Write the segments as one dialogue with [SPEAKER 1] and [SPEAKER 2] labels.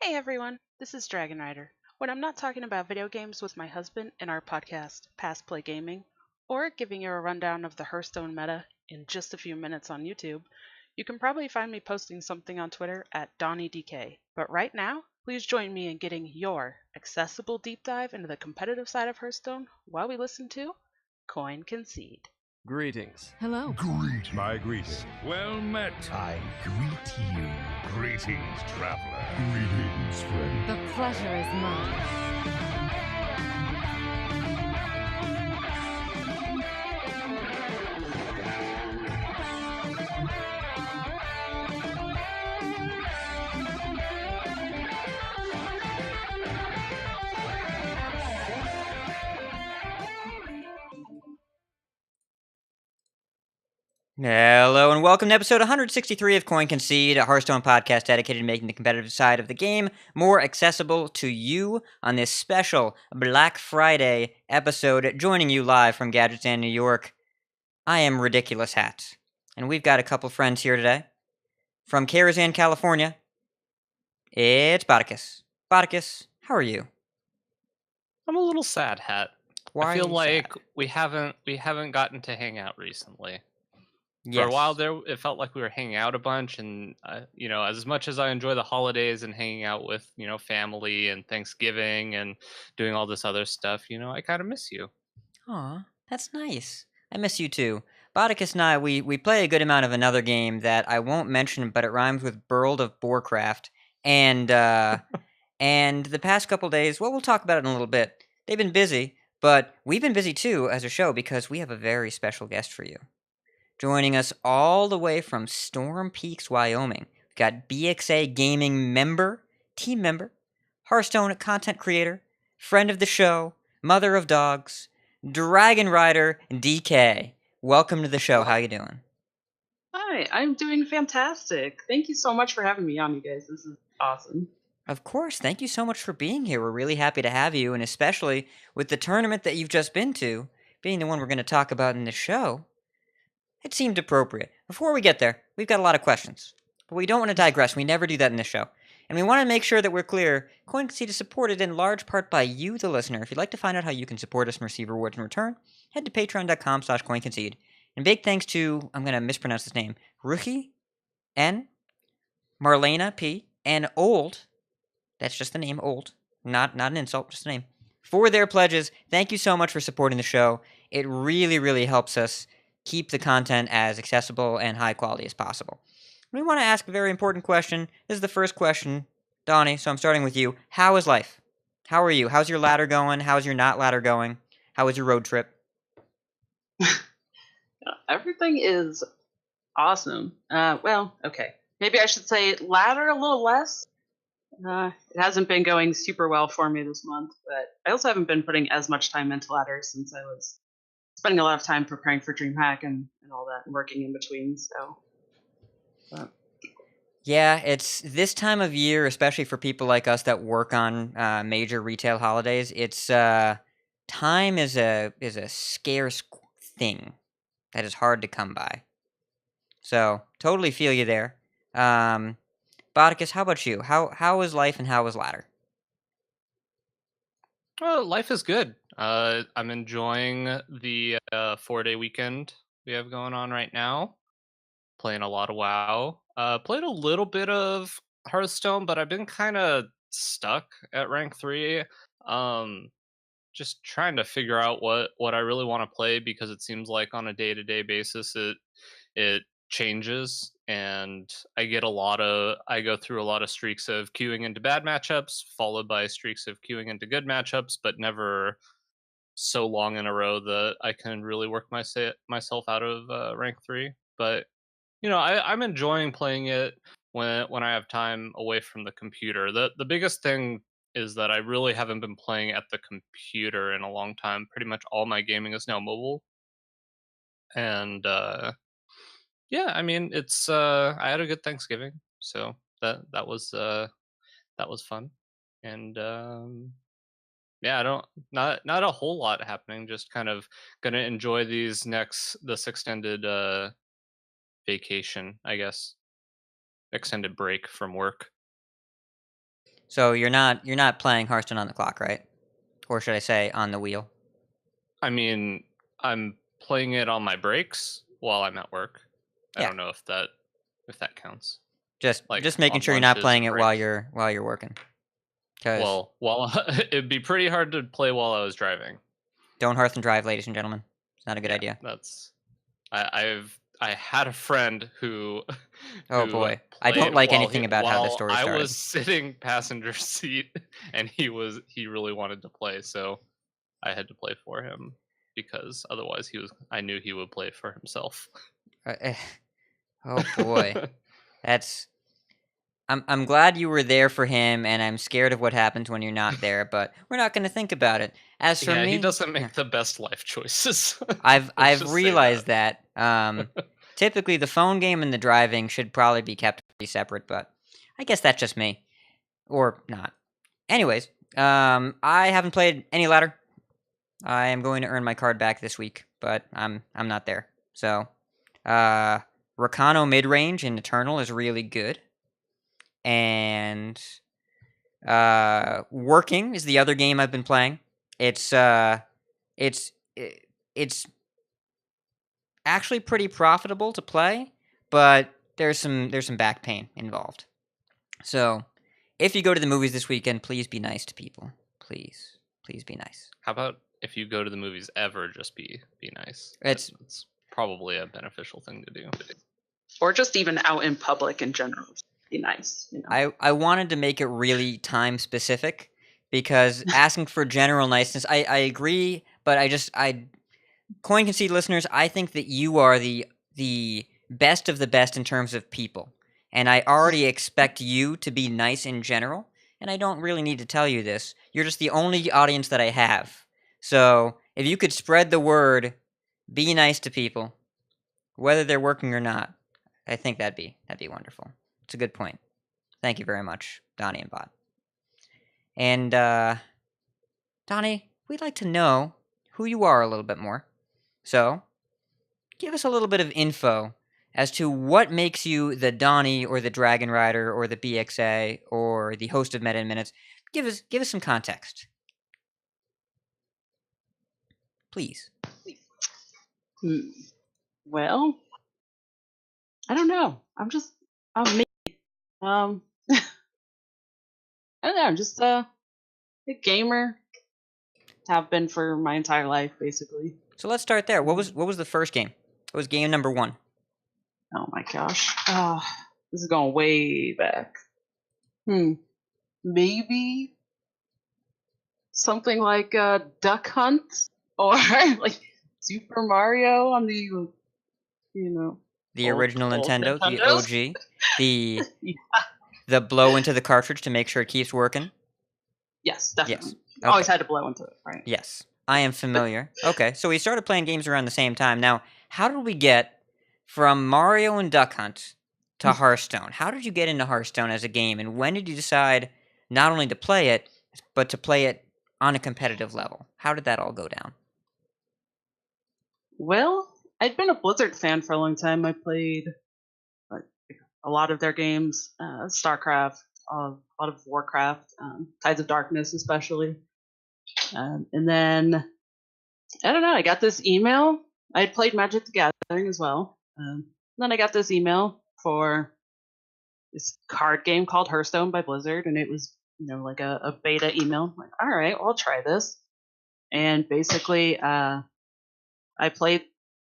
[SPEAKER 1] Hey everyone, this is DragonRider. When I'm not talking about video games with my husband in our podcast, Past Play Gaming, or giving you a rundown of the Hearthstone meta in just a few minutes on YouTube, you can probably find me posting something on Twitter at DonnieDK. But right now, please join me in getting your accessible deep dive into the competitive side of Hearthstone while we listen to Concede.
[SPEAKER 2] Greetings.
[SPEAKER 3] Hello.
[SPEAKER 4] Greet.
[SPEAKER 5] My greetings.
[SPEAKER 4] Well met.
[SPEAKER 5] I greet you.
[SPEAKER 4] Greetings, traveler.
[SPEAKER 5] Greetings, friend.
[SPEAKER 3] The pleasure is mine.
[SPEAKER 6] Hello and welcome to episode 163 of Concede, a Hearthstone podcast dedicated to making the competitive side of the game more accessible to you on this special Black Friday episode. Joining you live from Gadgetzan, New York, I am Ridiculous Hat, and we've got a couple friends here today. From Karazhan, California, it's Botticus. Botticus, how are you?
[SPEAKER 7] I'm a little sad, Hat.
[SPEAKER 6] Why
[SPEAKER 7] I feel
[SPEAKER 6] are you
[SPEAKER 7] like
[SPEAKER 6] sad?
[SPEAKER 7] we haven't gotten to hang out recently.
[SPEAKER 6] Yes.
[SPEAKER 7] For a while there, it felt like we were hanging out a bunch, and as much as I enjoy the holidays and hanging out with family and Thanksgiving and doing all this other stuff, I kind of miss you.
[SPEAKER 6] Aw, that's nice. I miss you too. Botticus and I, we play a good amount of another game that I won't mention, but it rhymes with Burld of Boarcraft. And, and the past couple days, well, we'll talk about it in a little bit. They've been busy, but we've been busy too as a show because we have a very special guest for you. Joining us all the way from Storm Peaks, Wyoming, we've got BXA Gaming team member, Hearthstone content creator, friend of the show, mother of dogs, DragonRider DK. Welcome to the show. How you doing?
[SPEAKER 1] Hi, I'm doing fantastic. Thank you so much for having me on, you guys. This is awesome.
[SPEAKER 6] Of course. Thank you so much for being here. We're really happy to have you, and especially with the tournament that you've just been to, being the one we're going to talk about in the show, it seemed appropriate. Before we get there, we've got a lot of questions. But we don't want to digress. We never do that in this show. And we want to make sure that we're clear. Concede is supported in large part by you, the listener. If you'd like to find out how you can support us and receive rewards in return, head to patreon.com/coinconcede. And big thanks to, I'm going to mispronounce his name, Ruchi N, Marlena P, and Old, that's just the name, Old, not an insult, just a name, for their pledges. Thank you so much for supporting the show. It really, really helps us keep the content as accessible and high quality as possible. We want to ask a very important question. This is the first question, Donnie, so I'm starting with you. How is life? How are you? How's your ladder going? How's your not ladder going? How was your road trip?
[SPEAKER 1] Everything is awesome. Okay. Maybe I should say ladder a little less. It hasn't been going super well for me this month, but I also haven't been putting as much time into ladder since I was spending a lot of time preparing for DreamHack and all that and working in between, so.
[SPEAKER 6] Yeah, it's this time of year, especially for people like us that work on major retail holidays. It's time is a scarce thing that is hard to come by. So totally feel you there. Botticus, how about you? How is life and how is ladder?
[SPEAKER 7] Life is good. I'm enjoying the 4-day weekend we have going on right now. Playing a lot of WoW. Played a little bit of Hearthstone, but I've been kind of stuck at rank 3. Just trying to figure out what I really want to play, because it seems like on a day-to-day basis it changes, and I go through a lot of streaks of queuing into bad matchups, followed by streaks of queuing into good matchups, but never so long in a row that I can really work myself out of rank 3. But I'm enjoying playing it when I have time away from the computer. The biggest thing is that I really haven't been playing at the computer in a long time. Pretty much all my gaming is now mobile. And yeah, I mean, it's I had a good Thanksgiving, so that was fun. And yeah, not a whole lot happening, just kind of gonna enjoy this extended vacation, I guess. Extended break from work.
[SPEAKER 6] So you're not playing Hearthstone on the clock, right? Or should I say on the wheel?
[SPEAKER 7] I mean, I'm playing it on my breaks while I'm at work. I
[SPEAKER 6] Yeah.
[SPEAKER 7] don't know if that counts.
[SPEAKER 6] Just
[SPEAKER 7] Like
[SPEAKER 6] making
[SPEAKER 7] on
[SPEAKER 6] sure you're not
[SPEAKER 7] lunches
[SPEAKER 6] playing
[SPEAKER 7] and
[SPEAKER 6] it while
[SPEAKER 7] breaks.
[SPEAKER 6] you're working. 'Cause
[SPEAKER 7] Well, while it'd be pretty hard to play while I was driving.
[SPEAKER 6] don't Hearth and drive, ladies and gentlemen. It's not a good
[SPEAKER 7] Yeah,
[SPEAKER 6] idea.
[SPEAKER 7] that's I had a friend who
[SPEAKER 6] Oh
[SPEAKER 7] who
[SPEAKER 6] boy, I don't
[SPEAKER 7] played
[SPEAKER 6] like anything about how this
[SPEAKER 7] while
[SPEAKER 6] story
[SPEAKER 7] I
[SPEAKER 6] started.
[SPEAKER 7] was sitting passenger seat, and he really wanted to play, so I had to play for him because otherwise I knew he would play for himself.
[SPEAKER 6] Oh boy, that's. I'm glad you were there for him, and I'm scared of what happens when you're not there. But we're not going to think about it. As for
[SPEAKER 7] Yeah, he
[SPEAKER 6] me,
[SPEAKER 7] doesn't make the best life choices.
[SPEAKER 6] I've
[SPEAKER 7] Let's
[SPEAKER 6] I've
[SPEAKER 7] just say
[SPEAKER 6] realized that. Typically, the phone game and the driving should probably be kept pretty separate, but I guess that's just me, or not. Anyways, I haven't played any ladder. I am going to earn my card back this week, but I'm not there. So, Rakano mid range in Eternal is really good, and Working is the other game I've been playing. It's it's actually pretty profitable to play, but there's some back pain involved. So, if you go to the movies this weekend, please be nice to people. Please be nice.
[SPEAKER 7] How about if you go to the movies ever, just be nice.
[SPEAKER 6] It's
[SPEAKER 7] probably a beneficial thing to do.
[SPEAKER 1] Or just even out in public in general. Be nice. You know?
[SPEAKER 6] I wanted to make it really time specific because asking for general niceness, I agree, but I Coin Concede listeners, I think that you are the best of the best in terms of people. And I already expect you to be nice in general, and I don't really need to tell you this. You're just the only audience that I have. So, if you could spread the word, be nice to people, whether they're working or not, I think that'd be wonderful. It's a good point. Thank you very much, Donnie and Bot. And Donnie, we'd like to know who you are a little bit more. So, give us a little bit of info as to what makes you the Donnie or the DragonRider or the BXA or the host of Meta in Minutes. Give us some context. Please.
[SPEAKER 1] Well, I don't know. I'm me. I don't know. I'm just a gamer. Have been for my entire life, basically.
[SPEAKER 6] So let's start there. What was the first game? What was game number 1?
[SPEAKER 1] Oh my gosh. This is going way back. Maybe something like Duck Hunt or like Super Mario on the,
[SPEAKER 6] The
[SPEAKER 1] old
[SPEAKER 6] original Nintendo, the
[SPEAKER 1] Nintendos?
[SPEAKER 6] OG, the
[SPEAKER 1] Yeah.
[SPEAKER 6] the blow into the cartridge to make sure it keeps working.
[SPEAKER 1] Yes, definitely.
[SPEAKER 6] Yes.
[SPEAKER 1] Always
[SPEAKER 6] Okay.
[SPEAKER 1] had to blow into it, right?
[SPEAKER 6] Yes, I am familiar. Okay, so we started playing games around the same time. Now, how did we get from Mario and Duck Hunt to Hearthstone? How did you get into Hearthstone as a game, and when did you decide not only to play it, but to play it on a competitive level? How did that all go down?
[SPEAKER 1] Well, I'd been a Blizzard fan for a long time. I played like, a lot of their games, StarCraft, a lot of Warcraft, Tides of Darkness especially. And then, I don't know, I got this email. I had played Magic the Gathering as well. Then I got this email for this card game called Hearthstone by Blizzard, and it was, like a beta email. I'm like, all right, well, I'll try this. And basically, I played.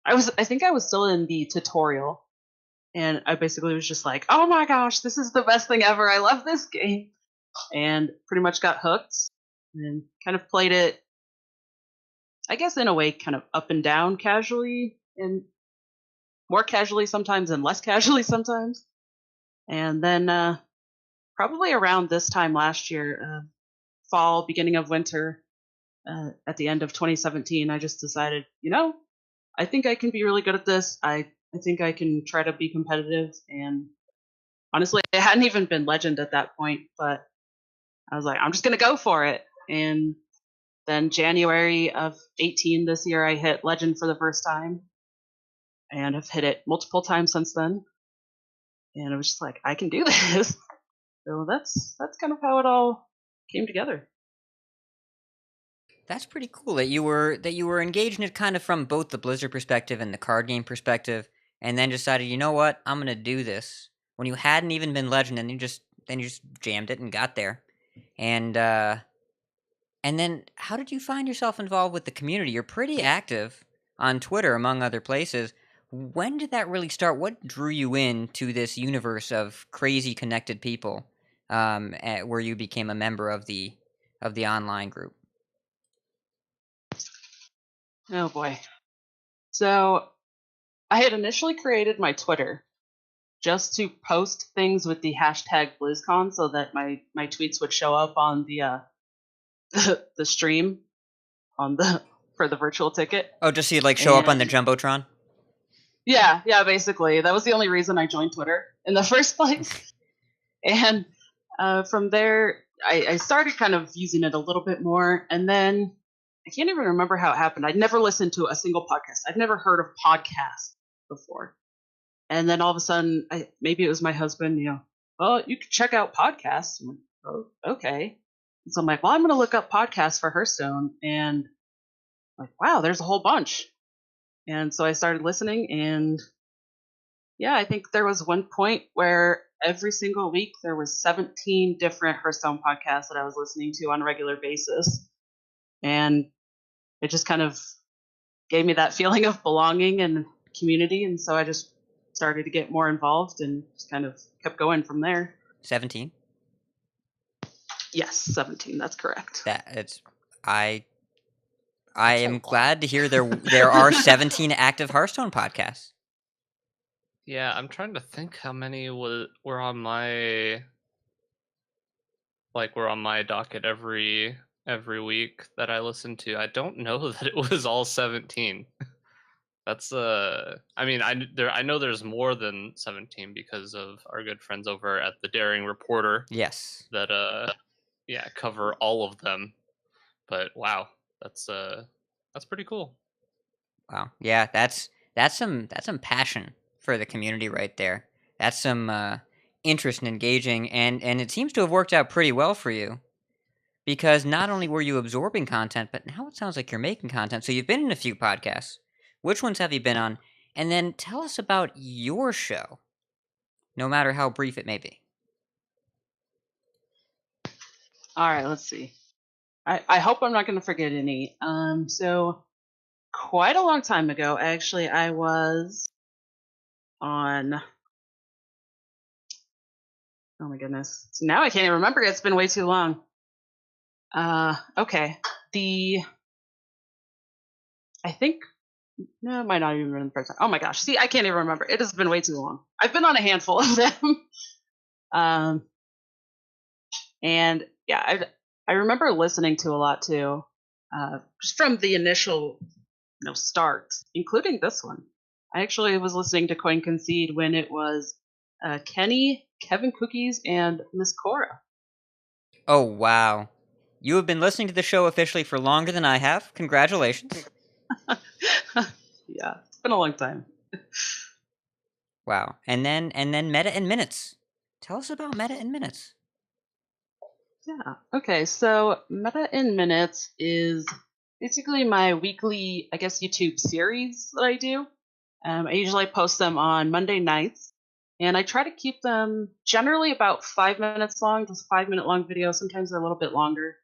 [SPEAKER 1] I think I was still in the tutorial, and I basically was just like, oh my gosh, this is the best thing ever. I love this game, and pretty much got hooked and kind of played it. I guess in a way, kind of up and down casually, and more casually sometimes and less casually sometimes. And then probably around this time last year, fall, beginning of winter, at the end of 2017, I just decided, I think I can be really good at this. I think I can try to be competitive. And honestly, it hadn't even been Legend at that point, but I was like, I'm just going to go for it. And then January of 18 this year, I hit Legend for the first time. And I've hit it multiple times since then. And I was just like, I can do this. So that's kind of how it all came together.
[SPEAKER 6] That's pretty cool that you were engaged in it kind of from both the Blizzard perspective and the card game perspective, and then decided, you know what, I'm gonna do this when you hadn't even been Legend, and you just jammed it and got there, and and then how did you find yourself involved with the community? You're pretty active on Twitter, among other places. When did that really start? What drew you into this universe of crazy connected people, where you became a member of the online group?
[SPEAKER 1] Oh boy. So I had initially created my Twitter just to post things with the hashtag BlizzCon so that my tweets would show up on the the stream on the for the virtual ticket.
[SPEAKER 6] Oh, just so you'd show up on the
[SPEAKER 1] And
[SPEAKER 6] jumbotron.
[SPEAKER 1] yeah, basically that was the only reason I joined Twitter in the first place. And from there, I started kind of using it a little bit more, and then I can't even remember how it happened. I'd never listened to a single podcast. I'd never heard of podcasts before. And then all of a sudden, maybe it was my husband, well, you could check out podcasts. I'm like, oh, okay. And so I'm like, well, I'm going to look up podcasts for Hearthstone. And like, wow, there's a whole bunch. And so I started listening. And yeah, I think there was one point where every single week there was 17 different Hearthstone podcasts that I was listening to on a regular basis. And it just kind of gave me that feeling of belonging and community. And so I just started to get more involved and just kind of kept going from there.
[SPEAKER 6] 17.
[SPEAKER 1] Yes, 17. That's correct.
[SPEAKER 6] I am glad to hear there are 17 active Hearthstone podcasts.
[SPEAKER 7] Yeah, I'm trying to think how many were on my docket every week that I listened to. I don't know that it was all 17. That's I mean, I know there's more than 17 because of our good friends over at the Daring Reporter.
[SPEAKER 6] Yes.
[SPEAKER 7] That cover all of them. But wow, that's pretty cool.
[SPEAKER 6] Wow. Yeah, that's some passion for the community right there. That's some interest in engaging, and it seems to have worked out pretty well for you. Because not only were you absorbing content, but now it sounds like you're making content. So you've been in a few podcasts. Which ones have you been on? And then tell us about your show, no matter how brief it may be.
[SPEAKER 1] All right, let's see. I hope I'm not going to forget any. So quite a long time ago, actually, I was on. Oh my goodness! So now I can't even remember. It's been way too long. Okay. I think. No, it might not even been the first time. Oh my gosh! See, I can't even remember. It has been way too long. I've been on a handful of them. And yeah, I remember listening to a lot too, just from the initial, start, including this one. I actually was listening to Concede when it was Kenny, Kevin Cookies, and Miss Cora.
[SPEAKER 6] Oh, wow. You have been listening to the show officially for longer than I have. Congratulations.
[SPEAKER 1] Yeah, it's been a long time.
[SPEAKER 6] Wow. And then Meta in Minutes. Tell us about Meta in Minutes.
[SPEAKER 1] Yeah. Okay, so Meta in Minutes is basically my weekly, I guess, YouTube series that I do. I usually post them on Monday nights, and I try to keep them generally about 5 minutes long, just 5-minute long videos. Sometimes they're a little bit longer.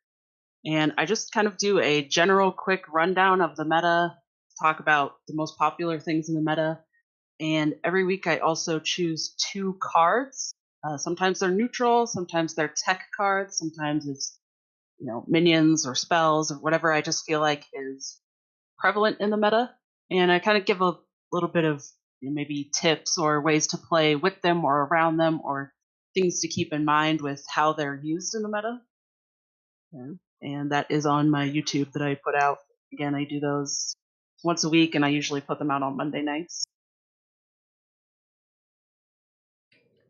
[SPEAKER 1] And I just kind of do a general quick rundown of the meta, talk about the most popular things in the meta. And every week I also choose 2 cards. Sometimes they're neutral, sometimes they're tech cards, sometimes it's minions or spells or whatever I just feel like is prevalent in the meta. And I kind of give a little bit of maybe tips or ways to play with them or around them or things to keep in mind with how they're used in the meta. Yeah. And that is on my YouTube that I put out. Again, I do those once a week, and I usually put them out on Monday nights.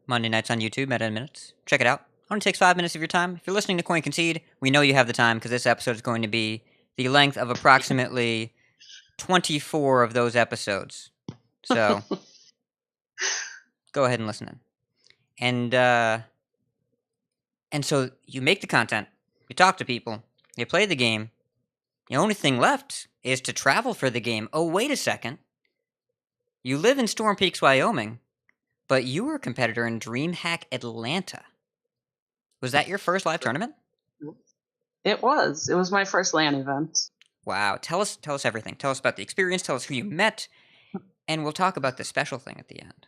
[SPEAKER 6] Monday nights on YouTube, Meta in Minutes. Check it out. Only takes 5 minutes of your time. If you're listening to Concede, we know you have the time because this episode is going to be the length of approximately 24 of those episodes. So, go ahead and listen in. And And so you make the content, you talk to people, you play the game. The only thing left is to travel for the game. Oh, wait a second. You live in Storm Peaks, Wyoming, but you were a competitor in DreamHack Atlanta. Was that your first live tournament?
[SPEAKER 1] It was. It was my first LAN event.
[SPEAKER 6] Wow. Tell us everything. Tell us about the experience. Tell us who you met, and we'll talk about the special thing at the end.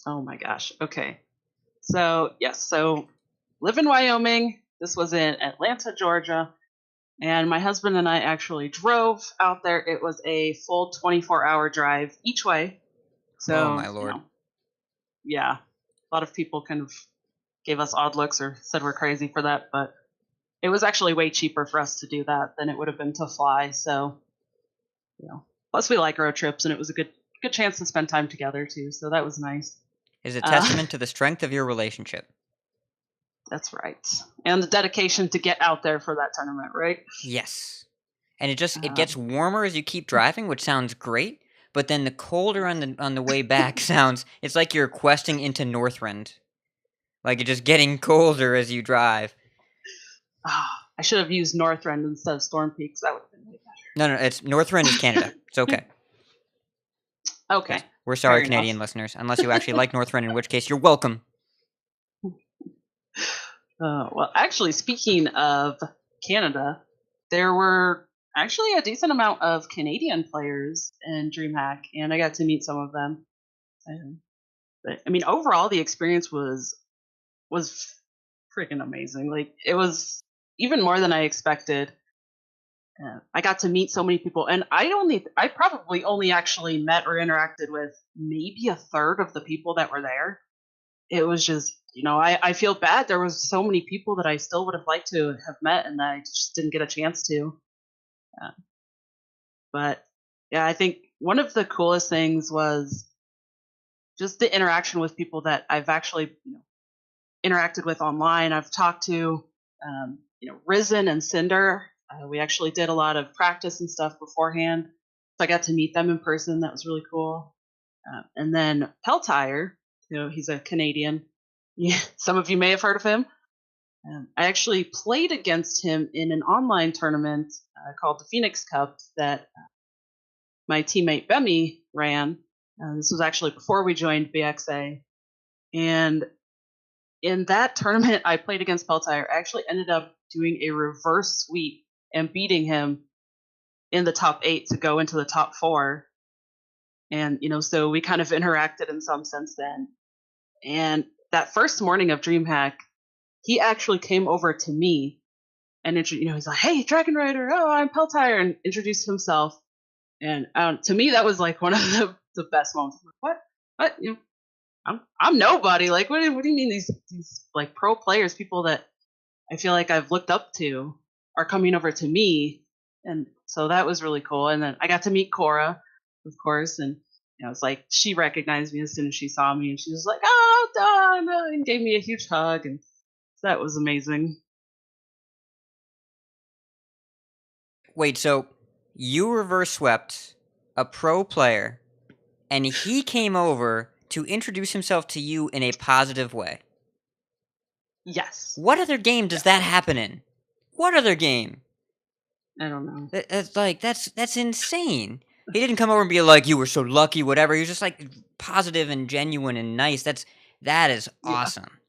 [SPEAKER 1] Oh my gosh. Okay. So, yes. So, live in Wyoming. This was in Atlanta, Georgia. And my husband and I actually drove out there. It was a full 24-hour drive each way. So,
[SPEAKER 6] Oh, my Lord.
[SPEAKER 1] Yeah. A lot of people kind of gave us odd looks or said we're crazy for that. But it was actually way cheaper for us to do that than it would have been to fly. So, plus we like road trips, and it was a good chance to spend time together, too. So that was nice.
[SPEAKER 6] Is a testament to the strength of your relationship.
[SPEAKER 1] That's right. And the dedication to get out there for that tournament, right?
[SPEAKER 6] Yes. And it gets warmer as you keep driving, which sounds great, but then the colder on the way back it's like you're questing into Northrend. Like it's just getting colder as you drive.
[SPEAKER 1] I should have used Northrend instead of Storm Peaks. That would have been way better.
[SPEAKER 6] No, it's Northrend is Canada. It's okay.
[SPEAKER 1] Okay.
[SPEAKER 6] Yes. We're sorry,
[SPEAKER 1] Fair
[SPEAKER 6] Canadian
[SPEAKER 1] enough.
[SPEAKER 6] listeners, unless you actually like Northrend, in which case you're welcome.
[SPEAKER 1] Well, actually, speaking of Canada, there were actually a decent amount of Canadian players in DreamHack, and I got to meet some of them. But I mean, overall, the experience was freaking amazing. Like, it was even more than I expected. I got to meet so many people, and I probably only actually met or interacted with maybe a third of the people that were there. It was just, I feel bad. There was so many people that I still would have liked to have met, and that I just didn't get a chance to. But yeah, I think one of the coolest things was just the interaction with people that I've actually interacted with online. I've talked to, Risen and Cinder. We actually did a lot of practice and stuff beforehand, so I got to meet them in person. That was really cool. And then Peltire, he's a Canadian. Yeah, some of you may have heard of him. I actually played against him in an online tournament called the Phoenix Cup that my teammate Bemi ran. This was actually before we joined BXA. And in that tournament, I played against Peltire. I actually ended up doing a reverse sweep and beating him in the top 8 to go into the top 4. And, so we kind of interacted in some sense then. And that first morning of DreamHack, he actually came over to me and, he's like, "Hey, DragonRider, oh, I'm Peltire," and introduced himself. And to me, that was like one of the best moments. I'm like, what? I'm nobody. Like, what do you mean these like pro players, people that I feel like I've looked up to, are coming over to me? And so that was really cool. And then I got to meet Cora, of course, and it's like she recognized me as soon as she saw me, and she was like, "Oh, Dawn," and gave me a huge hug, and that was amazing.
[SPEAKER 6] Wait, so you reverse swept a pro player, and he came over to introduce himself to you in a positive way.
[SPEAKER 1] Yes.
[SPEAKER 6] What other game does that happen in? What other game?
[SPEAKER 1] I don't know.
[SPEAKER 6] That's insane. He didn't come over and be like, "You were so lucky," whatever. He was just like positive and genuine and nice. That is awesome.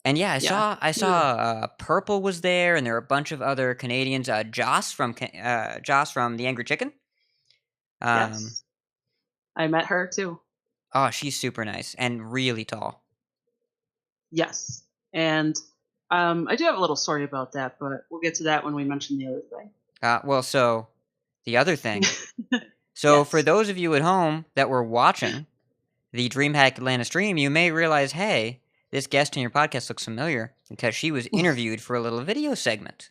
[SPEAKER 6] And yeah, I saw Purple was there, and there were a bunch of other Canadians. Joss from the Angry Chicken.
[SPEAKER 1] Yes. I met her too.
[SPEAKER 6] Oh, she's super nice and really tall.
[SPEAKER 1] Yes, and I do have a little story about that, but we'll get to that when we mention the other thing.
[SPEAKER 6] So the other thing. So
[SPEAKER 1] Yes.
[SPEAKER 6] for those of you at home that were watching the DreamHack Atlanta stream, you may realize, hey, this guest in your podcast looks familiar because she was interviewed for a little video segment.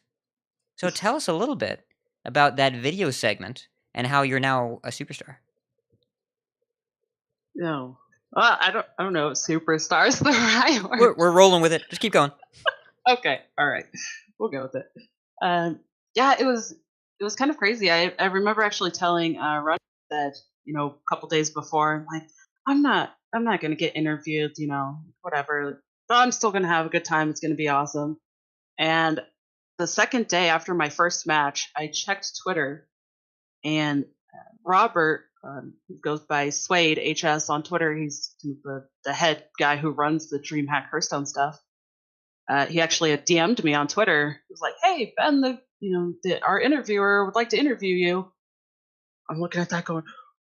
[SPEAKER 6] So tell us a little bit about that video segment and how you're now a superstar.
[SPEAKER 1] No. Well, I don't know if superstar's the right word.
[SPEAKER 6] We're rolling with it. Just keep going.
[SPEAKER 1] Okay. All right. We'll go with it. Yeah, it was kind of crazy. I remember actually telling Ron that, a couple days before, I'm like, I'm not going to get interviewed, whatever. I'm still going to have a good time. It's going to be awesome. And the second day after my first match, I checked Twitter, and Robert, who goes by Swade HS on Twitter, he's the head guy who runs the DreamHack Hearthstone stuff. He actually had DM'd me on Twitter. He was like, "Hey Ben, our interviewer would like to interview you." I'm looking at that going,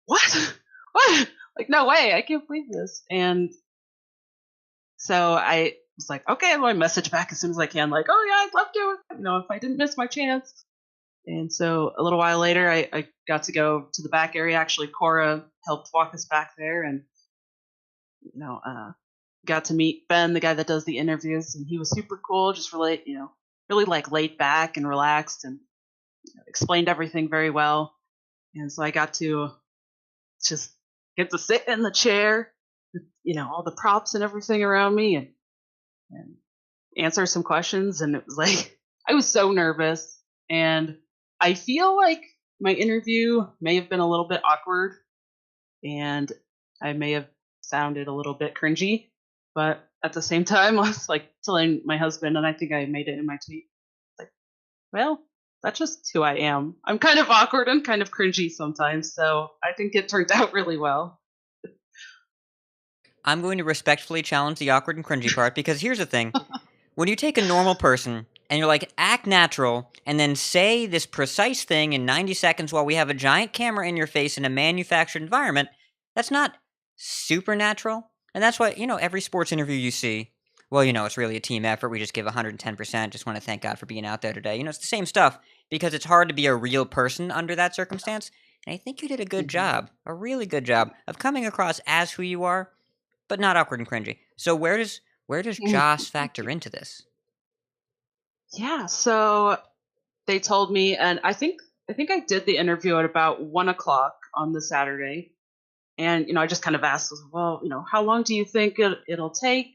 [SPEAKER 1] "What? What? Like, no way! I can't believe this." And so I was like, "Okay," I message back as soon as I can, like, "Oh yeah, I'd love to. If I didn't miss my chance." And so a little while later, I got to go to the back area. Actually, Cora helped walk us back there, and got to meet Ben, the guy that does the interviews, and he was super cool. Just really like laid back and relaxed, and explained everything very well. And so I got to just get to sit in the chair, with, all the props and everything around me, and answer some questions. And it was like I was so nervous, and I feel like my interview may have been a little bit awkward, and I may have sounded a little bit cringy, but at the same time, I was like telling my husband, and I think I made it in my tweet, like, well, that's just who I am. I'm kind of awkward and kind of cringy sometimes, so I think it turned out really well.
[SPEAKER 6] I'm going to respectfully challenge the awkward and cringy part, because here's the thing. When you take a normal person and you're like, act natural, and then say this precise thing in 90 seconds while we have a giant camera in your face in a manufactured environment, that's not supernatural. And that's why, every sports interview you see, well, it's really a team effort. We just give 110%. Just want to thank God for being out there today. It's the same stuff, because it's hard to be a real person under that circumstance. And I think you did a good job, a really good job, of coming across as who you are, but not awkward and cringy. So where does Joss factor into this?
[SPEAKER 1] Yeah, so they told me, and I think I did the interview at about 1 o'clock on the Saturday, and I just kind of asked, well, how long do you think it'll take,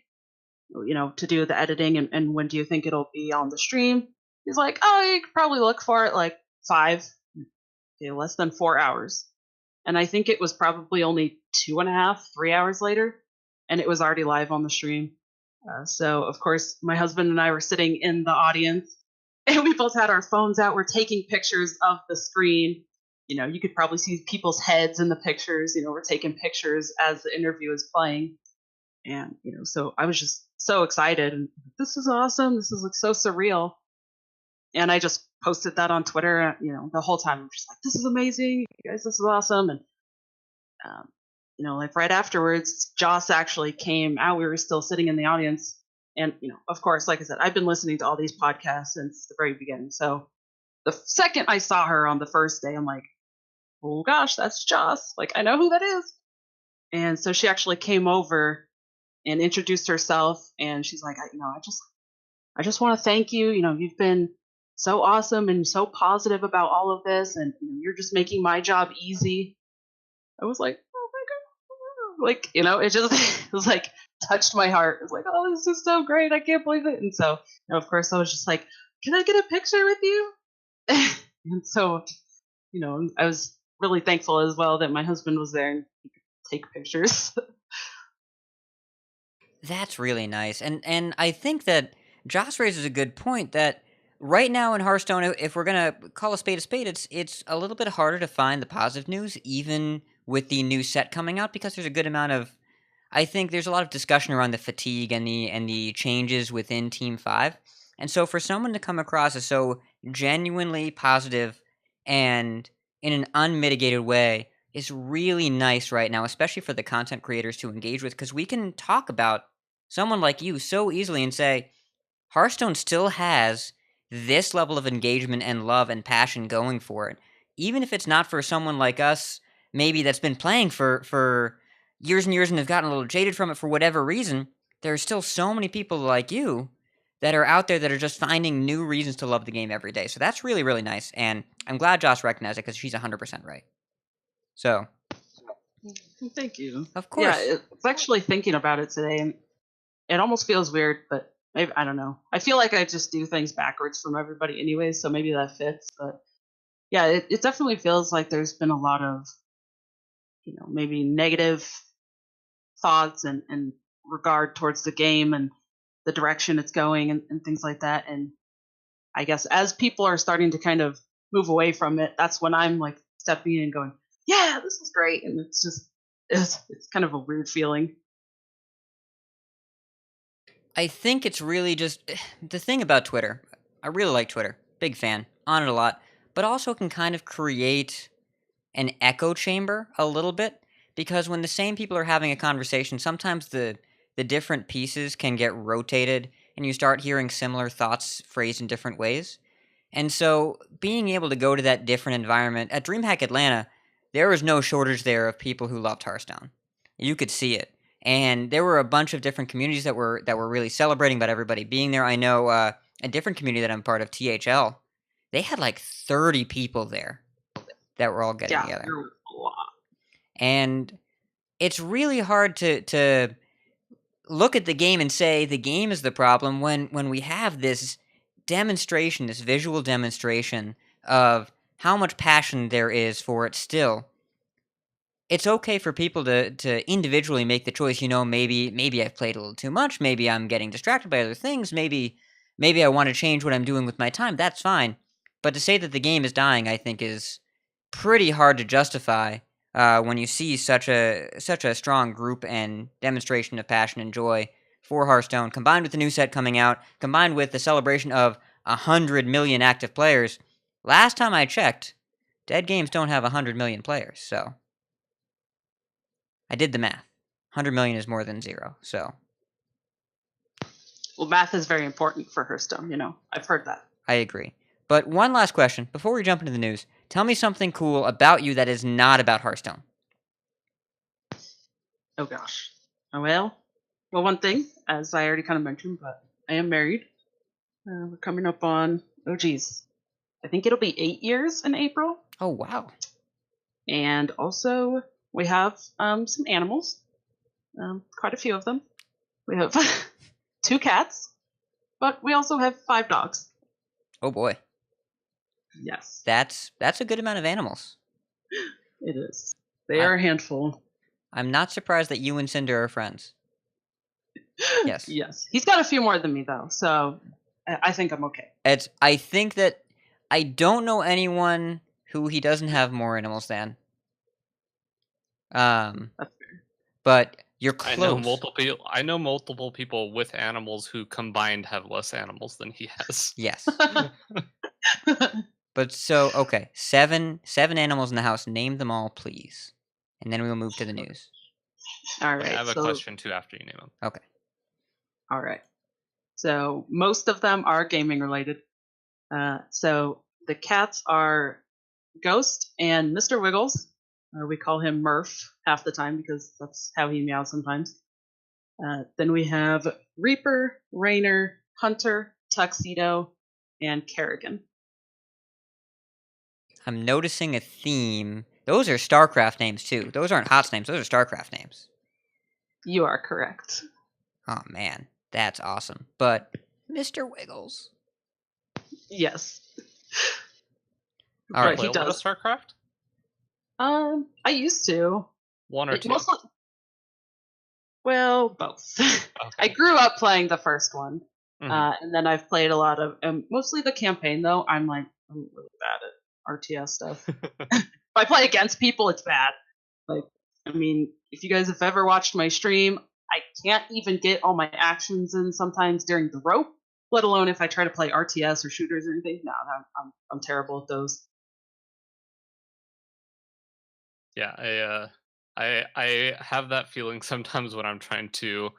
[SPEAKER 1] to do the editing, and when do you think it'll be on the stream? He's like, oh, you could probably look for it like less than 4 hours, and I think it was probably only 2.5, 3 hours later, and it was already live on the stream. So, of course, my husband and I were sitting in the audience, and we both had our phones out. We're taking pictures of the screen. You could probably see people's heads in the pictures. We're taking pictures as the interview is playing. And, so I was just so excited. And this is awesome. This is like so surreal. And I just posted that on Twitter, the whole time. I'm just like, this is amazing. You guys, this is awesome. And, like right afterwards, Joss actually came out. We were still sitting in the audience. And, of course, like I said, I've been listening to all these podcasts since the very beginning. So the second I saw her on the first day, I'm like, oh gosh, that's Joss. Like, I know who that is. And so she actually came over and introduced herself. And she's like, I just want to thank you. You've been so awesome and so positive about all of this. And you're just making my job easy. I was like, like, it just it was like touched my heart. It was like, oh, this is so great. I can't believe it. And so, of course, I was just like, can I get a picture with you? And so, I was really thankful as well that my husband was there and he could take pictures.
[SPEAKER 6] That's really nice. And I think that Joss raises a good point that right now in Hearthstone, if we're going to call a spade, it's a little bit harder to find the positive news, even with the new set coming out, because there's a good amount of, I think there's a lot of discussion around the fatigue and the changes within Team 5. And so for someone to come across as so genuinely positive and in an unmitigated way is really nice right now, especially for the content creators to engage with, because we can talk about someone like you so easily and say, Hearthstone still has this level of engagement and love and passion going for it. Even if it's not for someone like us, maybe that's been playing for years and years and have gotten a little jaded from it for whatever reason, there are still so many people like you that are out there that are just finding new reasons to love the game every day. So that's really, really nice. And I'm glad Joss recognized it, because she's 100% right. So.
[SPEAKER 1] Thank you.
[SPEAKER 6] Of course.
[SPEAKER 1] Yeah, it's actually thinking about it today, and it almost feels weird, but maybe, I don't know. I feel like I just do things backwards from everybody anyway, so maybe that fits. But yeah, it definitely feels like there's been a lot of, maybe negative thoughts and regard towards the game, and the direction it's going and things like that. And I guess as people are starting to kind of move away from it, that's when I'm like stepping in and going, yeah, this is great. And it's kind of a weird feeling.
[SPEAKER 6] I think it's really just the thing about Twitter. I really like Twitter. Big fan. On it a lot. But also can kind of create an echo chamber a little bit because when the same people are having a conversation, sometimes the different pieces can get rotated and you start hearing similar thoughts phrased in different ways. And so being able to go to that different environment at DreamHack Atlanta, there was no shortage there of people who loved Hearthstone. You could see it. And there were a bunch of different communities that were really celebrating about everybody being there. I know a different community that I'm part of, THL. They had like 30 people there that were all getting together.
[SPEAKER 1] There was a lot.
[SPEAKER 6] And it's really hard to look at the game and say the game is the problem when we have this demonstration, this visual demonstration of how much passion there is for it still. It's okay for people to individually make the choice, maybe I've played a little too much, maybe I'm getting distracted by other things, maybe I want to change what I'm doing with my time, that's fine. But to say that the game is dying, I think is pretty hard to justify when you see such a strong group and demonstration of passion and joy for Hearthstone, combined with the new set coming out, combined with the celebration of 100 million active players. Last time I checked, Dead Games don't have 100 million players, so I did the math. 100 million is more than 0, so
[SPEAKER 1] Well, math is very important for Hearthstone, I've heard that.
[SPEAKER 6] I agree. But one last question before we jump into the news. Tell me something cool about you that is not about Hearthstone.
[SPEAKER 1] Oh gosh. Well, one thing, as I already kind of mentioned, but I am married. We're coming up on, I think it'll be 8 years in April.
[SPEAKER 6] Oh, wow.
[SPEAKER 1] And also, we have some animals, quite a few of them. We have 2 cats, but we also have 5 dogs.
[SPEAKER 6] Oh boy.
[SPEAKER 1] Yes.
[SPEAKER 6] That's a good amount of animals.
[SPEAKER 1] It is. They are a handful.
[SPEAKER 6] I'm not surprised that you and Cinder are friends. Yes.
[SPEAKER 1] Yes. He's got a few more than me, though, so I think I'm okay.
[SPEAKER 6] I think that I don't know anyone who he doesn't have more animals than.
[SPEAKER 1] That's fair.
[SPEAKER 6] But you're close.
[SPEAKER 7] I know multiple people with animals who combined have less animals than he has.
[SPEAKER 6] Yes. But so, okay, 7 animals in the house. Name them all, please. And then we will move to the news.
[SPEAKER 1] All right.
[SPEAKER 7] I have a question, too, after you name them.
[SPEAKER 6] Okay.
[SPEAKER 1] All right. So most of them are gaming related. So the cats are Ghost and Mr. Wiggles. We call him Murph half the time because that's how he meows sometimes. Then we have Reaper, Rainer, Hunter, Tuxedo, and Kerrigan.
[SPEAKER 6] I'm noticing a theme. Those are StarCraft names, too. Those aren't HOTS names. Those are StarCraft names.
[SPEAKER 1] You are correct.
[SPEAKER 6] Oh, man. That's awesome. But Mr. Wiggles.
[SPEAKER 1] Yes.
[SPEAKER 6] All right.
[SPEAKER 1] He does.
[SPEAKER 7] StarCraft?
[SPEAKER 1] I used to.
[SPEAKER 7] 1 or 2?
[SPEAKER 1] Mostly, well, both.
[SPEAKER 7] Okay.
[SPEAKER 1] I grew up playing the first one.
[SPEAKER 7] Mhm.
[SPEAKER 1] And then I've played a lot of, mostly the campaign, though. I'm really bad at RTS stuff. If I play against people, it's bad. If you guys have ever watched my stream, I can't even get all my actions in sometimes during the rope, let alone if I try to play RTS or shooters or anything. No, I'm terrible at those.
[SPEAKER 7] Yeah, I have that feeling sometimes when I'm trying to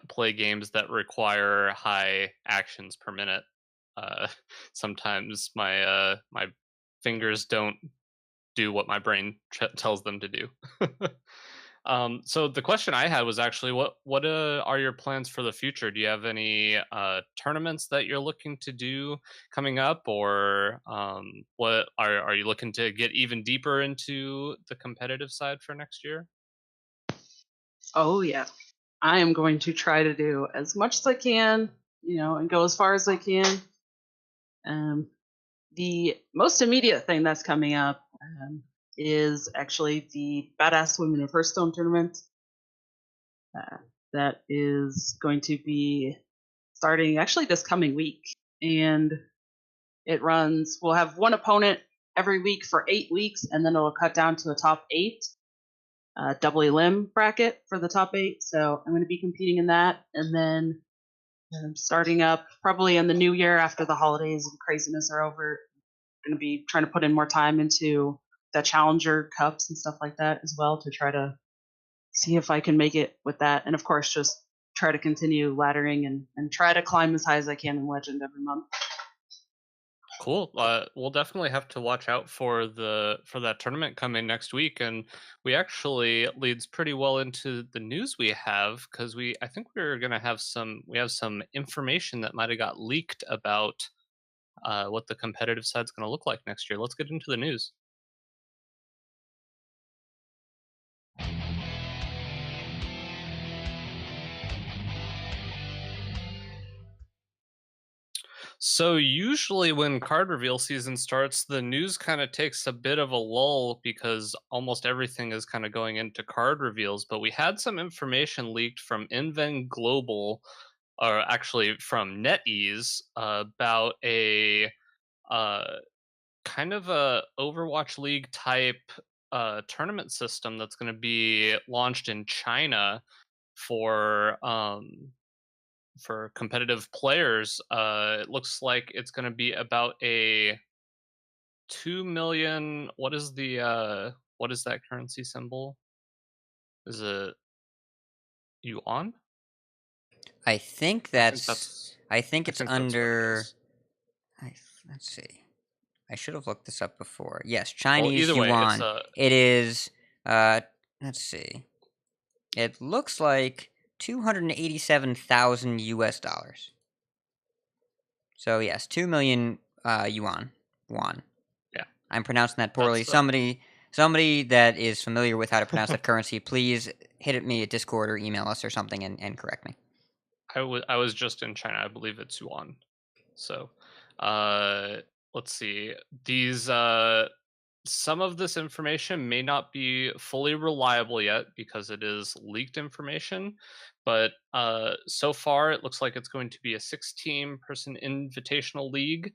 [SPEAKER 7] play games that require high actions per minute. Sometimes my my fingers don't do what my brain tells them to do. So the question I had was actually, what are your plans for the future? Do you have any tournaments that you're looking to do coming up, or what are you looking to get even deeper into the competitive side for next year?
[SPEAKER 1] Oh, yeah. I am going to try to do as much as I can, and go as far as I can. The most immediate thing that's coming up is actually the Badass Women of Hearthstone tournament. That is going to be starting actually this coming week. And we'll have one opponent every week for 8 weeks, and then it'll cut down to a top 8 double elim bracket for the top 8. So I'm going to be competing in that, and then starting up probably in the new year after the holidays and craziness are over. I'm going to be trying to put in more time into the Challenger Cups and stuff like that as well, to try to see if I can make it with that. And of course, just try to continue laddering and try to climb as high as I can in Legend every month.
[SPEAKER 7] Cool. We'll definitely have to watch out for that tournament coming next week, and we actually leads pretty well into the news we have, because I think we're gonna have some information that might have got leaked about what the competitive side's gonna look like next year. Let's get into the news. So usually when card reveal season starts, the news kind of takes a bit of a lull because almost everything is kind of going into card reveals. But we had some information leaked from InvenGlobal, or actually from NetEase, about a uh, kind of a Overwatch League type tournament system that's going to be launched in China for competitive players. It looks like it's going to be about a 2 million. What is that currency symbol? Is it yuan?
[SPEAKER 6] I think
[SPEAKER 7] I
[SPEAKER 6] it's
[SPEAKER 7] think that's what it
[SPEAKER 6] under.
[SPEAKER 7] is.
[SPEAKER 6] Let's see. I should have looked this up before. Yes,
[SPEAKER 7] Well,
[SPEAKER 6] Chinese
[SPEAKER 7] either way, it's
[SPEAKER 6] yuan. It is. Let's see. It looks like 287,000 US dollars. So yes, 2 million yuan. Won.
[SPEAKER 7] Yeah.
[SPEAKER 6] I'm pronouncing that poorly.
[SPEAKER 7] That's
[SPEAKER 6] Somebody that is familiar with how to pronounce that currency, please hit at me at Discord or email us or something and correct me.
[SPEAKER 7] I was just in China. I believe it's yuan. So, let's see. These some of this information may not be fully reliable yet because it is leaked information, but so far it looks like it's going to be a 16-person invitational league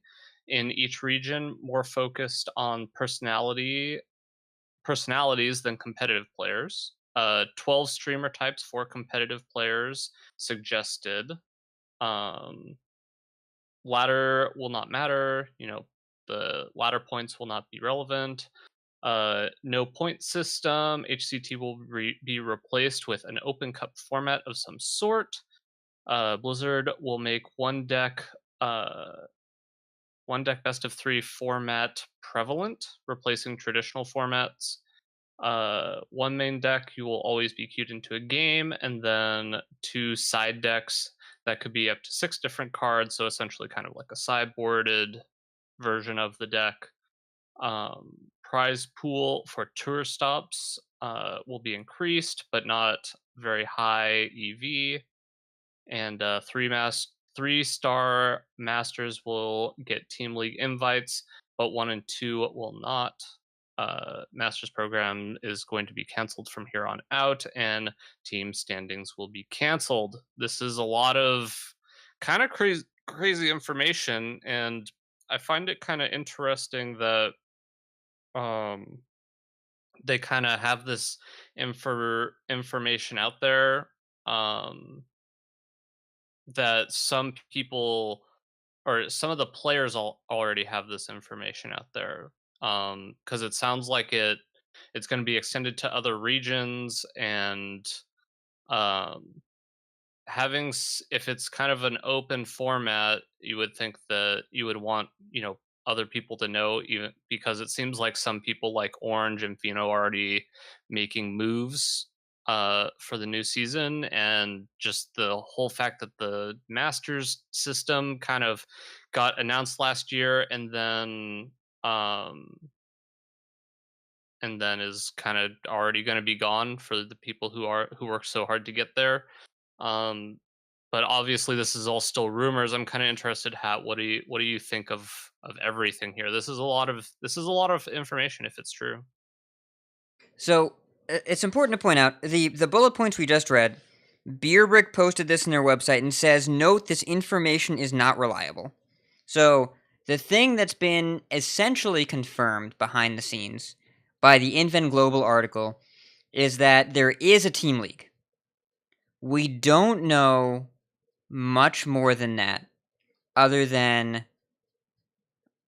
[SPEAKER 7] in each region, more focused on personalities than competitive players. 12 streamer types for competitive players suggested. Ladder will not matter. The ladder points will not be relevant. No point system. HCT will be replaced with an open cup format of some sort. Blizzard will make one deck best of 3 format prevalent, replacing traditional formats. One main deck you will always be queued into a game, and then 2 side decks that could be up to 6 different cards, so essentially kind of like a sideboarded version of the deck. Prize pool for tour stops will be increased, but not very high EV. And 3-star masters will get team league invites, but 1 and 2 will not. Masters program is going to be canceled from here on out, and team standings will be canceled. This is a lot of kind of crazy information, and I find it kind of interesting that they kind of have this information out there, that some people or some of the players already have this information out there, because it sounds like it's going to be extended to other regions, and um, if it's kind of an open format, you would think that you would want other people to know, even because it seems like some people like Orange and Fino are already making moves for the new season, and just the whole fact that the Masters system kind of got announced last year, and then is kind of already going to be gone for the people who worked so hard to get there. But obviously, this is all still rumors. I'm kind of interested. What do you think of everything here? This is a lot of information if it's true.
[SPEAKER 6] So it's important to point out the bullet points we just read. Beerbrick posted this on their website and says, note this information is not reliable. So, the thing that's been essentially confirmed behind the scenes by the InvenGlobal article is that there is a team league. We don't know much more than that, other than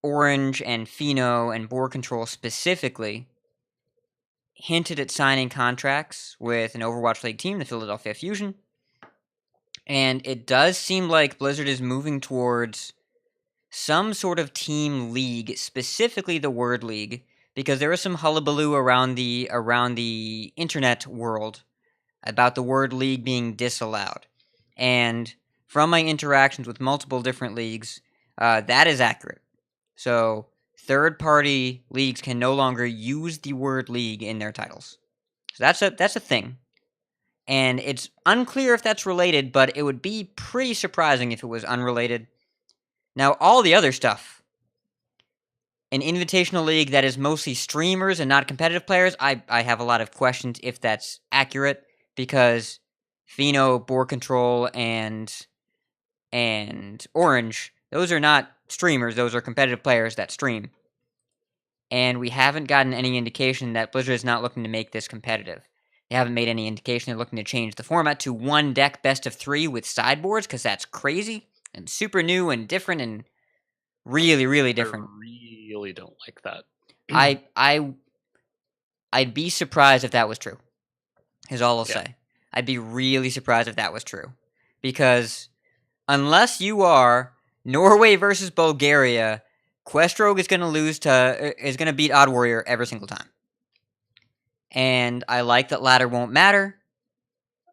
[SPEAKER 6] Orange and Pheno and Board Control specifically hinted at signing contracts with an Overwatch League team, the Philadelphia Fusion. And it does seem like Blizzard is moving towards some sort of team league, specifically the word league, because there was some hullabaloo around the internet world about the word league being disallowed. And from my interactions with multiple different leagues, that is accurate. So third-party leagues can no longer use the word league in their titles. So that's a thing. And it's unclear if that's related, but it would be pretty surprising if it was unrelated. Now, all the other stuff, an invitational league that is mostly streamers and not competitive players, I have a lot of questions if that's accurate, because Pheno, Board Control, and Orange, those are not streamers, those are competitive players that stream. And we haven't gotten any indication that Blizzard is not looking to make this competitive. They haven't made any indication they're looking to change the format to one deck best of 3 with sideboards, because that's crazy and super new and different and really, really different.
[SPEAKER 7] I really don't like that.
[SPEAKER 6] I'd be surprised if that was true, is all I'll say. I'd be really surprised if that was true. Because unless you are Norway versus Bulgaria, Questrogue is going to beat Odd Warrior every single time. And I like that ladder won't matter.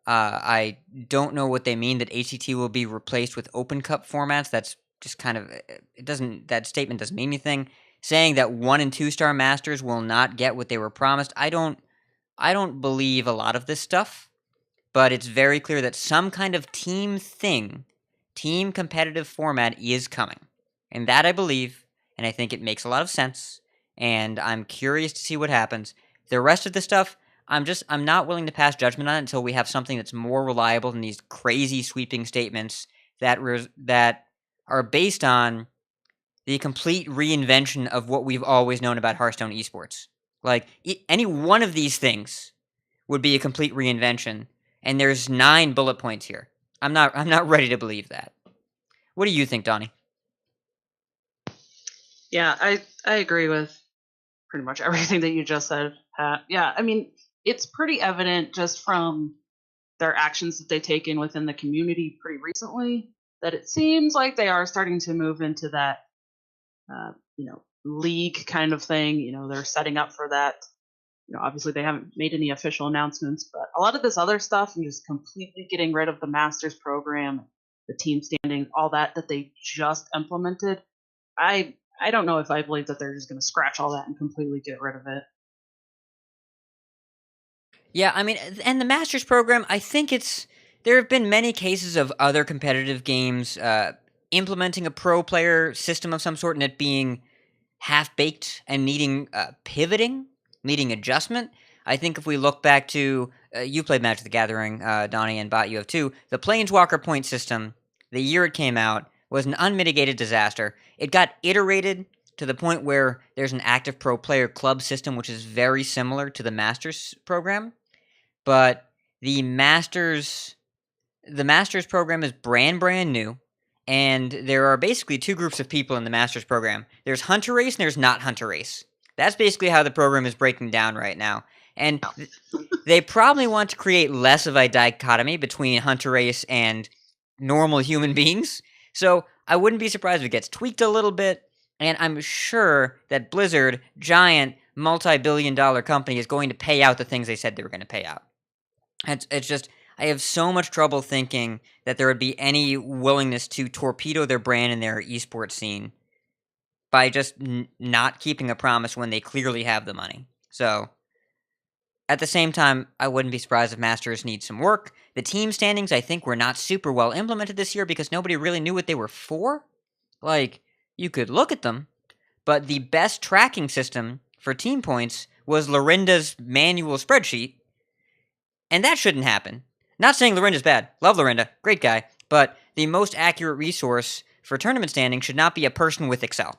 [SPEAKER 6] I don't know what they mean that ACT will be replaced with Open Cup formats. That's just kind of that statement doesn't mean anything. Saying that 1 and 2 star masters will not get what they were promised. I don't believe a lot of this stuff, but it's very clear that some kind of team competitive format is coming. And that I believe, and I think it makes a lot of sense, and I'm curious to see what happens. The rest of the stuff, I'm not willing to pass judgment on it until we have something that's more reliable than these crazy sweeping statements that are based on the complete reinvention of what we've always known about Hearthstone esports. Like, any one of these things would be a complete reinvention, and there's 9 bullet points here. I'm not ready to believe that. What do you think, Donnie?
[SPEAKER 1] Yeah, I agree with pretty much everything that you just said, Pat. Yeah, I mean, it's pretty evident just from their actions that they've taken within the community pretty recently that it seems like they are starting to move into that, league kind of thing. They're setting up for that. Obviously they haven't made any official announcements, but a lot of this other stuff and just completely getting rid of the Masters program, the team standings, all that they just implemented. I don't know if I believe that they're just going to scratch all that and completely get rid of it.
[SPEAKER 6] Yeah, I mean, and the Masters program, I think there have been many cases of other competitive games implementing a pro player system of some sort and it being half-baked and needing pivoting, needing adjustment. I think if we look back to, you played Magic the Gathering, Donnie, and Bot, you have too, the Planeswalker point system, the year it came out, was an unmitigated disaster. It got iterated to the point where there's an active pro player club system, which is very similar to the Masters program. But the Masters program is brand new, and there are basically 2 groups of people in the Masters program. There's Hunter Race and there's not Hunter Race. That's basically how the program is breaking down right now. And they probably want to create less of a dichotomy between Hunter Race and normal human beings. So I wouldn't be surprised if it gets tweaked a little bit, and I'm sure that Blizzard, giant, multi-billion-dollar company, is going to pay out the things they said they were going to pay out. It's just, I have so much trouble thinking that there would be any willingness to torpedo their brand and their esports scene by just not keeping a promise when they clearly have the money. So, at the same time, I wouldn't be surprised if Masters needs some work. The team standings, I think, were not super well implemented this year because nobody really knew what they were for. Like, you could look at them, but the best tracking system for team points was Lorinda's manual spreadsheet, and that shouldn't happen. Not saying Lorinda's bad. Love Lorinda. Great guy. But the most accurate resource for tournament standing should not be a person with Excel.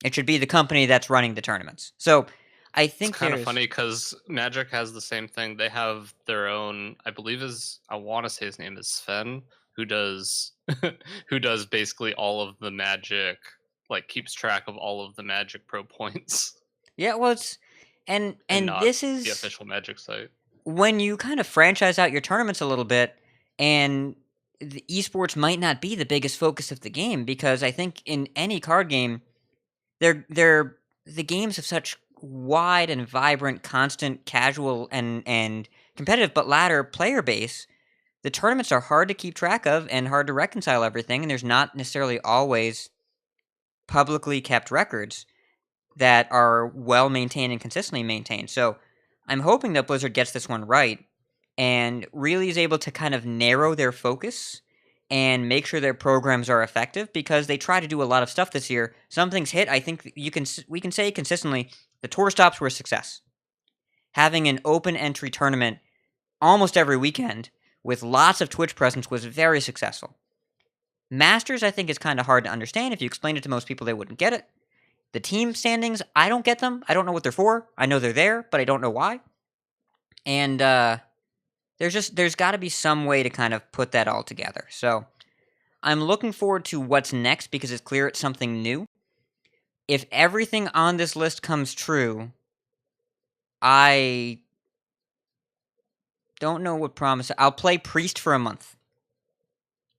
[SPEAKER 6] It should be the company that's running the tournaments. So I think
[SPEAKER 7] It's kind of
[SPEAKER 6] there's...
[SPEAKER 7] funny because Magic has the same thing. They have their own, I believe I want to say his name is Sven, who does who does basically all of the Magic, like keeps track of all of the Magic Pro points
[SPEAKER 6] Yeah, well, it's...
[SPEAKER 7] and
[SPEAKER 6] And
[SPEAKER 7] not
[SPEAKER 6] this
[SPEAKER 7] the
[SPEAKER 6] is...
[SPEAKER 7] official Magic site.
[SPEAKER 6] When you kind of franchise out your tournaments a little bit, and the esports might not be the biggest focus of the game, because I think in any card game, the games have such wide and vibrant, constant, casual, and competitive but ladder player base. The tournaments are hard to keep track of and hard to reconcile everything, and there's not necessarily always publicly kept records that are well maintained and consistently maintained. So I'm hoping that Blizzard gets this one right and really is able to kind of narrow their focus and make sure their programs are effective, because they try to do a lot of stuff this year. Some things hit. I think we can say consistently the tour stops were a success. Having an open entry tournament almost every weekend with lots of Twitch presence was very successful. Masters, I think, is kind of hard to understand. If you explain it to most people, they wouldn't get it. The team standings, I don't get them. I don't know what they're for. I know they're there, but I don't know why. And there's got to be some way to kind of put that all together. So I'm looking forward to what's next, because it's clear it's something new. If everything on this list comes true, I don't know what promise. I'll play Priest for a month.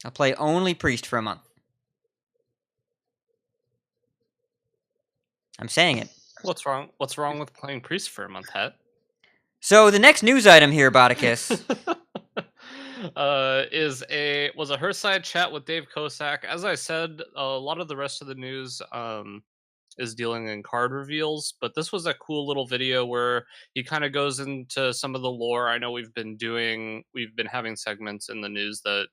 [SPEAKER 6] I'll play only Priest for a month. I'm saying it.
[SPEAKER 7] What's wrong? What's wrong with playing Priest for a month, Hat?
[SPEAKER 6] So the next news item here, Boticus.
[SPEAKER 7] Was a Hearthside chat with Dave Kosak. As I said, a lot of the rest of the news is dealing in card reveals, but this was a cool little video where he kind of goes into some of the lore. I know we've been having segments in the news that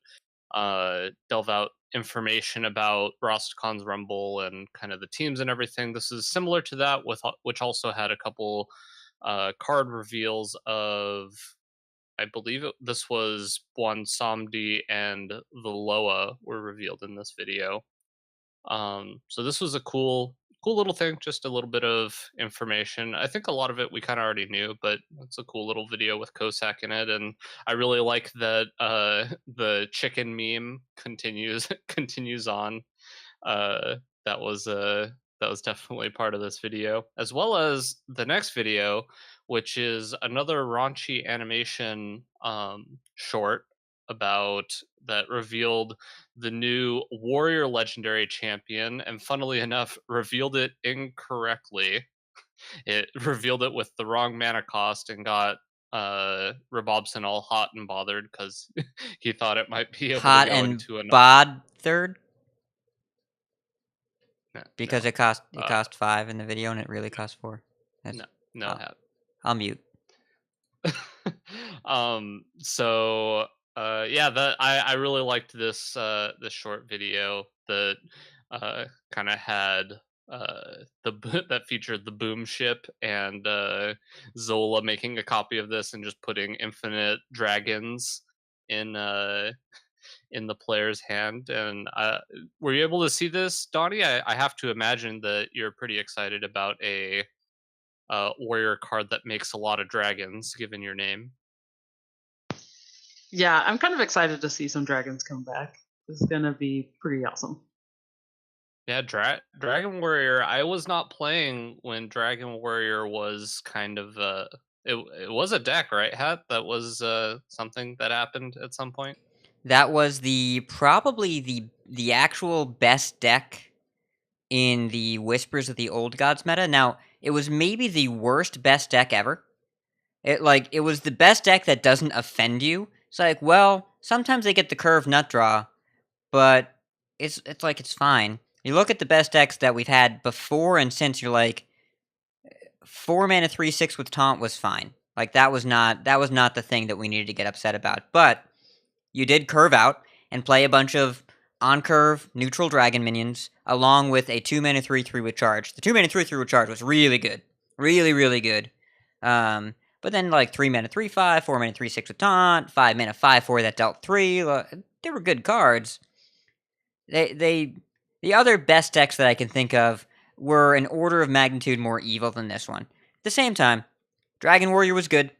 [SPEAKER 7] delve out information about Rastakhan's Rumble and kind of the teams and everything. This is similar to that, which also had a couple card reveals of, I believe this was one Samdi and the Loa were revealed in this video. So this was a cool little thing, just a little bit of information. I think a lot of it we kind of already knew, but it's a cool little video with Kosak in it, and I really like that the chicken meme continues on. That was definitely part of this video, as well as the next video, which is another raunchy animation short about that revealed the new Warrior Legendary Champion, and funnily enough, revealed it incorrectly. It revealed it with the wrong mana cost and got Rabobson all hot and bothered because he thought it might be able
[SPEAKER 6] Hot
[SPEAKER 7] to go
[SPEAKER 6] and
[SPEAKER 7] into another.
[SPEAKER 6] bothered? Because
[SPEAKER 7] No,
[SPEAKER 6] it cost 5 in the video and it really cost 4.
[SPEAKER 7] no,
[SPEAKER 6] oh.
[SPEAKER 7] Hat.
[SPEAKER 6] I'll mute.
[SPEAKER 7] So yeah, I really liked this this short video that kind of had that featured the boom ship and Zola making a copy of this and just putting infinite dragons in the player's hand. And were you able to see this, Donnie? I have to imagine that you're pretty excited about a warrior card that makes a lot of dragons, given your name.
[SPEAKER 1] Yeah, I'm kind of excited to see some dragons come back. This is gonna be pretty awesome.
[SPEAKER 7] Yeah, Dragon Warrior. I was not playing when Dragon Warrior was kind of it was a deck, right? Hat that was something that happened at some point.
[SPEAKER 6] That was probably the actual best deck in the Whispers of the Old Gods meta. Now, it was maybe the worst best deck ever. It was the best deck that doesn't offend you. It's like, well, sometimes they get the curve nut draw, but it's fine. You look at the best decks that we've had before and since, you're like, 4 mana 3/6 with taunt was fine. Like that was not the thing that we needed to get upset about. But you did curve out and play a bunch of on curve neutral dragon minions along with a 2 mana 3/3 with charge. The 2 mana 3/3 with charge was really good, really good. But then, like, 3 mana 3/5, 4 mana 3/6 with taunt, 5 mana 5/4 that dealt 3. They were good cards. The other best decks that I can think of were an order of magnitude more evil than this one. At the same time, Dragon Warrior was good,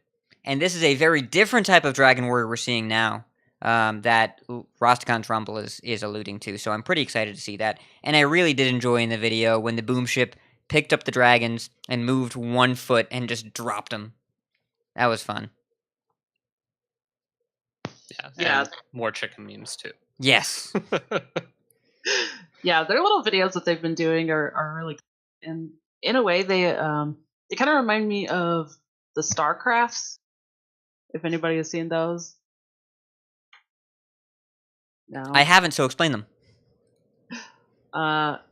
[SPEAKER 6] and this is a very different type of Dragon Warrior we're seeing now that Rastakhan's Rumble is alluding to, so I'm pretty excited to see that. And I really did enjoy in the video when the boom ship picked up the dragons and moved 1 foot and just dropped them. That was fun.
[SPEAKER 7] Yeah, and more chicken memes too.
[SPEAKER 6] Yes.
[SPEAKER 1] Yeah, their little videos that they've been doing are really cool. And in a way they kind of remind me of the StarCrafts, if anybody has seen those. No.
[SPEAKER 6] I haven't, so explain them.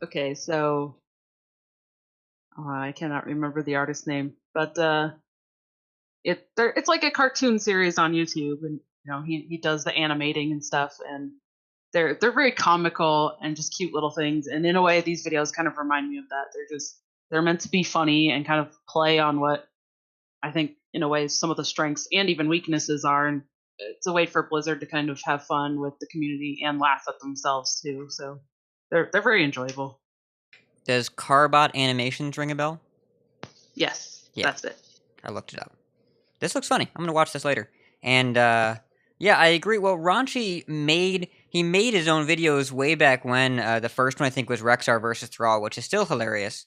[SPEAKER 1] Okay, so I cannot remember the artist's name, but it's like a cartoon series on YouTube, and he does the animating and stuff, and they're very comical and just cute little things. And in a way, these videos kind of remind me of that. They're meant to be funny and kind of play on what I think in a way some of the strengths and even weaknesses are, and it's a way for Blizzard to kind of have fun with the community and laugh at themselves too. So they're very enjoyable.
[SPEAKER 6] Does Carbot Animations ring a bell?
[SPEAKER 1] Yes,
[SPEAKER 6] Yeah.
[SPEAKER 1] that's it.
[SPEAKER 6] I looked it up. This looks funny. I'm gonna watch this later. And yeah, I agree. Well, Ranchi made his own videos way back when. The first one I think was Rexar versus Thrall, which is still hilarious.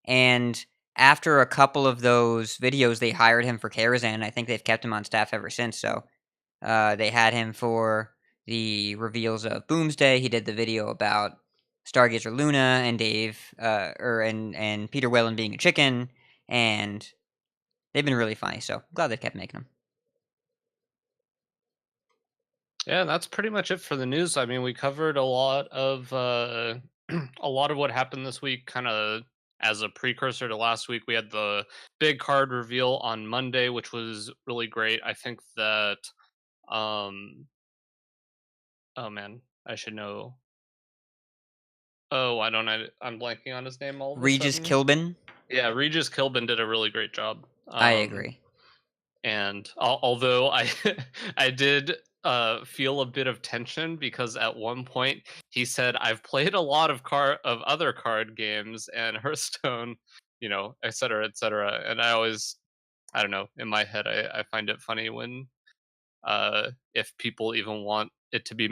[SPEAKER 6] And after a couple of those videos, they hired him for Karazhan. I think they've kept him on staff ever since. So they had him for the reveals of Boomsday. He did the video about Stargazer Luna and Dave, and Peter Whalen being a chicken, and they've been really funny. So I'm glad they kept making them.
[SPEAKER 7] Yeah, that's pretty much it for the news. I mean, we covered a lot of what happened this week, kind of as a precursor to last week. We had the big card reveal on Monday, which was really great. I think that oh man, I should know. Oh, I don't know. I'm blanking on his name all of a
[SPEAKER 6] Regis
[SPEAKER 7] sudden.
[SPEAKER 6] Kilbin.
[SPEAKER 7] Yeah, Regis Kilbin did a really great job.
[SPEAKER 6] I agree.
[SPEAKER 7] And although I I did feel a bit of tension because at one point he said, "I've played a lot of other card games and Hearthstone, et cetera, et cetera." And I don't know, in my head I find it funny when if people even want it to be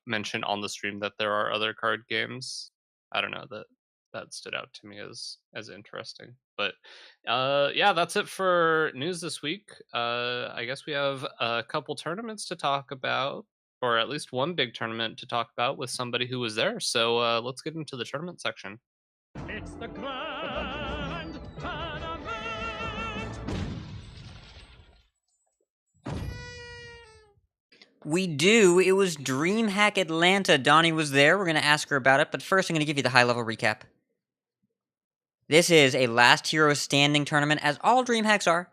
[SPEAKER 7] mentioned on the stream that there are other card games. I don't know, that stood out to me as interesting. But yeah, that's it for news this week. I guess we have a couple tournaments to talk about, or at least one big tournament to talk about with somebody who was there. So let's get into the tournament section.
[SPEAKER 4] It's the grand tournament!
[SPEAKER 6] We do. It was DreamHack Atlanta. Donnie was there. We're going to ask her about it, but first I'm going to give you the high-level recap. This is a last hero standing tournament, as all DreamHacks are,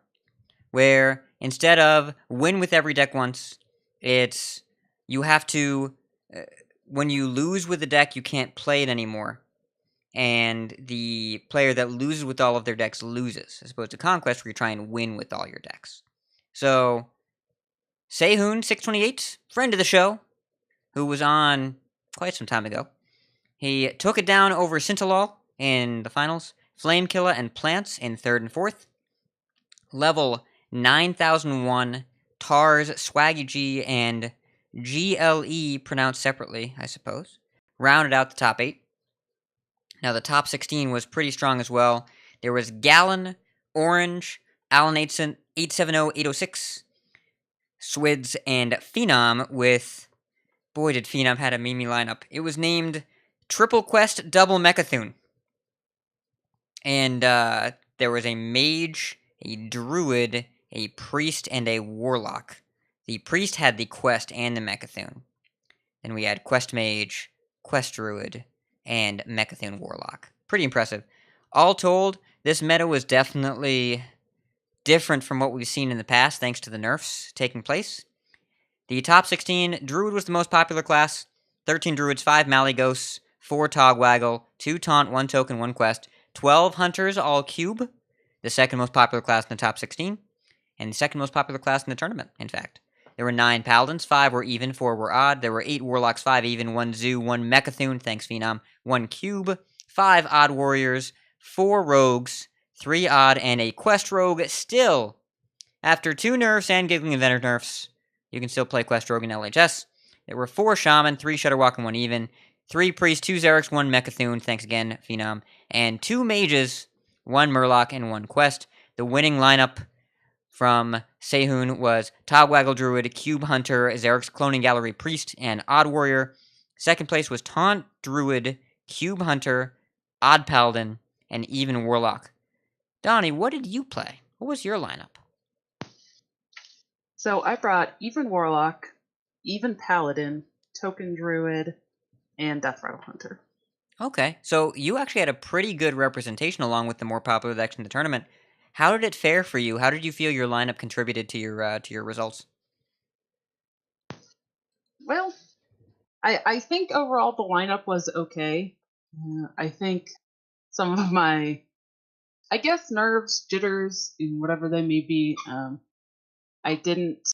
[SPEAKER 6] where instead of win with every deck once, it's you have to, when you lose with a deck, you can't play it anymore. And the player that loses with all of their decks loses, as opposed to Conquest, where you try and win with all your decks. So seohyun 628, friend of the show, who was on quite some time ago, he took it down over Sintalol in the finals, Flamekiller and Plants in 3rd and 4th, level 9001, Tars, Swaggy G, and GLE, pronounced separately, I suppose, rounded out the top 8. Now the top 16 was pretty strong as well. There was Gallon, Orange, Alan 870806, Swids, and Phenom with, boy did Phenom had a meme lineup. It was named Triple Quest Double Mechathune. And there was a Mage, a Druid, a Priest, and a Warlock. The Priest had the Quest and the Mechathune. Then we had Quest Mage, Quest Druid, and Mechathune Warlock. Pretty impressive. All told, this meta was definitely different from what we've seen in the past, thanks to the nerfs taking place. The top 16, Druid was the most popular class. 13 Druids, 5 Malyghosts, 4 Togwaggle, 2 Taunt, 1 Token, 1 Quest, 12 Hunters, all Cube, the second most popular class in the top 16. and the second most popular class in the tournament, in fact. There were 9 Paladins, 5 were even, 4 were odd. There were 8 Warlocks, 5 even, 1 Zoo, 1 Mechathune, thanks Phenom, 1 Cube, 5 Odd Warriors, 4 Rogues, 3 Odd, and a Quest Rogue. Still, after 2 nerfs and Giggling Inventor nerfs, you can still play Quest Rogue in LHS. There were 4 Shaman, 3 Shudderwalk, and 1 even, 3 Priest, 2 Xerix, 1 Mechathune, thanks again Phenom, and 2 Mages, 1 Murloc, and 1 Quest. The winning lineup from seohyun was Togwaggle Druid, Cube Hunter, Xerix Cloning Gallery Priest, and Odd Warrior. Second place was Taunt Druid, Cube Hunter, Odd Paladin, and Even Warlock. Donnie, what did you play? What was your lineup?
[SPEAKER 1] So I brought Even Warlock, Even Paladin, Token Druid, and Death Rattle Hunter.
[SPEAKER 6] Okay, so you actually had a pretty good representation along with the more popular decks in the tournament. How did it fare for you? How did you feel your lineup contributed to your results?
[SPEAKER 1] Well, I think overall the lineup was okay. I think some of my, I guess, nerves, jitters, and whatever they may be, I didn't.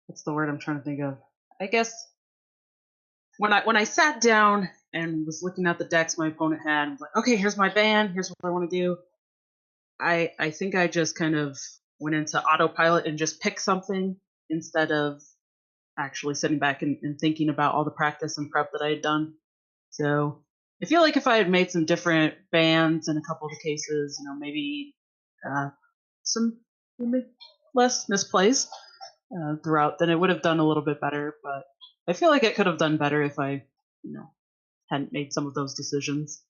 [SPEAKER 1] What's the word I'm trying to think of? I guess when I sat down and was looking at the decks my opponent had, I was like, okay, here's my ban, here's what I want to do. I think I just kind of went into autopilot and just picked something instead of actually sitting back and thinking about all the practice and prep that I had done. So I feel like if I had made some different bans in a couple of the cases, maybe some maybe less misplays throughout, then it would have done a little bit better. But I feel like it could have done better if I, hadn't made some of those decisions.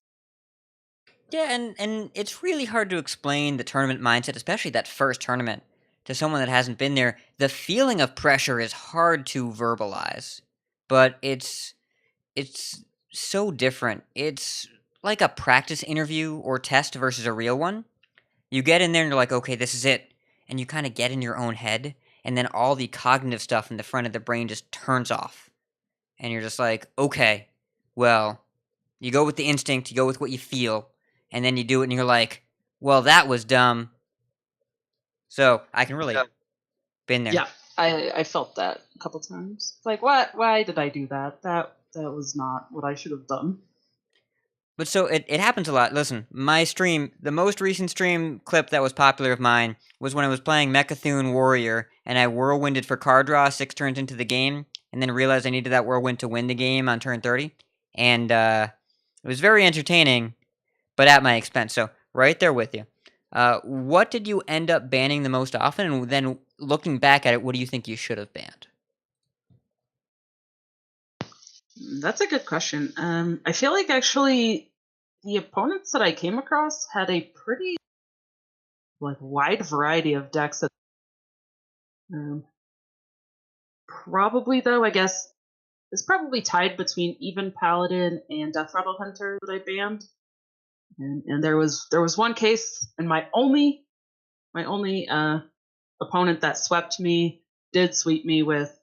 [SPEAKER 6] Yeah, and it's really hard to explain the tournament mindset, especially that first tournament, to someone that hasn't been there. The feeling of pressure is hard to verbalize, but it's so different. It's like a practice interview or test versus a real one. You get in there and you're like, okay, this is it. And you kind of get in your own head, and then all the cognitive stuff in the front of the brain just turns off. And you're just like, okay, well, you go with the instinct, you go with what you feel, and then you do it and you're like, well, that was dumb. So I can relate. Been there.
[SPEAKER 1] Yeah, I felt that a couple times. It's like, what? Why did I do that? That was not what I should have done.
[SPEAKER 6] But so it happens a lot. Listen, my stream, the most recent stream clip that was popular of mine was when I was playing Mechathune Warrior, and I whirlwinded for card draw 6 turns into the game, and then realized I needed that whirlwind to win the game on turn 30. And it was very entertaining, but at my expense. So right there with you. What did you end up banning the most often? And then looking back at it, what do you think you should have banned?
[SPEAKER 1] That's a good question. I feel like actually the opponents that I came across had a pretty wide variety of decks. That, probably though, I guess it's probably tied between Even Paladin and Death Rattle Hunter that I banned. And there was one case, and my only opponent that swept me did sweep me with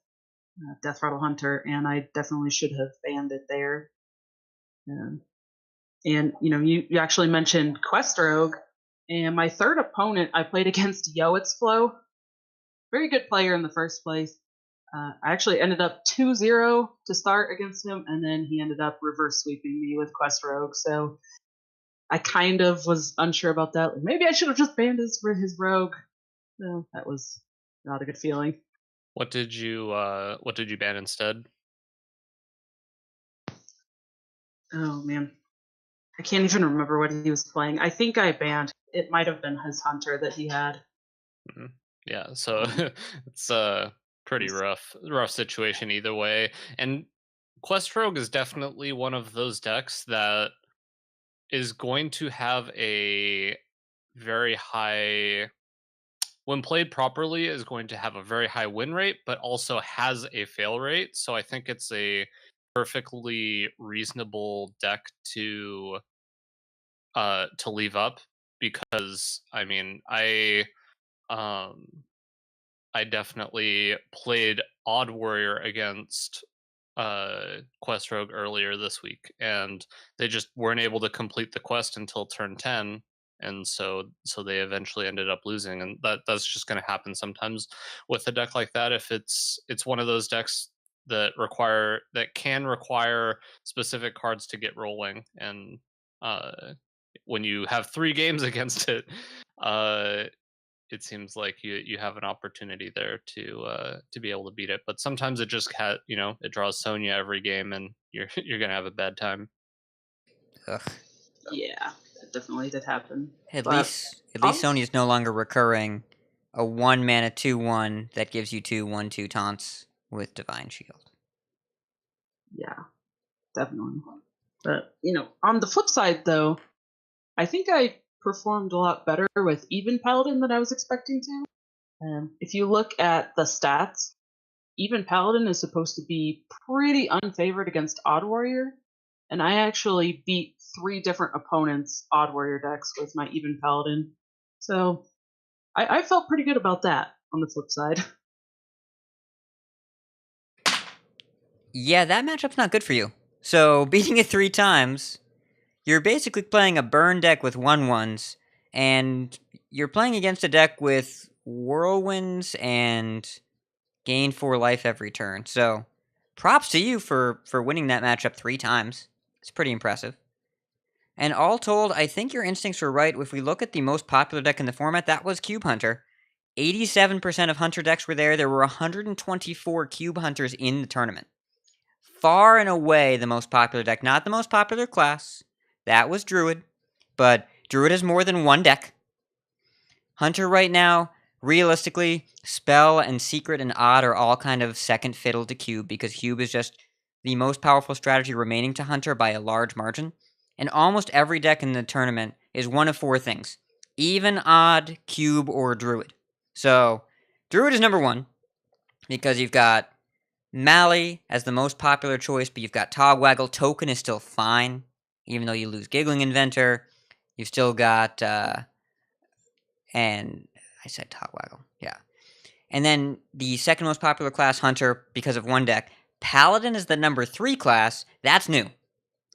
[SPEAKER 1] Death Rattle Hunter, and I definitely should have banned it there. And you actually mentioned Quest Rogue, and my third opponent I played against Yoexflow, very good player in the first place. I actually ended up 2-0 to start against him, and then he ended up reverse sweeping me with Quest Rogue. So I kind of was unsure about that. Maybe I should have just banned his Rogue. No, that was not a good feeling.
[SPEAKER 7] What did you ban instead?
[SPEAKER 1] Oh man, I can't even remember what he was playing. I think I banned. It might have been his Hunter that he had.
[SPEAKER 7] Yeah, so it's a pretty rough situation either way. And Quest Rogue is definitely one of those decks that is going to have a very high, when played properly, is going to have a very high win rate, but also has a fail rate. So I think it's a perfectly reasonable deck to leave up, because I definitely played Odd Warrior against Quest Rogue earlier this week, and they just weren't able to complete the quest until turn 10, and so they eventually ended up losing, and that's just going to happen sometimes with a deck like that. If it's one of those decks that can require specific cards to get rolling, and uh when you have 3 games against it, uh it seems like you have an opportunity there to be able to beat it. But sometimes it just it draws Sonya every game, and you're gonna have a bad time.
[SPEAKER 6] Ugh.
[SPEAKER 1] Yeah, that definitely did happen.
[SPEAKER 6] At
[SPEAKER 1] But
[SPEAKER 6] least
[SPEAKER 1] honest-
[SPEAKER 6] Sonya's no longer recurring a 1-mana 2/1 that gives you 2/1/2 taunts with Divine Shield.
[SPEAKER 1] Yeah, definitely. But, on the flip side, though, I think I performed a lot better with Even Paladin than I was expecting to. If you look at the stats, Even Paladin is supposed to be pretty unfavored against Odd Warrior, and I actually beat 3 different opponents' Odd Warrior decks with my Even Paladin. So I felt pretty good about that on the flip side.
[SPEAKER 6] Yeah, that matchup's not good for you. So, beating it 3 times, you're basically playing a burn deck with 1/1s, and you're playing against a deck with whirlwinds and gain 4 life every turn. So, props to you for winning that matchup 3 times. It's pretty impressive. And all told, I think your instincts were right. If we look at the most popular deck in the format, that was Cube Hunter. 87% of Hunter decks were there. There were 124 Cube Hunters in the tournament. Far and away the most popular deck. Not the most popular class. That was Druid. But Druid has more than one deck. Hunter right now, realistically, Spell and Secret and Odd are all kind of second fiddle to Cube, because Cube is just the most powerful strategy remaining to Hunter by a large margin. And almost every deck in the tournament is one of 4 things: Even, Odd, Cube, or Druid. So, Druid is number 1, because you've got Mally as the most popular choice, but you've got Togwaggle. Token is still fine, even though you lose Giggling Inventor. You've still got, and I said Togwaggle, yeah. And then the second most popular class, Hunter, because of one deck. Paladin is the number 3 class. That's new.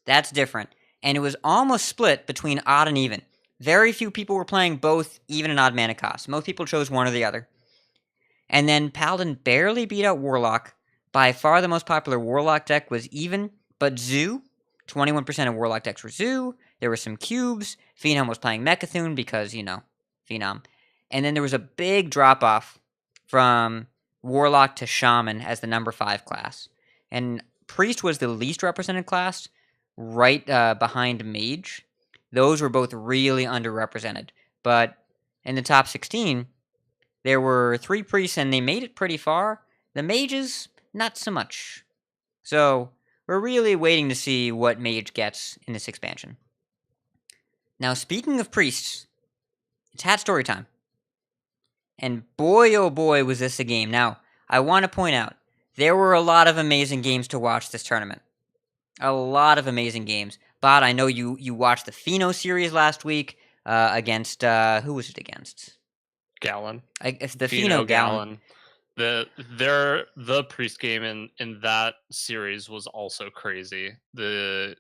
[SPEAKER 6] That's different. And it was almost split between odd and even. Very few people were playing both even and odd mana costs. Most people chose one or the other. And then Paladin barely beat out Warlock. By far the most popular Warlock deck was even, but Zoo. 21% of Warlock decks were Zoo. There were some cubes. Phenom was playing Mechathune because, Phenom. And then there was a big drop-off from Warlock to Shaman as the number 5 class. And Priest was the least represented class, right behind Mage. Those were both really underrepresented. But in the top 16, there were 3 Priests, and they made it pretty far. The Mages, not so much. So, we're really waiting to see what Mage gets in this expansion. Now, speaking of Priests, it's Hat Story time. And boy, oh boy, was this a game. Now, I want to point out, there were a lot of amazing games to watch this tournament. A lot of amazing games. Bot, I know you watched the Pheno series last week against, who was it against?
[SPEAKER 7] Gallon.
[SPEAKER 6] It's the Pheno Gallon.
[SPEAKER 7] The Priest game in that series was also crazy. The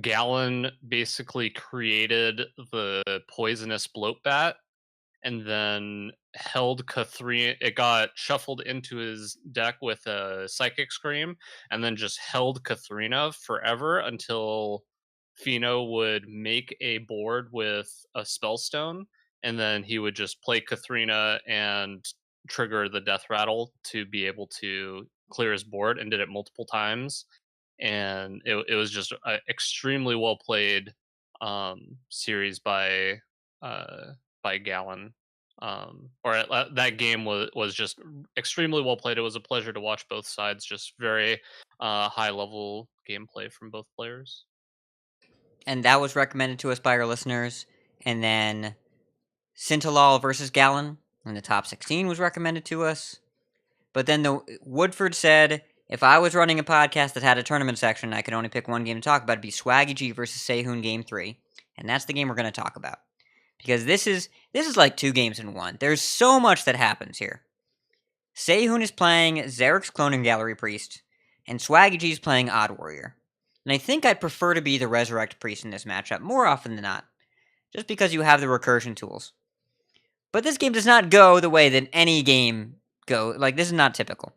[SPEAKER 7] Gallon basically created the poisonous bloat bat, and then held Kathrina. It got shuffled into his deck with a Psychic Scream, and then just held Kathrina forever until Pheno would make a board with a Spellstone, and then he would just play Kathrina and trigger the Death Rattle to be able to clear his board, and did it multiple times. And it was just an extremely well played series by Gallon. That game was just extremely well played. It was a pleasure to watch both sides. Just very high level gameplay from both players.
[SPEAKER 6] And that was recommended to us by our listeners. And then Sintalal versus Gallon in the top 16 was recommended to us. But then Woodford said, if I was running a podcast that had a tournament section, I could only pick one game to talk about. It'd be Swaggy G versus Seohyun Game 3. And that's the game we're going to talk about. Because this is like 2 games in one. There's so much that happens here. Seohyun is playing Zarek's Cloning Gallery Priest, and Swaggy G is playing Odd Warrior. And I think I'd prefer to be the Resurrect Priest in this matchup more often than not, just because you have the recursion tools. But this game does not go the way that any game goes. Like, this is not typical.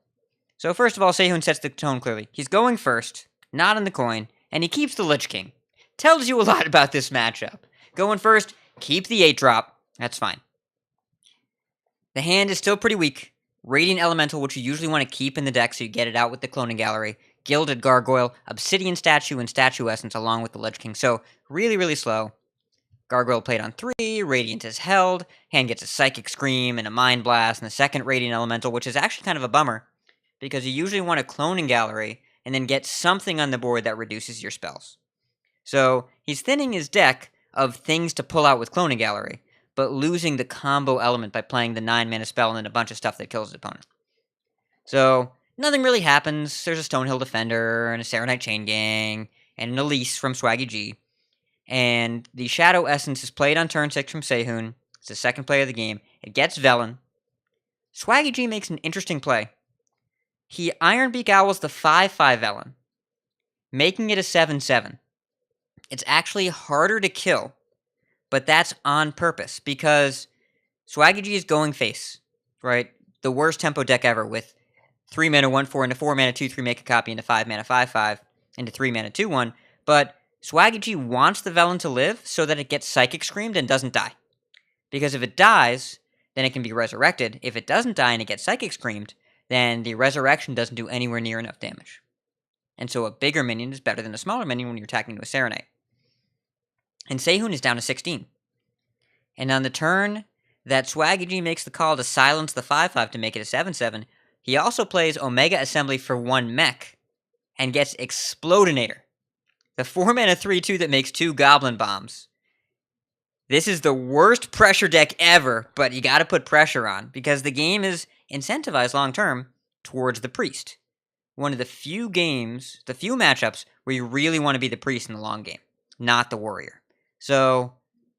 [SPEAKER 6] So first of all, seohyun sets the tone clearly. He's going first, not on the coin, and he keeps the Lich King. Tells you a lot about this matchup. Going first, keep the 8-drop. That's fine. The hand is still pretty weak. Radiant Elemental, which you usually want to keep in the deck so you get it out with the Cloning Gallery. Gilded Gargoyle, Obsidian Statue, and Statue Essence along with the Lich King. So, really, really slow. Gargoyle played on 3, Radiant is held, hand gets a Psychic Scream and a Mind Blast, and a second Radiant Elemental, which is actually kind of a bummer, because you usually want a Cloning Gallery, and then get something on the board that reduces your spells. So, he's thinning his deck of things to pull out with Cloning Gallery, but losing the combo element by playing the 9-mana spell and then a bunch of stuff that kills his opponent. So, nothing really happens. There's a Stonehill Defender, and a Serenite Chain Gang, and an Elise from Swaggy G. And the Shadow Essence is played on turn 6 from seohyun. It's the second play of the game. It gets Velen. Swaggy G makes an interesting play. He Ironbeak Owls the 5/5 Velen, making it a 7/7. It's actually harder to kill, but that's on purpose, because Swaggy G is going face, right? The worst tempo deck ever, with 3 mana 1/4 into 4 mana 2/3 make a copy into 5 mana 5/5 into 3 mana 2/1, but Swaggy G wants the Velen to live so that it gets Psychic Screamed and doesn't die. Because if it dies, then it can be resurrected. If it doesn't die and it gets Psychic Screamed, then the resurrection doesn't do anywhere near enough damage. And so a bigger minion is better than a smaller minion when you're attacking to a Serenite. And seohyun is down to 16. And on the turn that Swaggy G makes the call to silence the 5/5 to make it a 7/7, he also plays Omega Assembly for 1 mech and gets Explodinator, the 4-mana 3/2 that makes 2 Goblin Bombs. This is the worst pressure deck ever, but you gotta put pressure on, because the game is incentivized long-term towards the Priest. One of the few matchups where you really want to be the Priest in the long game, not the Warrior. So,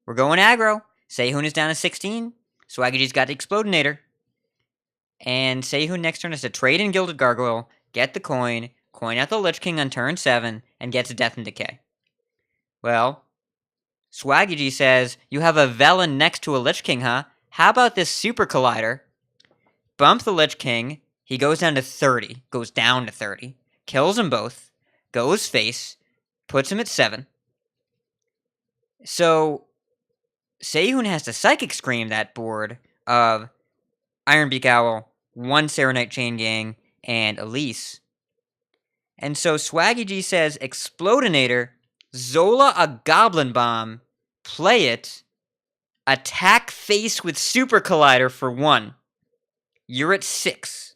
[SPEAKER 6] we're going aggro. seohyun is down to 16. Swaggy G's got the Explodinator. And seohyun next turn has to trade in Gilded Gargoyle, get the coin out the Lich King on turn 7, and gets a Death and Decay. Well, Swaggy G says, you have a Velen next to a Lich King, huh? How about this Super Collider? Bump the Lich King, he goes down to 30, kills them both, goes face, puts him at 7. So, seohyun has to Psychic Scream that board of Ironbeak Owl, 1 Serenite Chain Gang, and Elise. And so Swaggy G says, Explodinator, Zola a Goblin Bomb, play it, attack face with Super Collider for 1. You're at 6.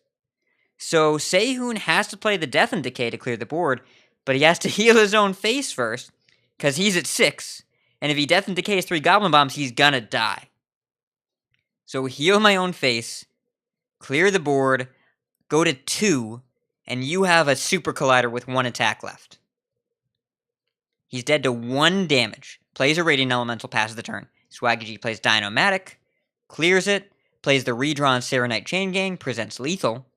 [SPEAKER 6] So seohyun has to play the Death and Decay to clear the board, but he has to heal his own face first, because he's at 6. And if he Death and Decays 3 Goblin Bombs, he's gonna die. So heal my own face, clear the board, go to 2, and you have a Super Collider with 1 attack left. He's dead to 1 damage. Plays a Radiant Elemental, passes the turn. Swaggy G plays Dino-Matic, clears it, plays the redrawn Serenite Chain Gang, presents Lethal.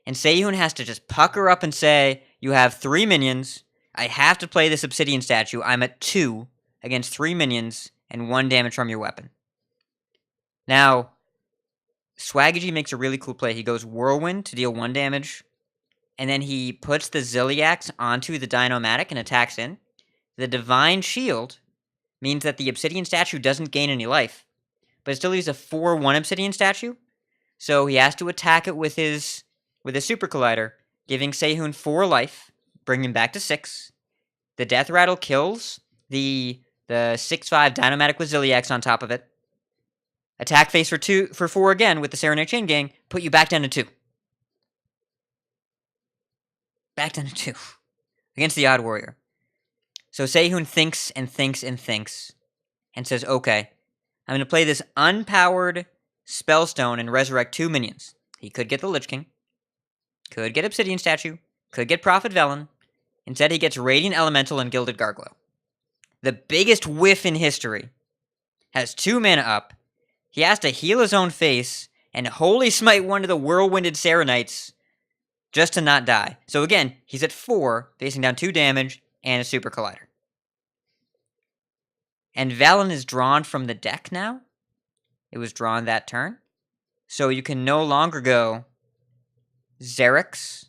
[SPEAKER 6] And seohyun has to just pucker up and say, you have 3 minions, I have to play this Obsidian Statue, I'm at 2 against 3 minions, and 1 damage from your weapon. Now, Swaggy G makes a really cool play. He goes Whirlwind to deal 1 damage, and then he puts the Ziliax onto the Dino-Matic and attacks in. The Divine Shield means that the Obsidian Statue doesn't gain any life, but it still leaves a 4/1 Obsidian Statue, so he has to attack it with a Super Collider, giving seohyun 4 life, bringing him back to 6. The Death Rattle kills the 6/5 Dino-Matic with Ziliax on top of it. Attack face for 4 again with the Serenite Chain Gang, put you back down to 2. Back down to 2. Against the Odd Warrior. So seohyun thinks and thinks and thinks, and says, okay, I'm going to play this unpowered Spellstone and resurrect 2 minions. He could get the Lich King, could get Obsidian Statue, could get Prophet Velen. Instead, he gets Radiant Elemental and Gilded Gargoyle. The biggest whiff in history. Has 2 mana up. He has to heal his own face and Holy Smite one of the Whirlwinded Serenites just to not die. So again, he's at 4, facing down 2 damage. and a Super Collider. And Velen is drawn from the deck now. It was drawn that turn. So you can no longer go Xerix,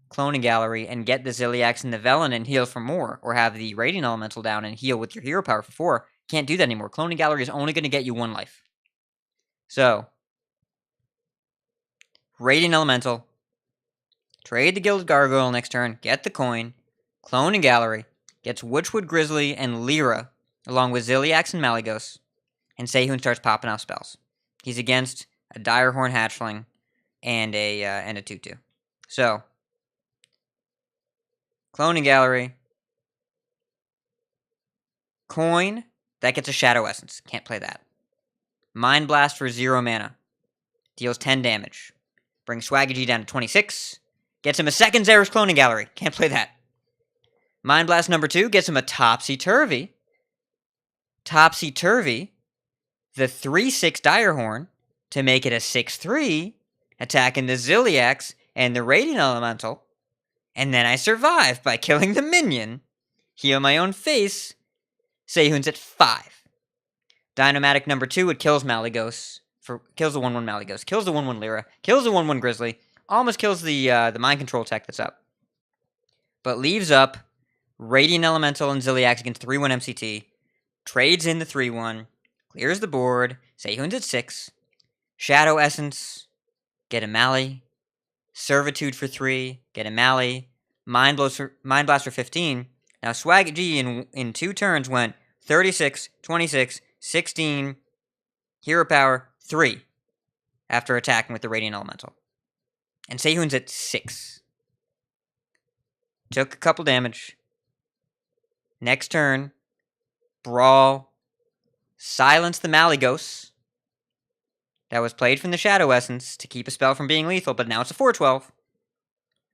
[SPEAKER 6] Cloning Gallery, and get the Ziliax and the Velen and heal for more, or have the Radiant Elemental down and heal with your hero power for 4. Can't do that anymore. Cloning Gallery is only going to get you 1 life. So, Radiant Elemental, trade the Gilded Gargoyle next turn, get the coin, Cloning Gallery, gets Witchwood Grizzly and Lyra, along with Ziliax and Malygos, and Seohyun starts popping out spells. He's against a Direhorn Hatchling and a 2/2. So, Cloning Gallery, coin, that gets a Shadow Essence. Can't play that. Mind Blast for 0 mana. Deals 10 damage. Brings Swaggy down to 26. Gets him a second Xerix Cloning Gallery. Can't play that. Mind Blast number 2 gets him a Topsy-Turvy. Topsy-Turvy, the 3/6 Direhorn, to make it a 6/3, attacking the Ziliax and the Radiant Elemental. And then I survive by killing the minion. Heal my own face. Seohyun's at 5. Dynamatic number 2, it kills Malygos. Kills the 1/1 Malygos. Kills the 1/1 Lyra. Kills the 1/1 Grizzly. Almost kills the Mind Control tech that's up. But leaves up Radiant Elemental and Ziliax against 3/1 MCT. Trades in the 3/1. Clears the board. Seohyun's at 6. Shadow Essence. Get a Mally. Servitude for 3. Get a Mally. Mind Blast for 15. Now Swaggy in 2 turns went 36, 26, 16, hero power, 3, after attacking with the Radiant Elemental. And Seohyun's at 6. Took a couple damage. Next turn, Brawl, silence the Malygos. That was played from the Shadow Essence to keep a spell from being lethal, but now it's a 4/12.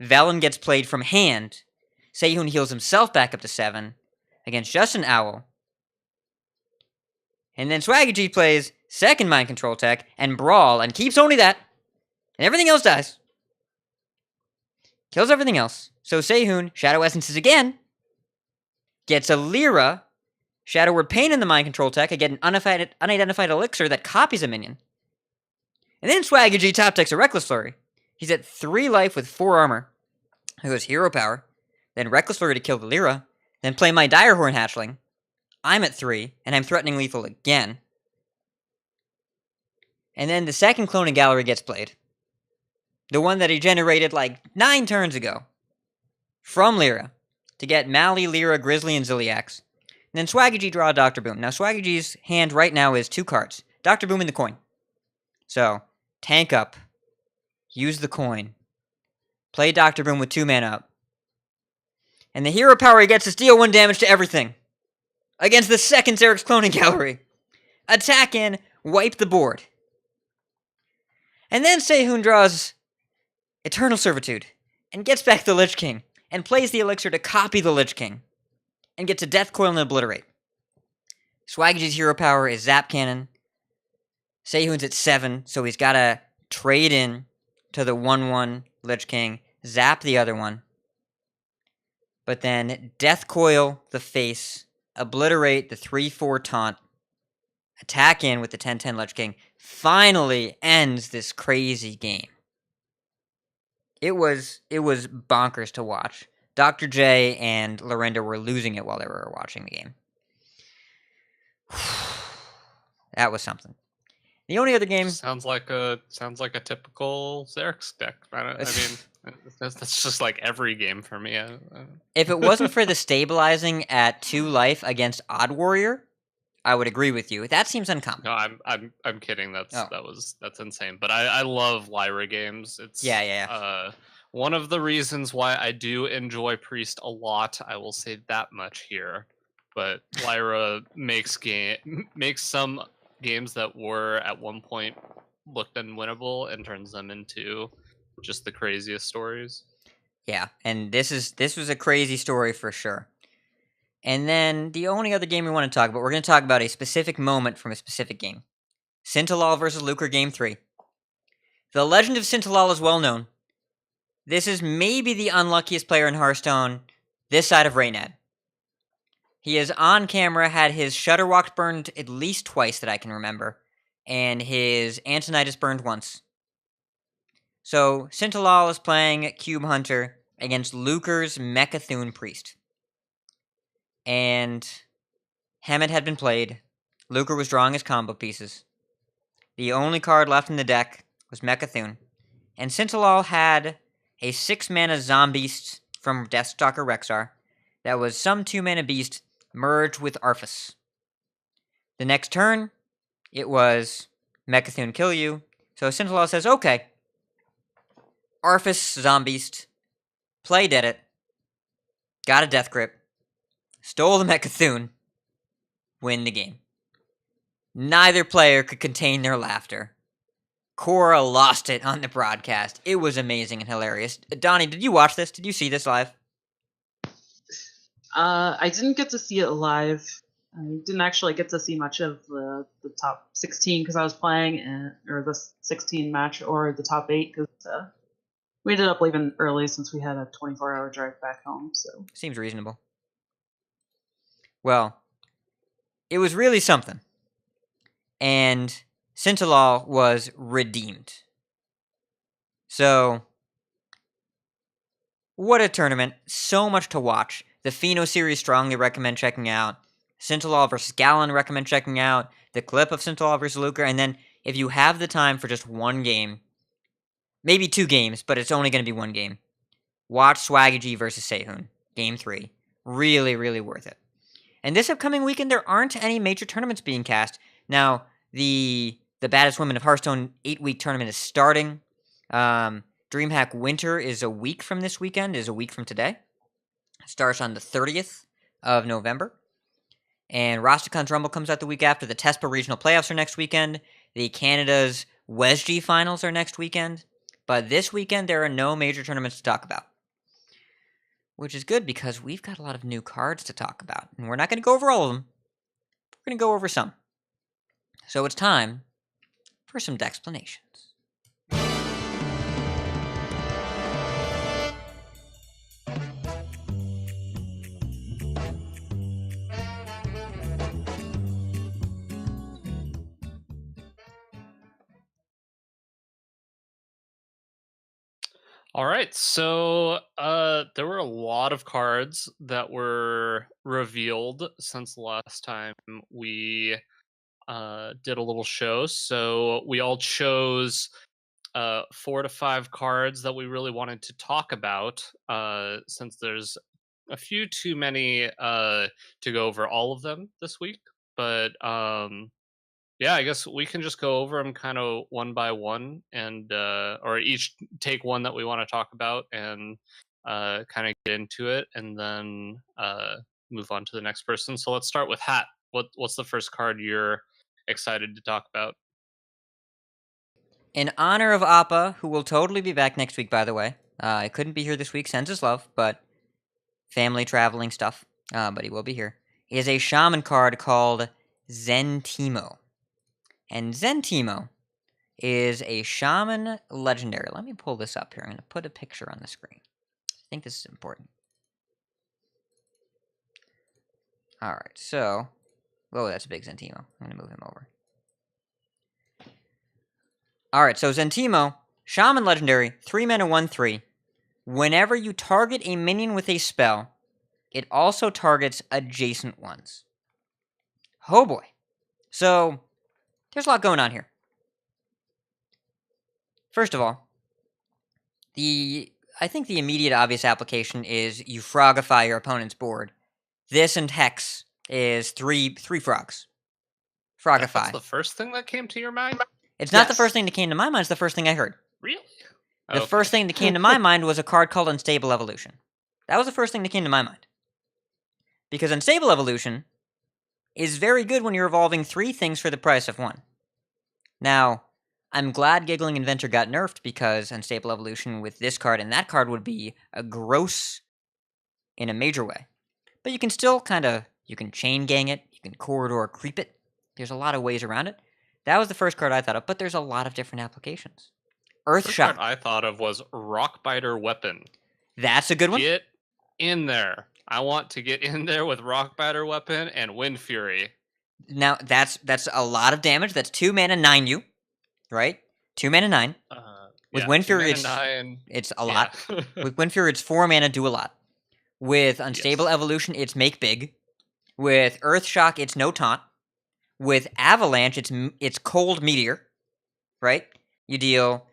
[SPEAKER 6] Velen gets played from hand. Seohyun heals himself back up to 7 against just an Owl. And then Swaggy plays second Mind Control tech and Brawl and keeps only that. And everything else dies. Kills everything else. So Seohyun, Shadow Essences again. Gets a Lyra. Shadow Word Pain in the Mind Control tech. I get an unidentified elixir that copies a minion. And then Swaggy top decks a Reckless Flurry. He's at 3 life with 4 armor. He goes hero power. Then Reckless Flurry to kill the Lyra. Then play my Direhorn Hatchling. I'm at 3, and I'm threatening lethal again. And then the second Cloning Gallery gets played. The one that he generated like 9 turns ago. From Lyra. To get Mally, Lyra, Grizzly, and Ziliax. And then Swaggy draw Dr. Boom. Now Swaggy's hand right now is 2 cards. Dr. Boom and the coin. So, tank up. Use the coin. Play Dr. Boom with 2 mana up. And the hero power he gets is deal 1 damage to everything. Against the second Xerix Cloning Gallery. Attack in, wipe the board. And then Seohyun draws Eternal Servitude. And gets back the Lich King. And plays the elixir to copy the Lich King. And gets a Death Coil and Obliterate. Swaggy's hero power is Zap Cannon. Seohyun's at 7, so he's got to trade in to the 1/1 Lich King. Zap the other one. But then Death Coil the face. Obliterate the 3/4 taunt. Attack in with the 10/10 Lich King. Finally ends this crazy game. It was bonkers to watch. Dr. J and Lorinda were losing it while they were watching the game. That was something. The only other game
[SPEAKER 7] sounds like a typical Xerix deck. I mean, that's just like every game for me.
[SPEAKER 6] If it wasn't for the stabilizing at 2 life against Odd Warrior, I would agree with you. That seems uncommon.
[SPEAKER 7] No, I'm kidding. That's insane. But I love Lyra games. It's one of the reasons why I do enjoy Priest a lot. I will say that much here. But Lyra makes some games that were at one point looked unwinnable and turns them into just the craziest stories.
[SPEAKER 6] Yeah, and this was a crazy story for sure. And then the only other game we want to talk about, we're going to talk about a specific moment from a specific game. Sintalal versus Lucre Game 3. The legend of Sintalal is well known. This is maybe the unluckiest player in Hearthstone this side of Reynad. He has on camera had his Shudderwock burned at least twice that I can remember, and his Antonitis burned once. So, Sintalal is playing Cube Hunter against Luker's Mechathune Priest. And Hammett had been played. Luker was drawing his combo pieces. The only card left in the deck was Mechathune. And Sintalal had a 6-mana Zombeast from Deathstalker Rexar that was some 2-mana beast merged with Arthas. The next turn, it was Mechathune kill you. So Sintalal says, okay, Arthas Zombeast, played at it, got a Death Grip, stole the Mechathune, win the game. Neither player could contain their laughter. Cora lost it on the broadcast. It was amazing and hilarious. Donnie, did you watch this? Did you see this live?
[SPEAKER 1] I didn't get to see it live. I didn't actually get to see much of the top 16 because I was playing, or the 16 match, or the top 8 because we ended up leaving early since we had a 24-hour drive back home. So
[SPEAKER 6] Seems reasonable. Well, it was really something. And Sintalal was redeemed. So, what a tournament. So much to watch. The Pheno series strongly recommend checking out. Sintalal versus Gallon recommend checking out. The clip of Sintalal versus Luker. And then, if you have the time for just one game, maybe 2 games, but it's only going to be 1 game, watch Swaggy versus seohyun. Game 3. Really, really worth it. And this upcoming weekend, there aren't any major tournaments being cast. Now, the Baddest Women of Hearthstone 8-week tournament is starting. DreamHack Winter is a week from this weekend, is a week from today. It starts on the 30th of November. And Rastakhan's Rumble comes out the week after. The TESPA Regional Playoffs are next weekend. The Canada's WESG Finals are next weekend. But this weekend, there are no major tournaments to talk about. Which is good because we've got a lot of new cards to talk about. And we're not going to go over all of them. We're going to go over some. So it's time for some Decksplanations.
[SPEAKER 7] All right, so there were a lot of cards that were revealed since the last time we did a little show. So we all chose 4 to 5 cards that we really wanted to talk about, since there's a few too many to go over all of them this week. But yeah, I guess we can just go over them kind of one by one, and or each take one that we want to talk about and kind of get into it, and then move on to the next person. So let's start with Hat. What's the first card you're excited to talk about?
[SPEAKER 6] In honor of Appa, who will totally be back next week, by the way. I couldn't be here this week, sends his love, but family traveling stuff. But he will be here. Is a shaman card called Zentimo. And Zentimo is a shaman legendary. Let me pull this up here. I'm going to put a picture on the screen. I think this is important. Alright, so... Whoa, that's a big Zentimo. I'm going to move him over. Alright, so Zentimo, shaman legendary, 3 mana 1/3. Whenever you target a minion with a spell, it also targets adjacent ones. Oh boy. So... there's a lot going on here. First of all, I think the immediate obvious application is you frogify your opponent's board. This and Hex is three frogs. Frogify.
[SPEAKER 7] That's the first thing that came to your mind?
[SPEAKER 6] It's not the first thing that came to my mind, it's the first thing I heard.
[SPEAKER 7] Really?
[SPEAKER 6] The first thing that came to my mind was a card called Unstable Evolution. That was the first thing that came to my mind. Because Unstable Evolution is very good when you're evolving 3 things for the price of 1. Now, I'm glad Giggling Inventor got nerfed because Unstable Evolution with this card and that card would be a gross in a major way. But you can still you can chain gang it, you can corridor creep it. There's a lot of ways around it. That was the first card I thought of, but there's a lot of different applications. Earthshock.
[SPEAKER 7] First card I thought of was Rockbiter Weapon.
[SPEAKER 6] That's a good one.
[SPEAKER 7] Get in there. I want to get in there with Rockbiter Weapon and Wind Fury.
[SPEAKER 6] Now that's a lot of damage. That's 2 mana 9 you, right? 2 mana 9. With
[SPEAKER 7] Yeah,
[SPEAKER 6] Wind
[SPEAKER 7] 2
[SPEAKER 6] Fury,
[SPEAKER 7] mana 9.
[SPEAKER 6] it's a
[SPEAKER 7] Yeah.
[SPEAKER 6] lot. With Wind Fury, it's 4 mana, do a lot. With Unstable
[SPEAKER 7] Yes.
[SPEAKER 6] Evolution, it's make big. With Earth Shock, it's no taunt. With Avalanche, it's Cold Meteor, right? You deal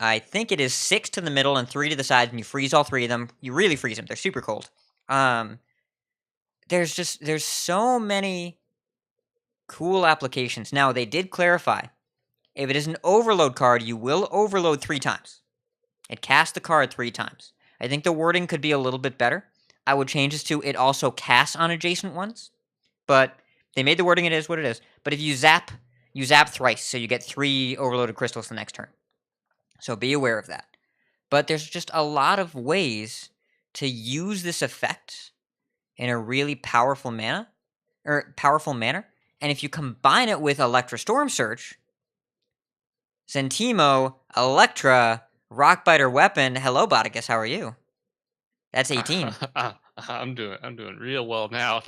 [SPEAKER 6] I think it is 6 to the middle and 3 to the sides, and you freeze all 3 of them. You really freeze them. They're super cold. There's so many cool applications. Now, they did clarify, if it is an overload card, you will overload 3 times. It casts the card 3 times. I think the wording could be a little bit better. I would change this to it also casts on adjacent ones. But they made the wording, it is what it is. But if you zap thrice, so you get 3 overloaded crystals the next turn. So be aware of that. But there's just a lot of ways to use this effect in a really powerful manner. And if you combine it with Electra Storm Surge, Zentimo, Electra, Rockbiter Weapon, hello Boticus, how are you? That's 18.
[SPEAKER 7] I'm doing real well now.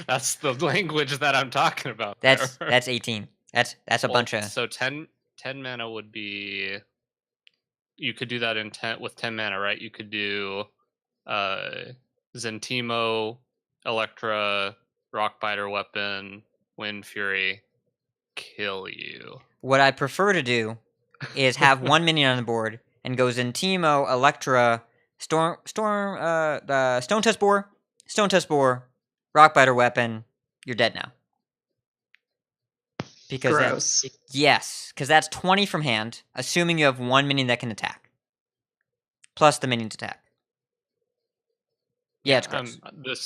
[SPEAKER 7] That's the language that I'm talking about.
[SPEAKER 6] That's
[SPEAKER 7] there.
[SPEAKER 6] 18. That's a bunch of.
[SPEAKER 7] So 10 mana would be. You could do that in 10 with 10 mana, right? You could do Zentimo, Electra, Rockbiter Weapon, Wind Fury, kill you.
[SPEAKER 6] What I prefer to do is have 1 minion on the board and go Zentimo, Electra, Stone Test Boar, Rockbiter Weapon. You're dead now. Because
[SPEAKER 1] Gross.
[SPEAKER 6] because that's 20 from hand, assuming you have 1 minion that can attack, plus the minion's attack. Yeah, it's gross.
[SPEAKER 7] This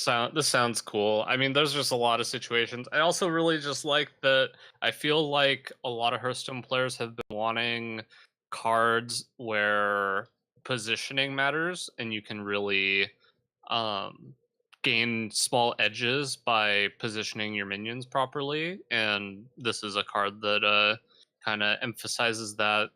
[SPEAKER 7] sounds cool. I mean, there's just a lot of situations. I also really just like that. I feel like a lot of Hearthstone players have been wanting cards where positioning matters, and you can really gain small edges by positioning your minions properly. And this is a card that kind of emphasizes that.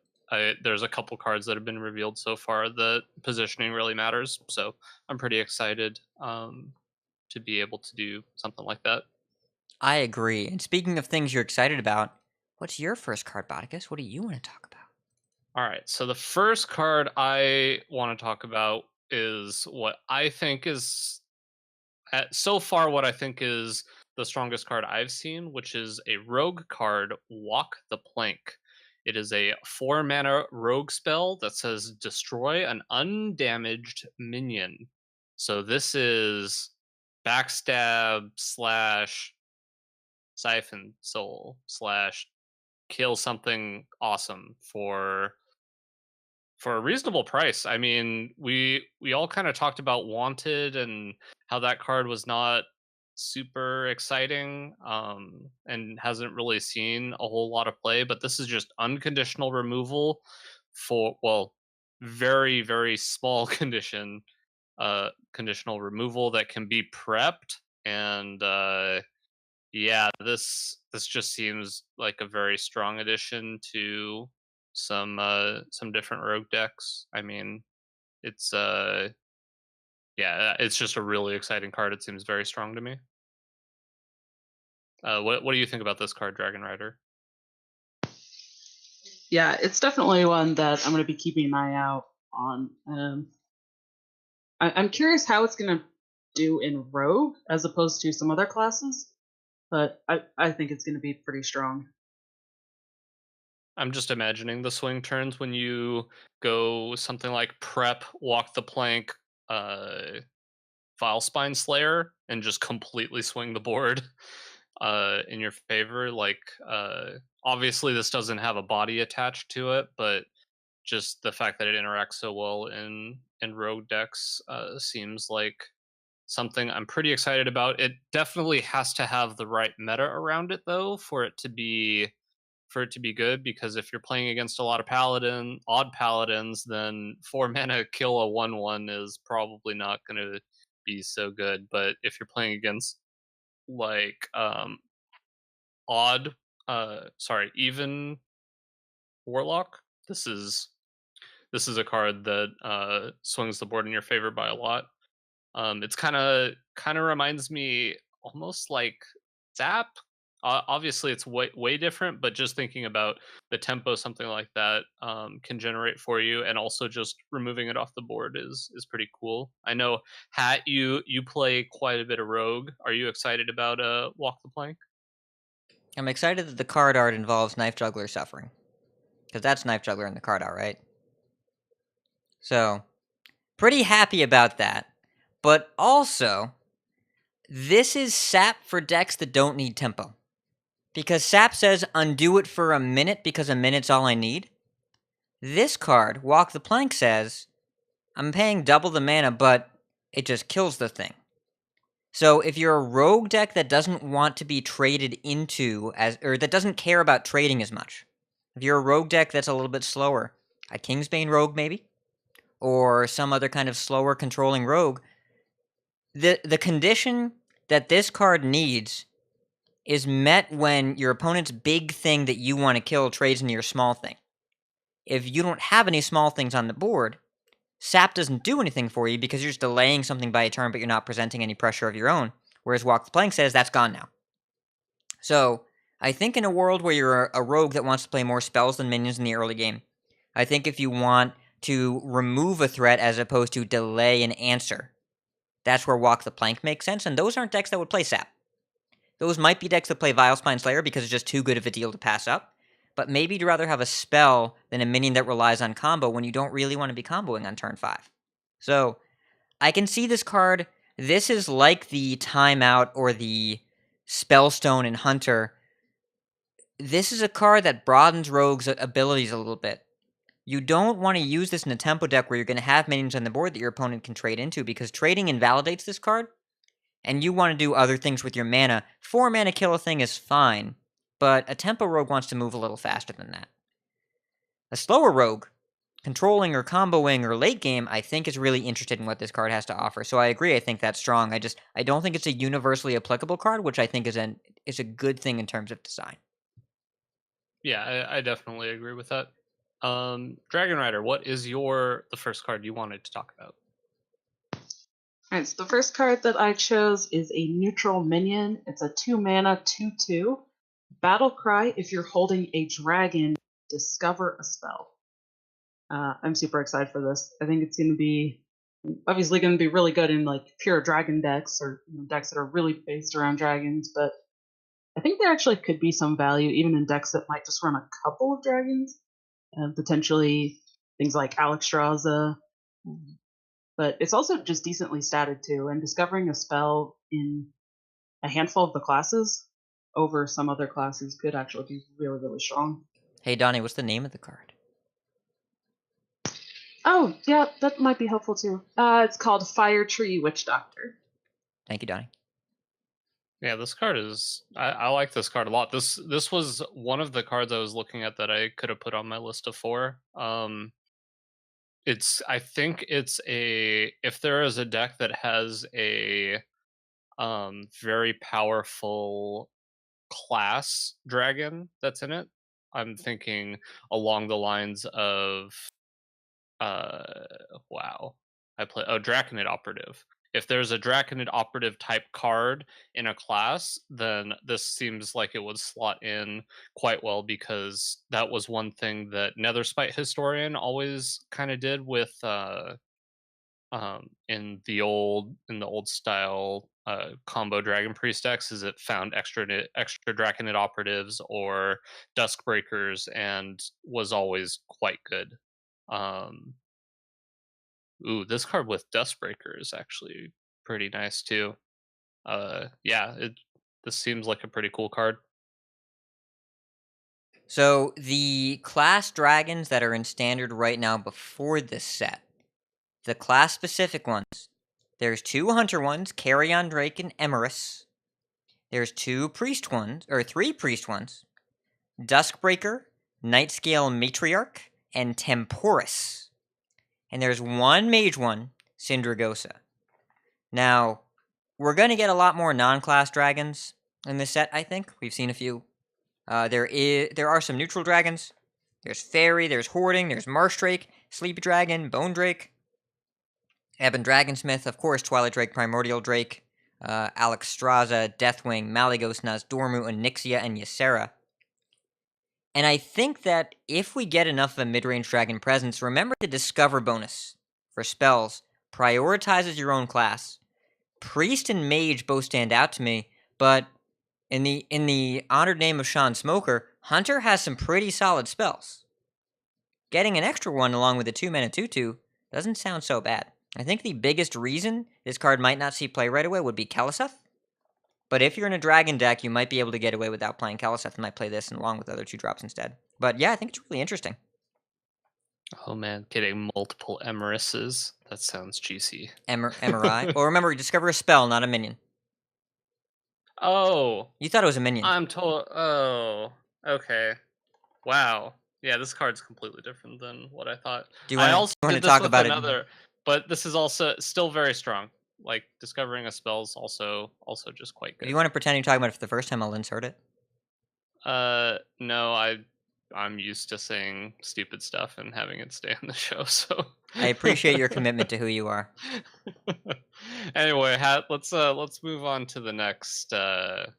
[SPEAKER 7] There's a couple cards that have been revealed so far that positioning really matters. So I'm pretty excited to be able to do something like that.
[SPEAKER 6] I agree. And speaking of things you're excited about, what's your first card, Boticus? What do you want to talk about?
[SPEAKER 7] All right. So the first card I want to talk about is what I think is so far what I think is the strongest card I've seen, which is a rogue card, Walk the Plank. It is a 4 mana rogue spell that says destroy an undamaged minion. So this is backstab / siphon soul / kill something awesome for a reasonable price. I mean, we all kind of talked about Wanted and how that card was not super exciting and hasn't really seen a whole lot of play, but this is just unconditional removal for, well, very very small conditional removal that can be prepped. And yeah, this just seems like a very strong addition to some different rogue decks. I mean, it's yeah, it's just a really exciting card. It seems very strong to me. What do you think about this card, DragonRider?
[SPEAKER 1] Yeah, it's definitely one that I'm going to be keeping an eye out on. I'm curious how it's going to do in Rogue as opposed to some other classes, but I think it's going to be pretty strong.
[SPEAKER 7] I'm just imagining the swing turns when you go something like prep, walk the plank, File Spine Slayer, and just completely swing the board in your favor. Like, obviously, this doesn't have a body attached to it, but just the fact that it interacts so well in rogue decks seems like something I'm pretty excited about. It definitely has to have the right meta around it, though, for it to be good, because if you're playing against a lot of odd paladins, then 4 mana kill a 1/1 is probably not going to be so good. But if you're playing against like even warlock, this is a card that swings the board in your favor by a lot. It's kind of reminds me almost like Zap. Obviously, it's way different, but just thinking about the tempo, something like that can generate for you, and also just removing it off the board is pretty cool. I know, Hat, you play quite a bit of Rogue. Are you excited about Walk the Plank?
[SPEAKER 6] I'm excited that the card art involves Knife Juggler suffering. Because that's Knife Juggler in the card art, right? So, pretty happy about that. But also, this is sap for decks that don't need tempo. Because sap says undo it for a minute because a minute's all I need. This card, Walk the Plank, says I'm paying double the mana, but it just kills the thing. So if you're a rogue deck that doesn't want to be traded into, or that doesn't care about trading as much, if you're a rogue deck that's a little bit slower, a Kingsbane rogue maybe, or some other kind of slower controlling rogue, the condition that this card needs is met when your opponent's big thing that you want to kill trades into your small thing. If you don't have any small things on the board, Sap doesn't do anything for you because you're just delaying something by a turn, but you're not presenting any pressure of your own. Whereas Walk the Plank says that's gone now. So, I think in a world where you're a rogue that wants to play more spells than minions in the early game, I think if you want to remove a threat as opposed to delay an answer, that's where Walk the Plank makes sense, and those aren't decks that would play Sap. Those might be decks that play Vilespine Slayer because it's just too good of a deal to pass up, but maybe you'd rather have a spell than a minion that relies on combo when you don't really want to be comboing on turn 5. So, I can see this card. This is like the Timeout or the Spellstone in Hunter. This is a card that broadens Rogue's abilities a little bit. You don't want to use this in a tempo deck where you're going to have minions on the board that your opponent can trade into, because trading invalidates this card, and you want to do other things with your mana. 4 mana kill a thing is fine, but a tempo rogue wants to move a little faster than that. A slower rogue, controlling or comboing or late game, I think is really interested in what this card has to offer. So I agree, I think that's strong. I don't think it's a universally applicable card, which I think is a good thing in terms of design.
[SPEAKER 7] Yeah, I definitely agree with that. DragonRider, what is the first card you wanted to talk about?
[SPEAKER 1] Alright, so the first card that I chose is a neutral minion. It's a 2 mana 2/2. Battle Cry. If you're holding a dragon, discover a spell. I'm super excited for this. I think it's going to be obviously going to be really good in like pure dragon decks, or decks that are really based around dragons. But I think there actually could be some value even in decks that might just run a couple of dragons, potentially things like Alexstrasza. But it's also just decently statted too, and discovering a spell in a handful of the classes over some other classes could actually be really, really strong.
[SPEAKER 6] Hey Donnie, what's the name of the card?
[SPEAKER 1] Oh, yeah, that might be helpful too. It's called Fire Tree Witch Doctor.
[SPEAKER 6] Thank you, Donnie.
[SPEAKER 7] Yeah, this card is. I like this card a lot. This was one of the cards I was looking at that I could have put on my list of 4. I think it's if there is a deck that has a very powerful class dragon that's in it, I'm thinking along the lines of wow. I play Draconid Operative. If there's a Draconid Operative type card in a class, then this seems like it would slot in quite well, because that was one thing that Netherspite Historian always kind of did with in the old style combo Dragon Priest decks, is it found extra Draconid Operatives or Duskbreakers and was always quite good. Ooh, this card with Duskbreaker is actually pretty nice too. Yeah, this seems like a pretty cool card.
[SPEAKER 6] So, the class dragons that are in standard right now before this set, the class-specific ones, there's 2 hunter ones, Carrion Drake and Emerus. There's 2 priest ones, or 3 priest ones, Duskbreaker, Nightscale Matriarch, and Temporis. And there's 1 mage one, Syndragosa. Now, we're going to get a lot more non-class dragons in this set, I think. We've seen a few. There are some neutral dragons. There's Fairy, there's Hoarding, there's Marsh Drake, Sleepy Dragon, Bone Drake. Eben Dragonsmith, of course, Twilight Drake, Primordial Drake, Alex Straza, Deathwing, Malygos, Nazdormu, Onyxia, and Ysera. And I think that if we get enough of a mid-range dragon presence, remember the Discover bonus for spells prioritizes your own class. Priest and Mage both stand out to me, but in the honored name of Sean Smoker, Hunter has some pretty solid spells. Getting an extra one along with a 2-mana 2/2 doesn't sound so bad. I think the biggest reason this card might not see play right away would be Keleseth. But if you're in a dragon deck, you might be able to get away without playing Keleseth and might play this along with other 2-drops instead. But yeah, I think it's really interesting.
[SPEAKER 7] Oh man, getting multiple Emerises. That sounds juicy.
[SPEAKER 6] Emerai. Well, remember, you discover a spell, not a minion.
[SPEAKER 7] Oh,
[SPEAKER 6] You thought it was a minion.
[SPEAKER 7] I'm told. Oh, okay. Wow. Yeah, this card's completely different than what I thought.
[SPEAKER 6] Do you
[SPEAKER 7] I
[SPEAKER 6] want
[SPEAKER 7] also
[SPEAKER 6] to
[SPEAKER 7] did this
[SPEAKER 6] talk
[SPEAKER 7] with
[SPEAKER 6] about
[SPEAKER 7] another, but this is also still very strong. Like discovering a spell's also just quite
[SPEAKER 6] If
[SPEAKER 7] good.
[SPEAKER 6] you want to pretend you're talking about it for the first time, I'll insert it.
[SPEAKER 7] No, I'm used to saying stupid stuff and having it stay on the show, so
[SPEAKER 6] I appreciate your commitment to who you are.
[SPEAKER 7] Anyway, let's move on to the next card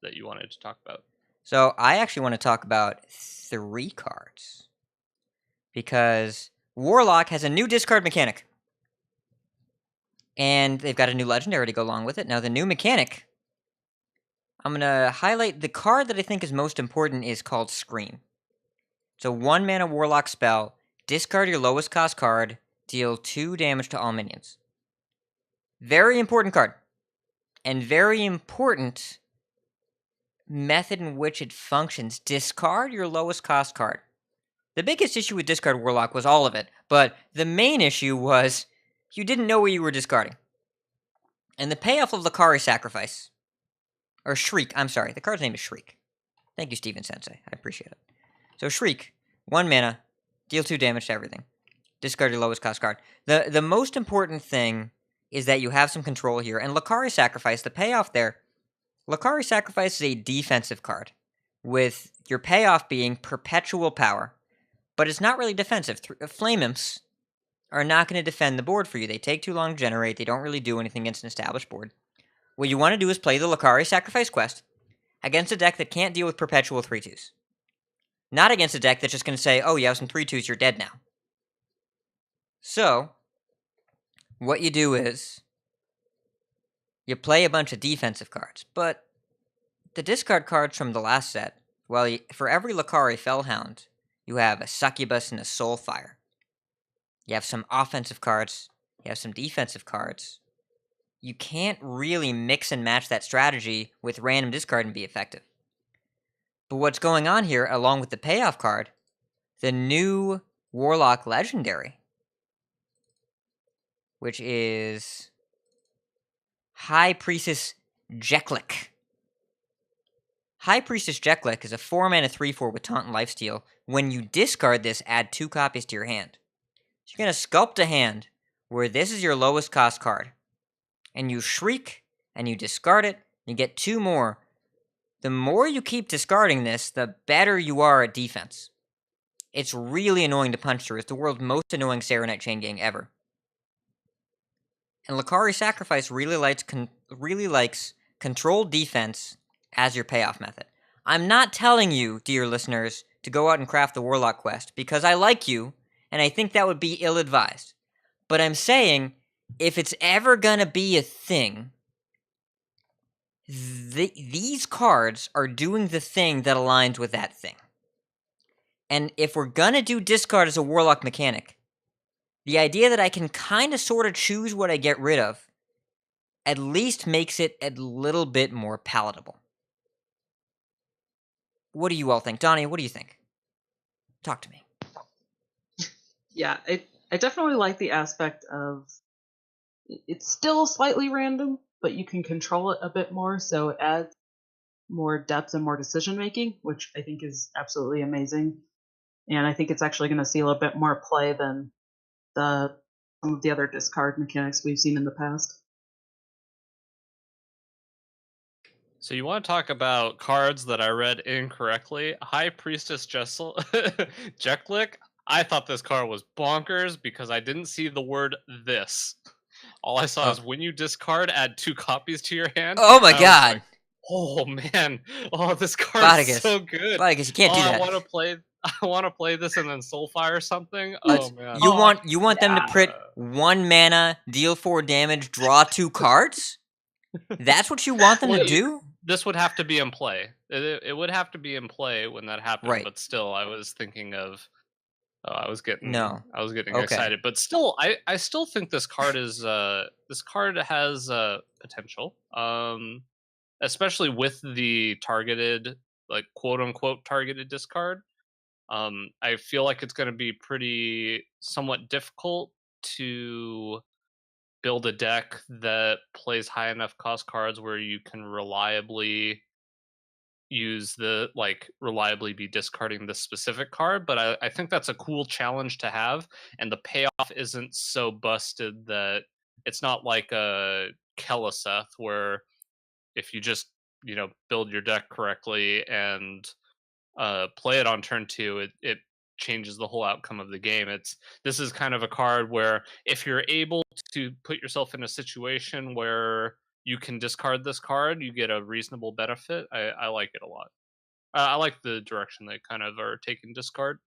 [SPEAKER 7] that you wanted to talk about.
[SPEAKER 6] So I actually want to talk about 3 cards. Because Warlock has a new discard mechanic. And they've got a new legendary to go along with it. Now, the new mechanic, I'm going to highlight the card that I think is most important is called Scream. It's a 1-mana Warlock spell. Discard your lowest cost card. Deal 2 damage to all minions. Very important card. And very important method in which it functions. Discard your lowest cost card. The biggest issue with Discard Warlock was all of it, but the main issue was you didn't know what you were discarding. And the payoff of Lakari Sacrifice, or Shriek, I'm sorry, the card's name is Shriek. Thank you, Steven Sensei, I appreciate it. So Shriek, 1 mana, deal 2 damage to everything. Discard your lowest cost card. The most important thing is that you have some control here, and Lakari Sacrifice, the payoff there, Lakari Sacrifice is a defensive card, with your payoff being perpetual power. But it's not really defensive. Flame Imps are not going to defend the board for you. They take too long to generate. They don't really do anything against an established board. What you want to do is play the Lakari Sacrifice quest against a deck that can't deal with perpetual 3/2s. Not against a deck that's just going to say, oh, you have some 3/2s, you're dead now. So, what you do is you play a bunch of defensive cards. But the discard cards from the last set, well, for every Lakari Fellhound, you have a Succubus and a Soulfire. You have some offensive cards. You have some defensive cards. You can't really mix and match that strategy with random discard and be effective. But what's going on here, along with the payoff card, the new Warlock Legendary, which is High Priestess Jeklik. High Priestess Jeklik is a 4-mana 3/4 with Taunt and Lifesteal. When you discard this, add 2 copies to your hand. So you're going to sculpt a hand where this is your lowest cost card. And you Shriek, and you discard it, and you get 2 more. The more you keep discarding this, the better you are at defense. It's really annoying to punch through. It's the world's most annoying Serenite Chain Gang ever. And Lakari Sacrifice really likes controlled defense as your payoff method. I'm not telling you, dear listeners, to go out and craft the Warlock quest, because I like you, and I think that would be ill-advised. But I'm saying, if it's ever gonna be a thing, these cards are doing the thing that aligns with that thing. And if we're gonna do discard as a Warlock mechanic, the idea that I can kind of sort of choose what I get rid of at least makes it a little bit more palatable. What do you all think? Donnie, what do you think? Talk to me.
[SPEAKER 2] Yeah, I definitely like the aspect of it's still slightly random, but you can control it a bit more, so it adds more depth and more decision making, which I think is absolutely amazing. And I think it's actually going to see a little bit more play than some of the other discard mechanics we've seen in the past.
[SPEAKER 7] So you want to talk about cards that I read incorrectly? High Priestess Jeklik? I thought this card was bonkers because I didn't see the word "this." All I saw
[SPEAKER 6] Oh.
[SPEAKER 7] is when you discard, add 2 copies to your hand.
[SPEAKER 6] Oh my
[SPEAKER 7] and I was
[SPEAKER 6] god!
[SPEAKER 7] like, oh man! Oh, this card is so good.
[SPEAKER 6] Vatigus, you can't
[SPEAKER 7] Oh,
[SPEAKER 6] do
[SPEAKER 7] I
[SPEAKER 6] that.
[SPEAKER 7] want to play. I want to play this and then Soulfire something. Oh man!
[SPEAKER 6] You want them to
[SPEAKER 2] yeah.
[SPEAKER 6] print 1 mana, deal 4 damage, draw 2 cards? That's what you want them to
[SPEAKER 7] Well,
[SPEAKER 6] do?
[SPEAKER 7] this would have to be in play. It would have to be in play when that happened.
[SPEAKER 6] Right.
[SPEAKER 7] But still, I was thinking of. Oh, I was getting
[SPEAKER 6] No. Okay.
[SPEAKER 7] excited, but still, I still think this card is this card has potential. Especially with the targeted, like quote unquote targeted discard. I feel like it's going to be pretty somewhat difficult to build a deck that plays high enough cost cards where you can reliably reliably be discarding this specific card. But I think that's a cool challenge to have, and the payoff isn't so busted that it's not like a Keleseth where if you just build your deck correctly and play it on turn 2, it changes the whole outcome of the game. This is kind of a card where if you're able to put yourself in a situation where you can discard this card, you get a reasonable benefit. I like it a lot. I like the direction they kind of are taking discard.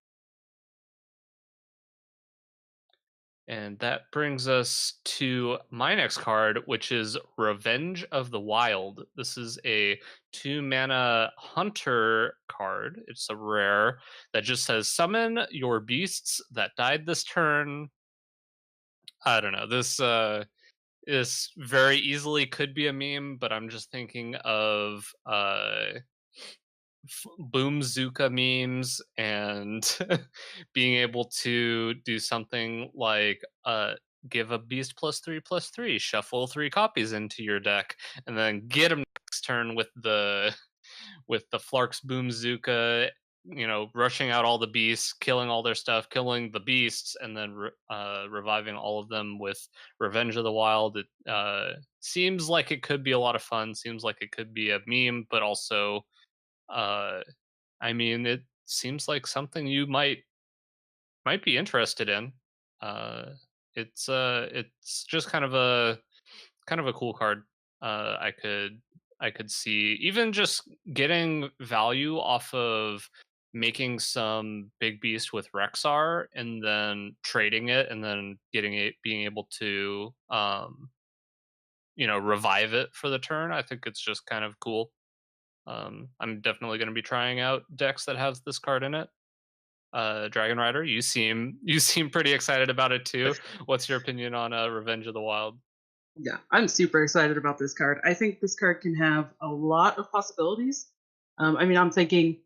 [SPEAKER 7] And that brings us to my next card, which is Revenge of the Wild. This is a 2-mana hunter card. It's a rare that just says summon your beasts that died this turn. I don't know. This very easily could be a meme, but I'm just thinking of Boomzooka memes and being able to do something like give a beast +3/+3, shuffle 3 copies into your deck, and then get them next turn with the Flark's Boomzooka, rushing out all the beasts, killing all their stuff, killing the beasts, and then reviving all of them with Revenge of the Wild. It seems like it could be a lot of fun. Seems like it could be a meme, but also I mean, it seems like something you might be interested in. It's just kind of a cool card. I could see even just getting value off of making some big beast with Rexar and then trading it and then being able to revive it for the turn. I think it's just kind of cool. I'm definitely going to be trying out decks that have this card in it. DragonRider, you seem pretty excited about it too. What's your opinion on Revenge of the Wild?
[SPEAKER 2] Yeah, I'm super excited about this card. I think this card can have a lot of possibilities. I'm thinking,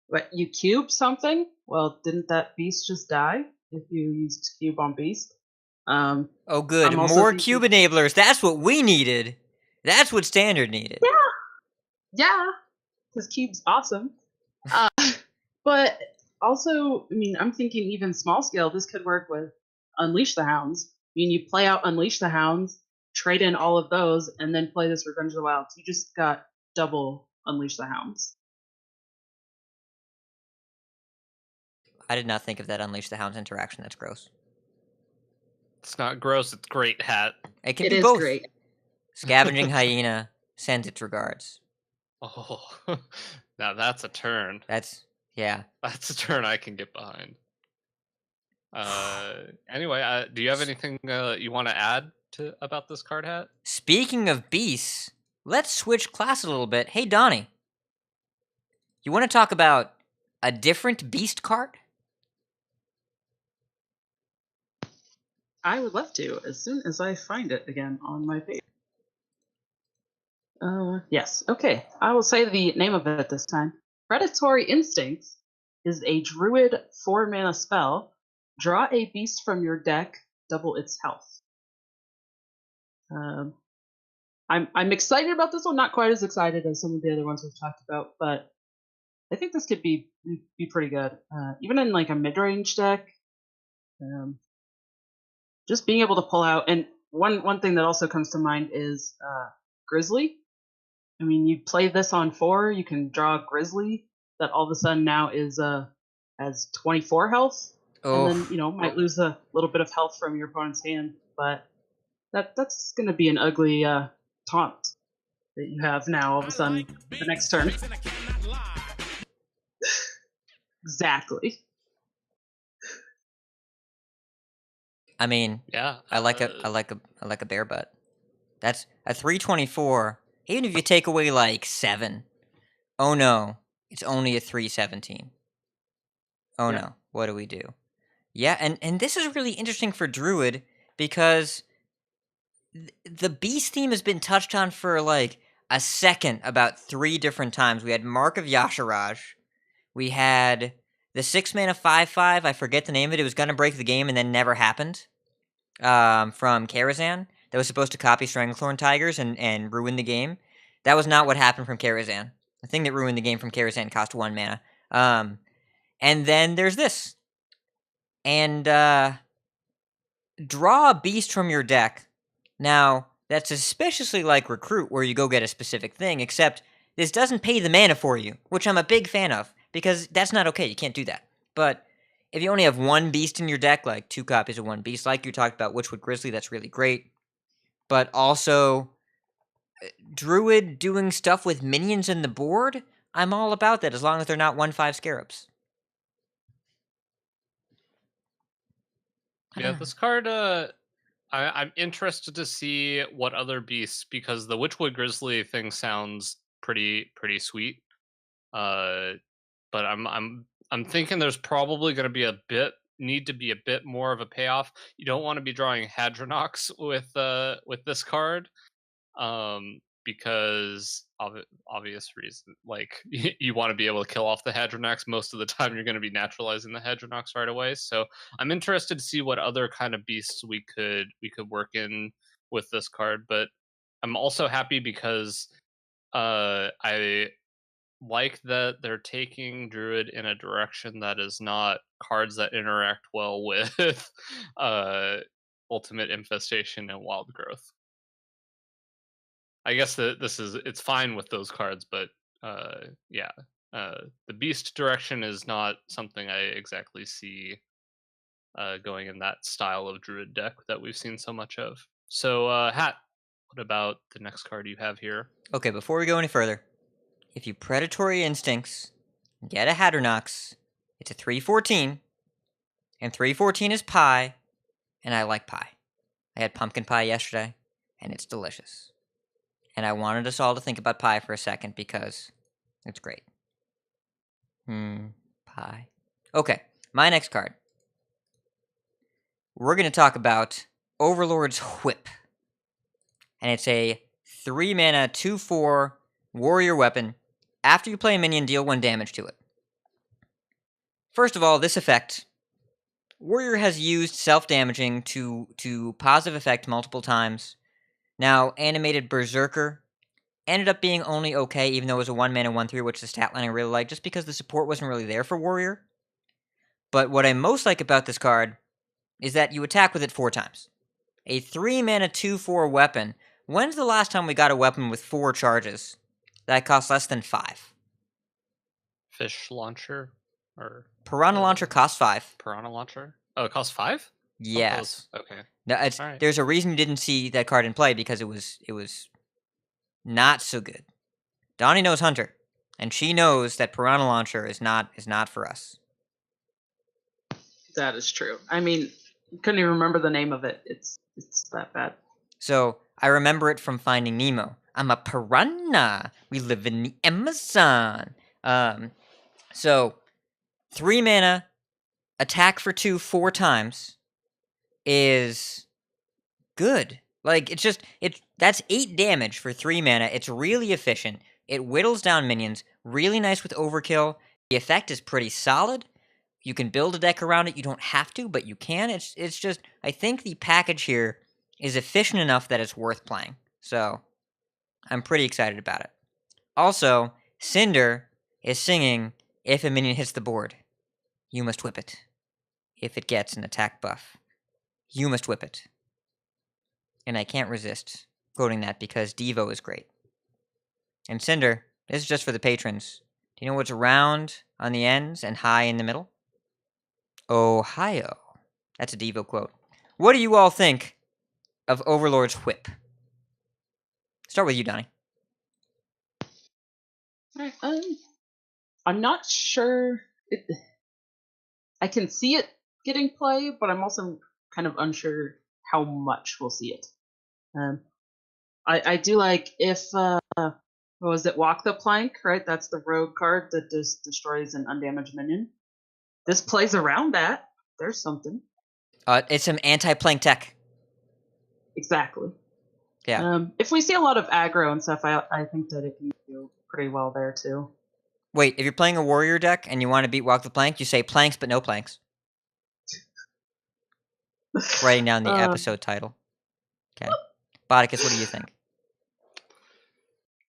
[SPEAKER 2] what, you cube something? Well, didn't that beast just die if you used cube on beast?
[SPEAKER 6] Oh, good.
[SPEAKER 2] I'm also
[SPEAKER 6] More
[SPEAKER 2] thinking-
[SPEAKER 6] cube enablers. That's what we needed. That's what Standard needed.
[SPEAKER 2] Yeah, because cube's awesome. But also, I'm thinking even small scale, this could work with Unleash the Hounds. You play out Unleash the Hounds, trade in all of those, and then play this Revenge of the Wild. You just got double Unleash the Hounds.
[SPEAKER 6] I did not think of that Unleash the Hounds interaction. That's gross.
[SPEAKER 7] It's not gross. It's great, Hat.
[SPEAKER 6] It can
[SPEAKER 2] It
[SPEAKER 6] be
[SPEAKER 2] is
[SPEAKER 6] both.
[SPEAKER 2] great.
[SPEAKER 6] Scavenging Hyena sends its regards.
[SPEAKER 7] Oh, now that's a turn.
[SPEAKER 6] That's
[SPEAKER 7] That's a turn I can get behind. Anyway, do you have anything you want to add about this card, Hat?
[SPEAKER 6] Speaking of beasts, let's switch class a little bit. Hey, Donnie, you want to talk about a different beast card?
[SPEAKER 2] I would love to, as soon as I find it again on my page. Yes, okay. I will say the name of it this time. Predatory Instincts is a druid 4-mana spell. Draw a beast from your deck, double its health. I'm excited about this one, not quite as excited as some of the other ones we've talked about, but I think this could be pretty good. Even in like a mid-range deck, just being able to pull out, and one thing that also comes to mind is Grizzly. You play this on 4, you can draw a Grizzly that all of a sudden now is has 24 health. And then,
[SPEAKER 6] Oh,
[SPEAKER 2] might lose a little bit of health from your opponent's hand, but that's going to be an ugly taunt that you have now all of a sudden the next turn. Exactly.
[SPEAKER 6] I mean,
[SPEAKER 7] Yeah.
[SPEAKER 6] I like a bear butt. That's a 324. Even if you take away like 7. Oh no, it's only a 317. Oh
[SPEAKER 2] Yeah.
[SPEAKER 6] no, what do we do? Yeah, and this is really interesting for Druid because the beast theme has been touched on for like a second about 3 different times. We had Mark of Yasharaj. We had the 6-mana 5/5. I forget the name of it. It was gonna break the game and then never happened. From Karazhan that was supposed to copy Stranglethorn Tigers and ruin the game. That was not what happened from Karazhan. The thing that ruined the game from Karazhan cost 1 mana. And then there's this. And draw a beast from your deck. Now, that's suspiciously like Recruit, where you go get a specific thing, except this doesn't pay the mana for you, which I'm a big fan of, because that's not okay. You can't do that. But if you only have 1 beast in your deck, like 2 copies of 1 beast, like you talked about Witchwood Grizzly, that's really great. But also, Druid doing stuff with minions in the board, I'm all about that, as long as they're not 1/5 Scarabs.
[SPEAKER 7] Yeah, this card, I'm interested to see what other beasts, because the Witchwood Grizzly thing sounds pretty sweet. But I'm thinking there's probably going to be need to be a bit more of a payoff. You don't want to be drawing Hadronox with this card, because of obvious reason. Like you want to be able to kill off the Hadronox. Most of the time, you're going to be naturalizing the Hadronox right away. So I'm interested to see what other kind of beasts we could work in with this card. But I'm also happy because I like that they're taking Druid in a direction that is not cards that interact well with Ultimate Infestation and Wild Growth. I guess that it's fine with those cards, but yeah, the Beast direction is not something I exactly see going in that style of Druid deck that we've seen so much of. So, Hat, what about the next card you have here?
[SPEAKER 6] Okay, before we go any further, if you Predatory Instincts, get a Hadronox, it's a 3/14, and 3/14 is pie, and I like pie. I had pumpkin pie yesterday, and it's delicious. And I wanted us all to think about pie for a second because it's great. Pie. Okay, my next card. We're going to talk about Overlord's Whip. And it's a 3-mana 2/4 warrior weapon. After you play a minion, deal 1 damage to it. First of all, this effect. Warrior has used self-damaging to positive effect multiple times. Now, Animated Berserker ended up being only okay, even though it was a 1-mana 1/3, which is a stat line I really like, just because the support wasn't really there for Warrior. But what I most like about this card is that you attack with it 4 times. A 3-mana 2/4 weapon. When's the last time we got a weapon with 4 charges that costs less than 5?
[SPEAKER 7] Fish Launcher? Or
[SPEAKER 6] Piranha Launcher costs 5.
[SPEAKER 7] Piranha Launcher? Oh, it costs 5?
[SPEAKER 6] Yes.
[SPEAKER 7] Oh, okay.
[SPEAKER 6] Now,
[SPEAKER 7] Alright.
[SPEAKER 6] There's a reason you didn't see that card in play, because it was not so good. Donnie knows Hunter, and she knows that Piranha Launcher is not for us.
[SPEAKER 2] That is true. I mean, couldn't even remember the name of it. It's that bad.
[SPEAKER 6] So I remember it from Finding Nemo. I'm a piranha. We live in the Amazon. So 3 mana, attack for 2 4 times is good. Like that's 8 damage for 3 mana. It's really efficient. It whittles down minions. Really nice with overkill. The effect is pretty solid. You can build a deck around it. You don't have to, but you can. It's just, I think the package here is efficient enough that it's worth playing. So I'm pretty excited about it. Also, Cinder is singing, if a minion hits the board, you must whip it. If it gets an attack buff, you must whip it. And I can't resist quoting that because Devo is great. And Cinder, this is just for the patrons. Do you know what's round on the ends and high in the middle? Ohio. That's a Devo quote. What do you all think of Overlord's Whip? Start with you, Donnie.
[SPEAKER 2] Alright, I'm not sure. I can see it getting play, but I'm also kind of unsure how much we'll see it. I do like if what was it, Walk the Plank, right? That's the rogue card that just destroys an undamaged minion. This plays around that. There's something.
[SPEAKER 6] It's some anti-plank tech.
[SPEAKER 2] Exactly.
[SPEAKER 6] Yeah.
[SPEAKER 2] If we see a lot of aggro and stuff, I think that it can do pretty well there too.
[SPEAKER 6] Wait, if you're playing a warrior deck and you want to beat Walk the Plank, you say planks but no planks. Writing down the episode title. Okay. Bodicus, what do you think?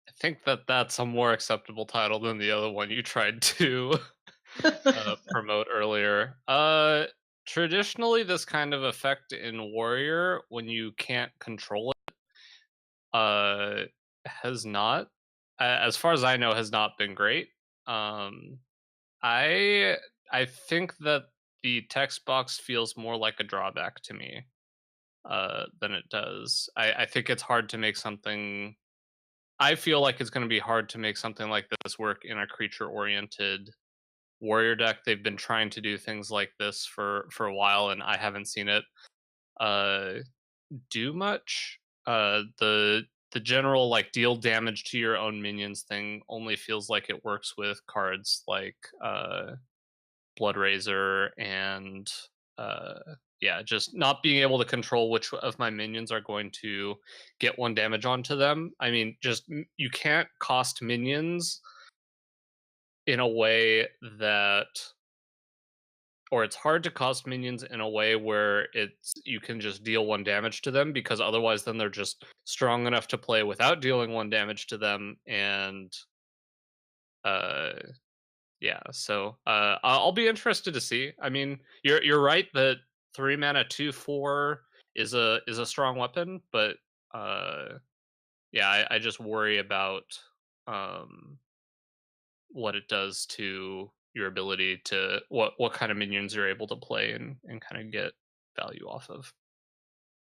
[SPEAKER 7] I think that that's a more acceptable title than the other one you tried to promote earlier. Traditionally, this kind of effect in Warrior, when you can't control it, has not, as far as I know, has not been great. I think that the text box feels more like a drawback to me than it does. I think it's hard to make something. I feel like it's going to be hard to make something like this work in a creature-oriented warrior deck. They've been trying to do things like this for a while, and I haven't seen it do much. The general like deal damage to your own minions thing only feels like it works with cards like Bloodrazor and just not being able to control which of my minions are going to get 1 damage onto them. I mean, just you can't cost minions in a way that, or it's hard to cost minions in a way where you can just deal 1 damage to them, because otherwise then they're just strong enough to play without dealing 1 damage to them. And so I'll be interested to see. I mean, you're right that 3 mana 2/4 is a strong weapon, but I just worry about what it does to your ability to what kind of minions you're able to play and kind of get value off of.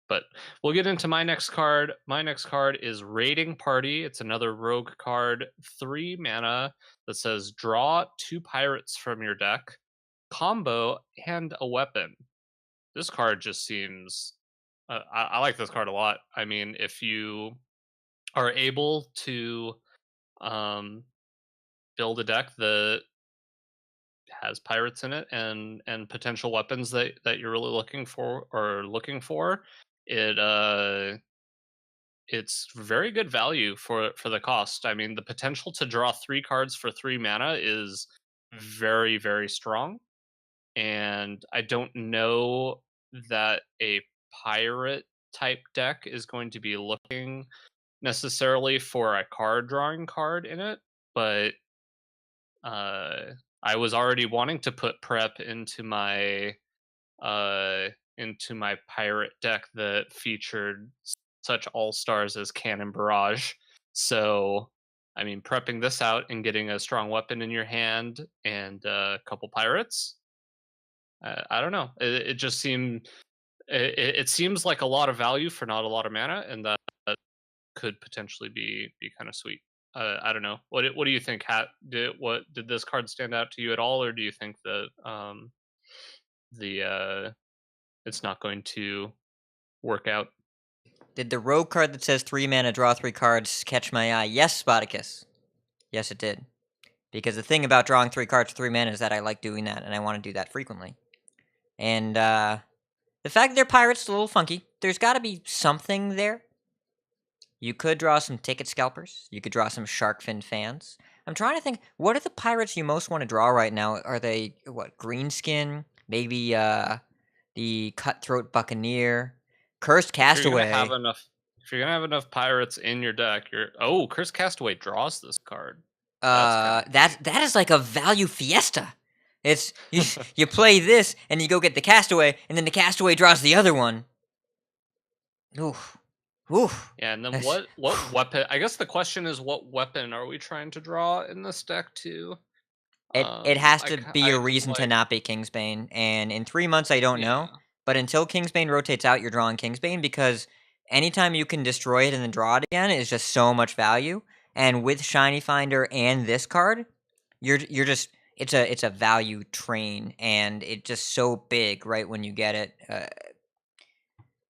[SPEAKER 7] But we'll get into my next card. My next card is Raiding Party. It's another rogue card, 3 mana that says draw 2 pirates from your deck, combo, and a weapon. This card just seems. I like this card a lot. I mean, if you are able to build a deck that has pirates in it and potential weapons that you're really looking for, it's very good value for the cost. I mean, the potential to draw 3 cards for 3 mana is very, very strong, and I don't know that a pirate type deck is going to be looking necessarily for a card drawing card in it, but I was already wanting to put prep into my pirate deck that featured such all stars as Cannon Barrage. So, I mean, prepping this out and getting a strong weapon in your hand and a couple pirates. I don't know. It just seemed. It seems like a lot of value for not a lot of mana, and that could potentially be kind of sweet. I don't know. What do you think? Did this card stand out to you at all, or do you think that it's not going to work out?
[SPEAKER 6] Did the rogue card that says 3 mana draw 3 cards catch my eye? Yes, Spartacus. Yes, it did. Because the thing about drawing 3 cards for 3 mana is that I like doing that, and I want to do that frequently. And the fact that they're pirates is a little funky. There's got to be something there. You could draw some Ticket Scalpers. You could draw some Sharkfin fans. I'm trying to think, what are the pirates you most want to draw right now? Are they, Greenskin? Maybe the Cutthroat Buccaneer? Cursed Castaway.
[SPEAKER 7] If you're gonna have enough pirates in your deck, Cursed Castaway draws this card.
[SPEAKER 6] That is like a value fiesta. It's you play this and you go get the Castaway, and then the Castaway draws the other one. Oof. Oof.
[SPEAKER 7] Yeah, and then what weapon? I guess the question is, what weapon are we trying to draw in this deck too?
[SPEAKER 6] It has
[SPEAKER 7] I
[SPEAKER 6] to
[SPEAKER 7] ki-
[SPEAKER 6] be
[SPEAKER 7] I
[SPEAKER 6] a
[SPEAKER 7] do
[SPEAKER 6] reason to
[SPEAKER 7] like
[SPEAKER 6] not be Kingsbane, and in 3 months, I don't
[SPEAKER 7] yeah.
[SPEAKER 6] know. But until Kingsbane rotates out, you're drawing Kingsbane because anytime you can destroy it and then draw it again is just so much value. And with Shiny Finder and this card, you're just it's a value train, and it's just so big right when you get it.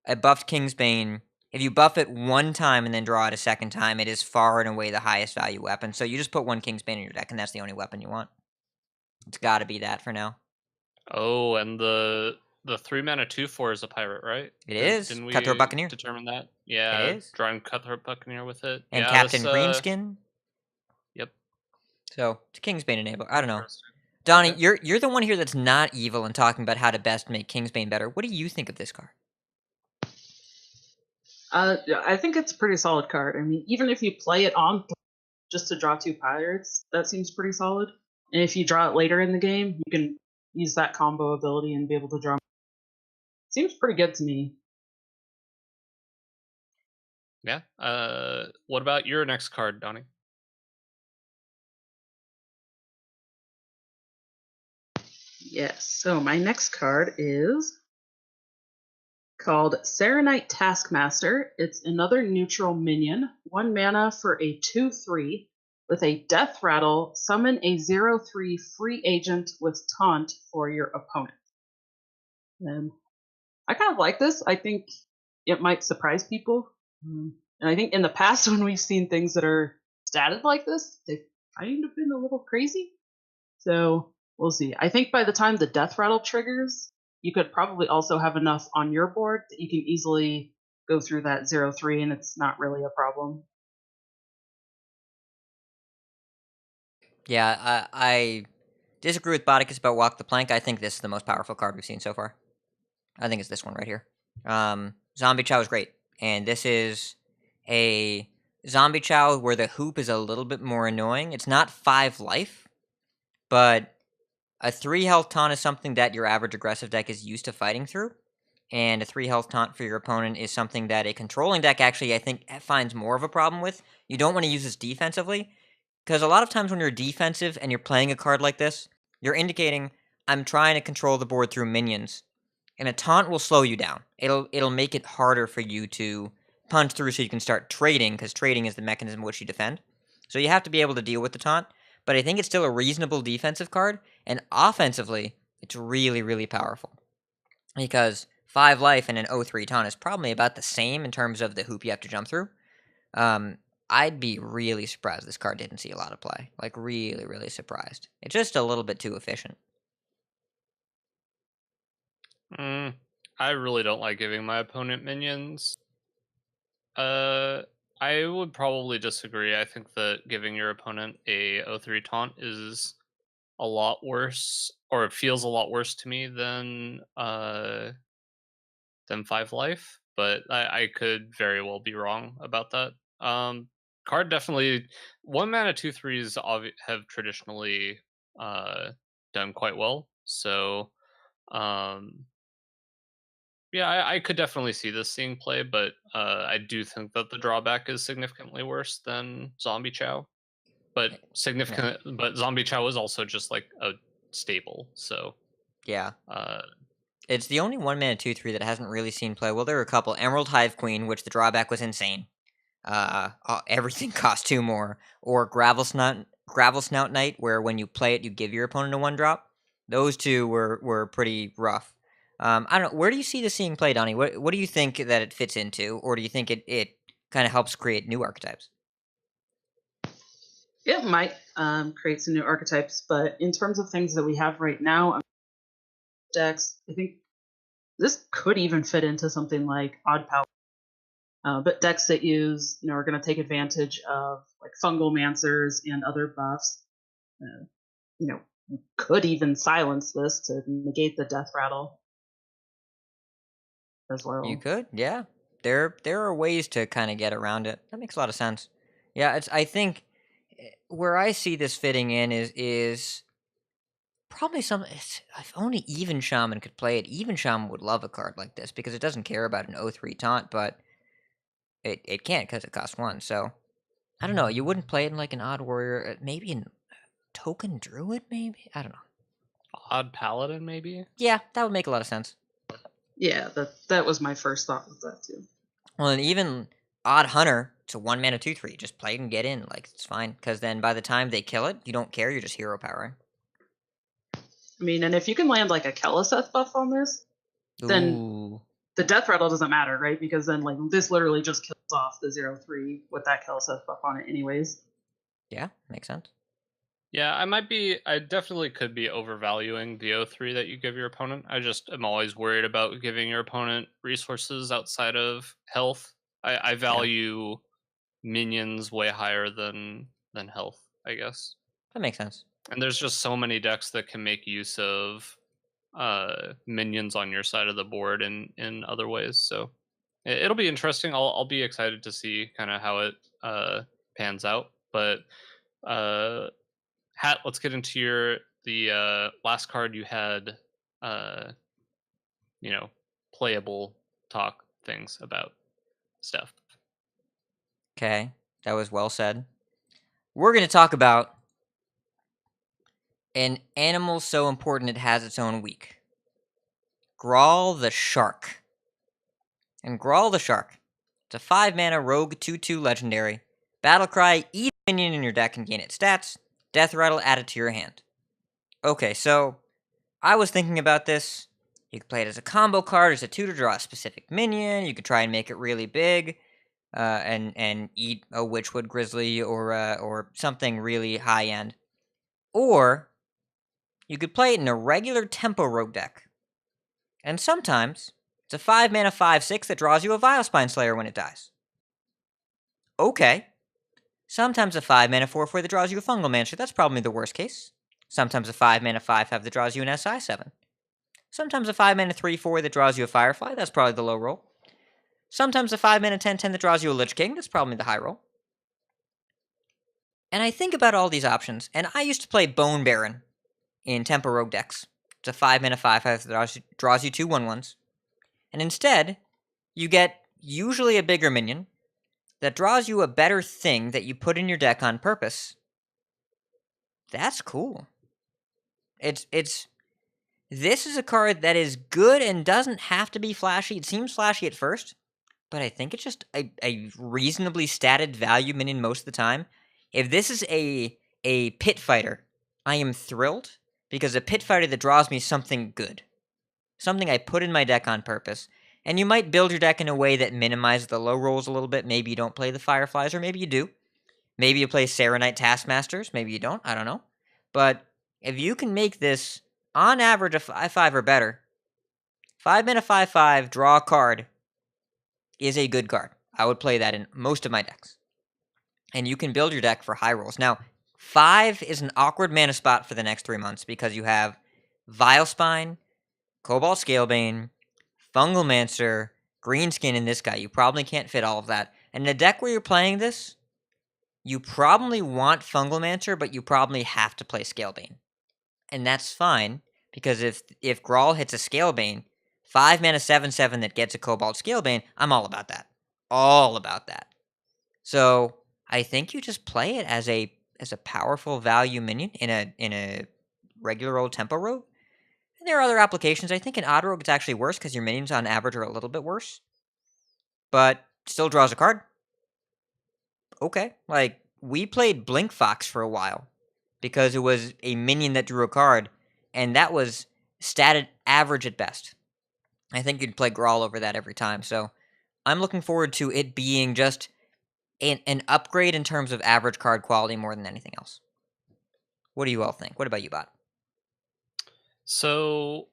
[SPEAKER 6] A buffed Kingsbane, if you buff it one time and then draw it a second time, it is far and away the highest value weapon. So you just put one Kingsbane in your deck, and that's the only weapon you want. It's got to be that for now.
[SPEAKER 7] Oh, and the 3 mana 2/4 is a pirate, right?
[SPEAKER 6] It is
[SPEAKER 7] Didn't
[SPEAKER 6] Cutthroat
[SPEAKER 7] we
[SPEAKER 6] Buccaneer.
[SPEAKER 7] determine that?
[SPEAKER 6] It
[SPEAKER 7] Yeah,
[SPEAKER 6] is,
[SPEAKER 7] drawing Cutthroat Buccaneer with it.
[SPEAKER 6] and
[SPEAKER 7] Yeah, that's
[SPEAKER 6] Captain Greenskin.
[SPEAKER 7] yep.
[SPEAKER 6] So it's a Kingsbane enabler. I don't know,
[SPEAKER 7] Interesting.
[SPEAKER 6] Donnie.
[SPEAKER 7] Okay.
[SPEAKER 6] You're the one here that's not evil and talking about how to best make Kingsbane better. What do you think of this card?
[SPEAKER 2] Yeah, I think it's a pretty solid card. I mean, even if you play it on just to draw 2 pirates, that seems pretty solid. And if you draw it later in the game, you can use that combo ability and be able to draw. Seems pretty good to me.
[SPEAKER 7] Yeah. What about your next card, Donnie?
[SPEAKER 2] Yes, so my next card is called Serenite Taskmaster. It's another neutral minion, 1 mana for a 2/3 with a Death Rattle. Summon a 0/3 free agent with Taunt for your opponent. And I kind of like this. I think it might surprise people. And I think in the past, when we've seen things that are statted like this, they've kind of been a little crazy. So we'll see. I think by the time the Death Rattle triggers, you could probably also have enough on your board that you can easily go through that 0/3, and it's not really a problem.
[SPEAKER 6] Yeah, I disagree with Bodicus about Walk the Plank. I think this is the most powerful card we've seen so far. I think it's this one right here. Zombie Chow is great, and this is a Zombie Chow where the hoop is a little bit more annoying. It's not 5 life, but a 3 health taunt is something that your average aggressive deck is used to fighting through, and a 3 health taunt for your opponent is something that a controlling deck actually, I think, finds more of a problem with. You don't want to use this defensively, because a lot of times when you're defensive and you're playing a card like this, you're indicating, I'm trying to control the board through minions. And a taunt will slow you down. It'll make it harder for you to punch through so you can start trading, because trading is the mechanism in which you defend. So you have to be able to deal with the taunt, but I think it's still a reasonable defensive card, and offensively, it's really, really powerful. Because 5 life and an 0/3 taunt is probably about the same in terms of the hoop you have to jump through. I'd be really surprised this card didn't see a lot of play. Like, really, really surprised. It's just a little bit too efficient.
[SPEAKER 7] I really don't like giving my opponent minions. I would probably disagree. I think that giving your opponent a 0/3 taunt is a lot worse, or it feels a lot worse to me than 5 life. But I could very well be wrong about that. Card definitely 1 mana 2/3s have traditionally done quite well. So yeah, I could definitely see this seeing play, but I do think that the drawback is significantly worse than Zombie Chow. But
[SPEAKER 6] Yeah.
[SPEAKER 7] but Zombie Chow is also just like a staple. So
[SPEAKER 6] Yeah.
[SPEAKER 7] uh,
[SPEAKER 6] It's the only 1 mana 2/3 that hasn't really seen play. Well, there are a couple. Emerald Hive Queen, which the drawback was insane. Everything costs 2 more. Or Gravel Snout Knight, where when you play it, you give your opponent a 1-drop. Those two were pretty rough. I don't know. Where do you see this seeing play, Donnie? What do you think that it fits into? Or do you think it kind of helps create new archetypes?
[SPEAKER 2] It might create some new archetypes, but in terms of things that we have right now, decks, I think this could even fit into something like Odd Power. But decks that use, are going to take advantage of like Fungal Mancers and other buffs, you know, could even silence this to negate the Death Rattle as well.
[SPEAKER 6] You could, yeah. There are ways to kind of get around it. That makes a lot of sense. Yeah, I think where I see this fitting in is probably if only Even Shaman could play it. Even Shaman would love a card like this because it doesn't care about an 0/3 taunt, but it can't because it costs 1. So I don't know. You wouldn't play it in like an Odd Warrior, maybe in Token Druid, maybe? I don't know.
[SPEAKER 7] Odd Paladin, maybe?
[SPEAKER 6] Yeah, that would make a lot of sense.
[SPEAKER 2] Yeah, that was my first thought with that too.
[SPEAKER 6] Well, and even Odd Hunter, it's a 1 mana 2/3. Just play it and get in. Like, it's fine. Because then by the time they kill it, you don't care. You're just hero powering.
[SPEAKER 2] I mean, and if you can land like a Keleseth buff on this, then
[SPEAKER 6] Ooh.
[SPEAKER 2] the death rattle doesn't matter, right? Because then like this literally just kills off the 0/3 with that Keleseth buff on it anyways.
[SPEAKER 6] Yeah, makes sense.
[SPEAKER 7] Yeah, I definitely could be overvaluing the O3 that you give your opponent. I just am always worried about giving your opponent resources outside of health. I value minions way higher than health, I guess.
[SPEAKER 6] That makes sense.
[SPEAKER 7] And there's just so many decks that can make use of minions on your side of the board in other ways. So it'll be interesting. I'll be excited to see kind of how it pans out. But Hat, let's get into the last card you had. Playable talk things about stuff.
[SPEAKER 6] Okay, that was well said. We're going to talk about an animal so important it has its own week. Grawl the Shark. And Grawl the Shark. It's a 5 mana rogue 2/2 legendary. Battlecry, eat a minion in your deck and gain its stats. Death Rattle, add it to your hand. Okay, so I was thinking about this. You could play it as a combo card, as a 2 to draw a specific minion. You could try and make it really big, and eat a Witchwood Grizzly or something really high end. Or you could play it in a regular tempo rogue deck. And sometimes it's a 5 mana 5/6 that draws you a Vilespine Slayer when it dies. Okay. Sometimes a 5 mana 4/4 that draws you a Fungal Mancer. That's probably the worst case. Sometimes a 5 mana 5/5 that draws you an SI7. Sometimes a 5 mana 3/4 that draws you a Firefly. That's probably the low roll. Sometimes a 5 mana 10/10 that draws you a Lich King. That's probably the high roll. And I think about all these options, and I used to play Bone Baron in Tempo Rogue decks. It's a 5 mana 5/5 that draws you 2 1/1s. And instead, you get usually a bigger minion that draws you a better thing that you put in your deck on purpose. That's cool. This is a card that is good and doesn't have to be flashy. It seems flashy at first, but I think it's just a reasonably statted value minion most of the time. If this is a pit fighter, I am thrilled, because a pit fighter that draws me something good. Something I put in my deck on purpose. And you might build your deck in a way that minimizes the low rolls a little bit. Maybe you don't play the Fireflies, or maybe you do. Maybe you play Serenite Taskmasters. Maybe you don't. I don't know. But if you can make this, on average, a 5/5 or better, 5 mana 5/5, draw a card, is a good card. I would play that in most of my decks. And you can build your deck for high rolls. Now, 5 is an awkward mana spot for the next 3 months, because you have Vilespine, Cobalt Scalebane, Fungal Mancer, Greenskin in this guy. You probably can't fit all of that. And in a deck where you're playing this, you probably want Fungal Mancer, but you probably have to play Scalebane. And that's fine, because if Grawl hits a Scalebane, 5 mana 7/7 that gets a Cobalt Scalebane, I'm all about that. All about that. So I think you just play it as a powerful value minion in a regular old tempo rogue. And there are other applications. I think in Odd Rogue it's actually worse, because your minions on average are a little bit worse. But still draws a card. Okay. Like, we played Blink Fox for a while, because it was a minion that drew a card, and that was statted average at best. I think you'd play Grawl over that every time. So I'm looking forward to it being just an upgrade in terms of average card quality more than anything else. What do you all think? What about you, Bot?
[SPEAKER 7] So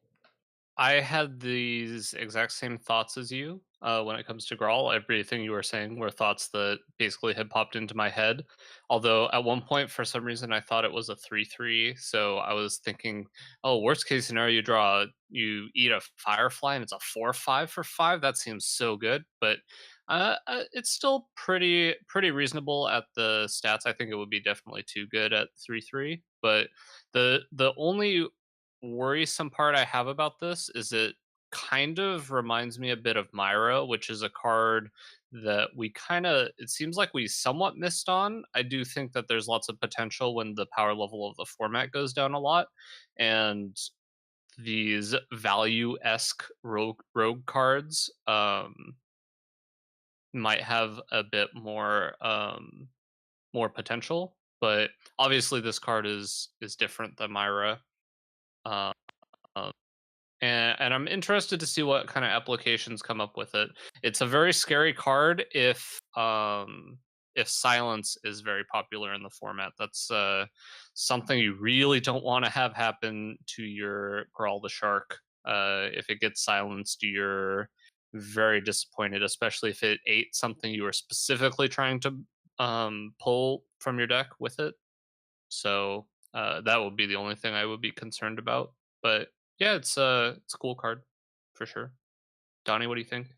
[SPEAKER 7] I had these exact same thoughts as you when it comes to Grawl. Everything you were saying were thoughts that basically had popped into my head. Although at one point, for some reason, I thought it was a 3/3. So I was thinking, oh, worst case scenario, you eat a Firefly and it's a 4/5 for 5. That seems so good. But it's still pretty reasonable at the stats. I think it would be definitely too good at 3/3. But the only worrisome part I have about this is it kind of reminds me a bit of Myra, which is a card that we kind of, it seems like we somewhat missed on. I do think that there's lots of potential when the power level of the format goes down a lot. And these value-esque rogue cards might have a bit more potential. But obviously this card is different than Myra. Uh, and I'm interested to see what kind of applications come up with it. It's a very scary card if silence is very popular in the format. That's something you really don't want to have happen to your Grawl the Shark. If it gets silenced, you're very disappointed, especially if it ate something you were specifically trying to pull from your deck with it. So that would be the only thing I would be concerned about. But yeah, it's a cool card for sure. Donnie, what do you think?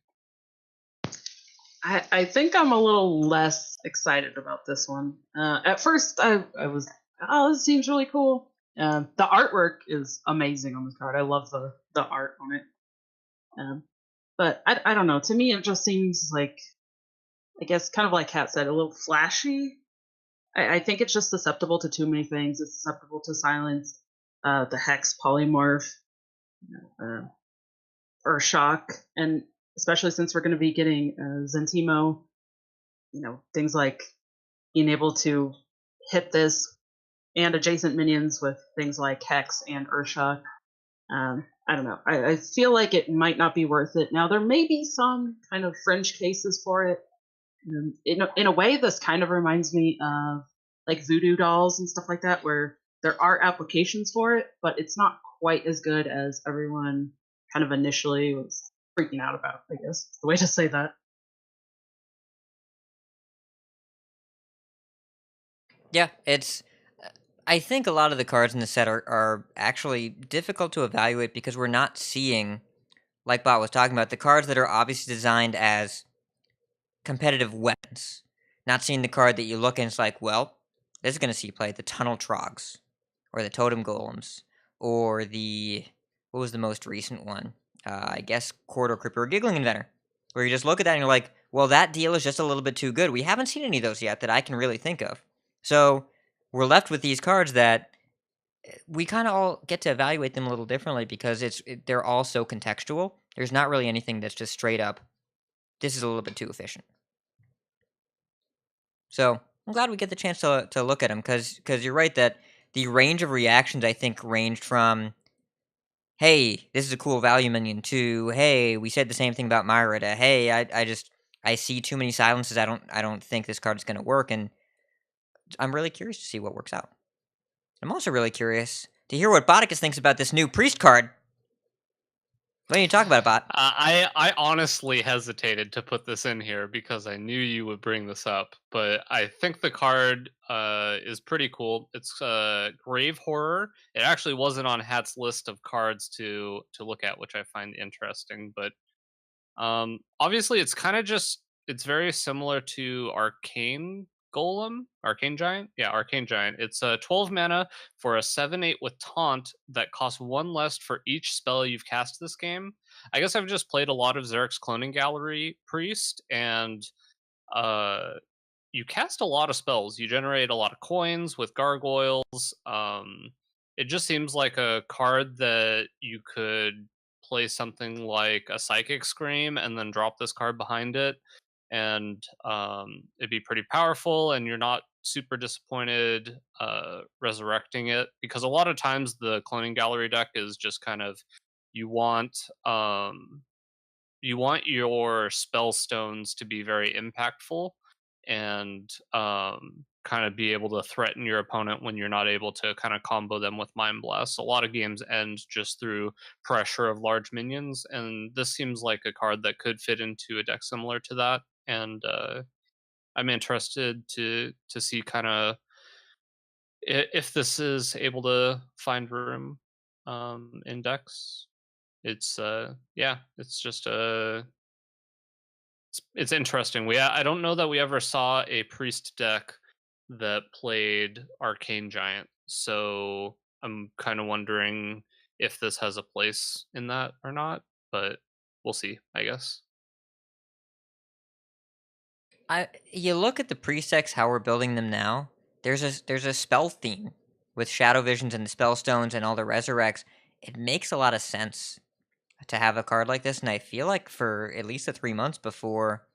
[SPEAKER 2] I think I'm a little less excited about this one. At first, I was, oh, this seems really cool. The artwork is amazing on this card. I love the art on it. But I don't know. To me, it just seems like, I guess, kind of like Kat said, a little flashy. I think it's just susceptible to too many things. It's susceptible to silence, the hex polymorph, or shock, and especially since we're going to be getting Zentimo, things like being able to hit this and adjacent minions with things like Hex and Urshock. I don't know. I feel like it might not be worth it. Now, there may be some kind of fringe cases for it. In a way, this kind of reminds me of like voodoo dolls and stuff like that, where there are applications for it, but it's not quite as good as everyone kind of initially was freaking out about, I guess. It's the way to say that.
[SPEAKER 6] Yeah, it's. I think a lot of the cards in the set are actually difficult to evaluate because we're not seeing, like Bot was talking about, the cards that are obviously designed as competitive weapons. Not seeing the card that you look and it's like, well, this is going to see play the Tunnel Trogs, or the Totem Golems, or what was the most recent one? I guess Corridor Creeper or Giggling Inventor, where you just look at that and you're like, well, that deal is just a little bit too good. We haven't seen any of those yet that I can really think of. So we're left with these cards that we kind of all get to evaluate them a little differently because they're all so contextual. There's not really anything that's just straight up, this is a little bit too efficient. So I'm glad we get the chance to look at them because you're right that the range of reactions I think ranged from, hey, this is a cool value minion, to, hey, we said the same thing about Myra, to, hey, I see too many silences. I don't think this card is going to work, and I'm really curious to see what works out. I'm also really curious to hear what Boticus thinks about this new priest card. What do you talk about, Bot?
[SPEAKER 7] I honestly hesitated to put this in here because I knew you would bring this up, but I think the card is pretty cool. It's Grave Horror. It actually wasn't on Hat's list of cards to look at, which I find interesting. But obviously, it's kind of just, it's very similar to Arcane Giant. Yeah, Arcane Giant. It's 12 mana for a 7/8 with taunt that costs one less for each spell you've cast this game. I guess I've just played a lot of Zarek's Cloning Gallery Priest, and uh, you cast a lot of spells. You generate a lot of coins with gargoyles. It just seems like a card that you could play something like a Psychic Scream and then drop this card behind it, and it'd be pretty powerful, and you're not super disappointed resurrecting it, because a lot of times the Cloning Gallery deck is just kind of, you want your spell stones to be very impactful and kind of be able to threaten your opponent when you're not able to kind of combo them with Mind Blast. A lot of games end just through pressure of large minions, and this seems like a card that could fit into a deck similar to that. And I'm interested to see kind of if this is able to find room in decks. It's yeah, it's just it's interesting. I don't know that we ever saw a priest deck that played Arcane Giant, so I'm kind of wondering if this has a place in that or not. but we'll see, I guess.
[SPEAKER 6] You look at the presets, how we're building them now. There's a spell theme with Shadow Visions and the Spell Stones and all the Resurrects. It makes a lot of sense to have a card like this, and I feel like for at least the 3 months before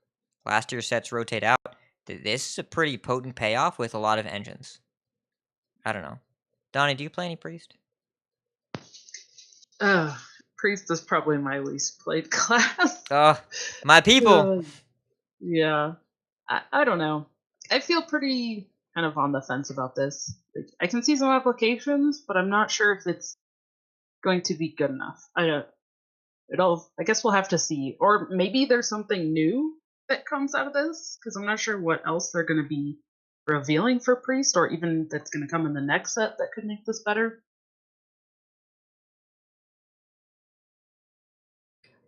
[SPEAKER 6] last year's sets rotate out, this is a pretty potent payoff with a lot of engines. I don't know. Donnie, do you play any Priest?
[SPEAKER 2] Priest is probably my least played class.
[SPEAKER 6] Oh, my people!
[SPEAKER 2] Yeah. I don't know. I feel pretty kind of on the fence about this. Like, I can see some applications, but I'm not sure if it's going to be good enough. I guess we'll have to see. Or maybe there's something new that comes out of this, because I'm not sure what else they're going to be revealing for Priest, or even that's going to come in the next set that could make this better.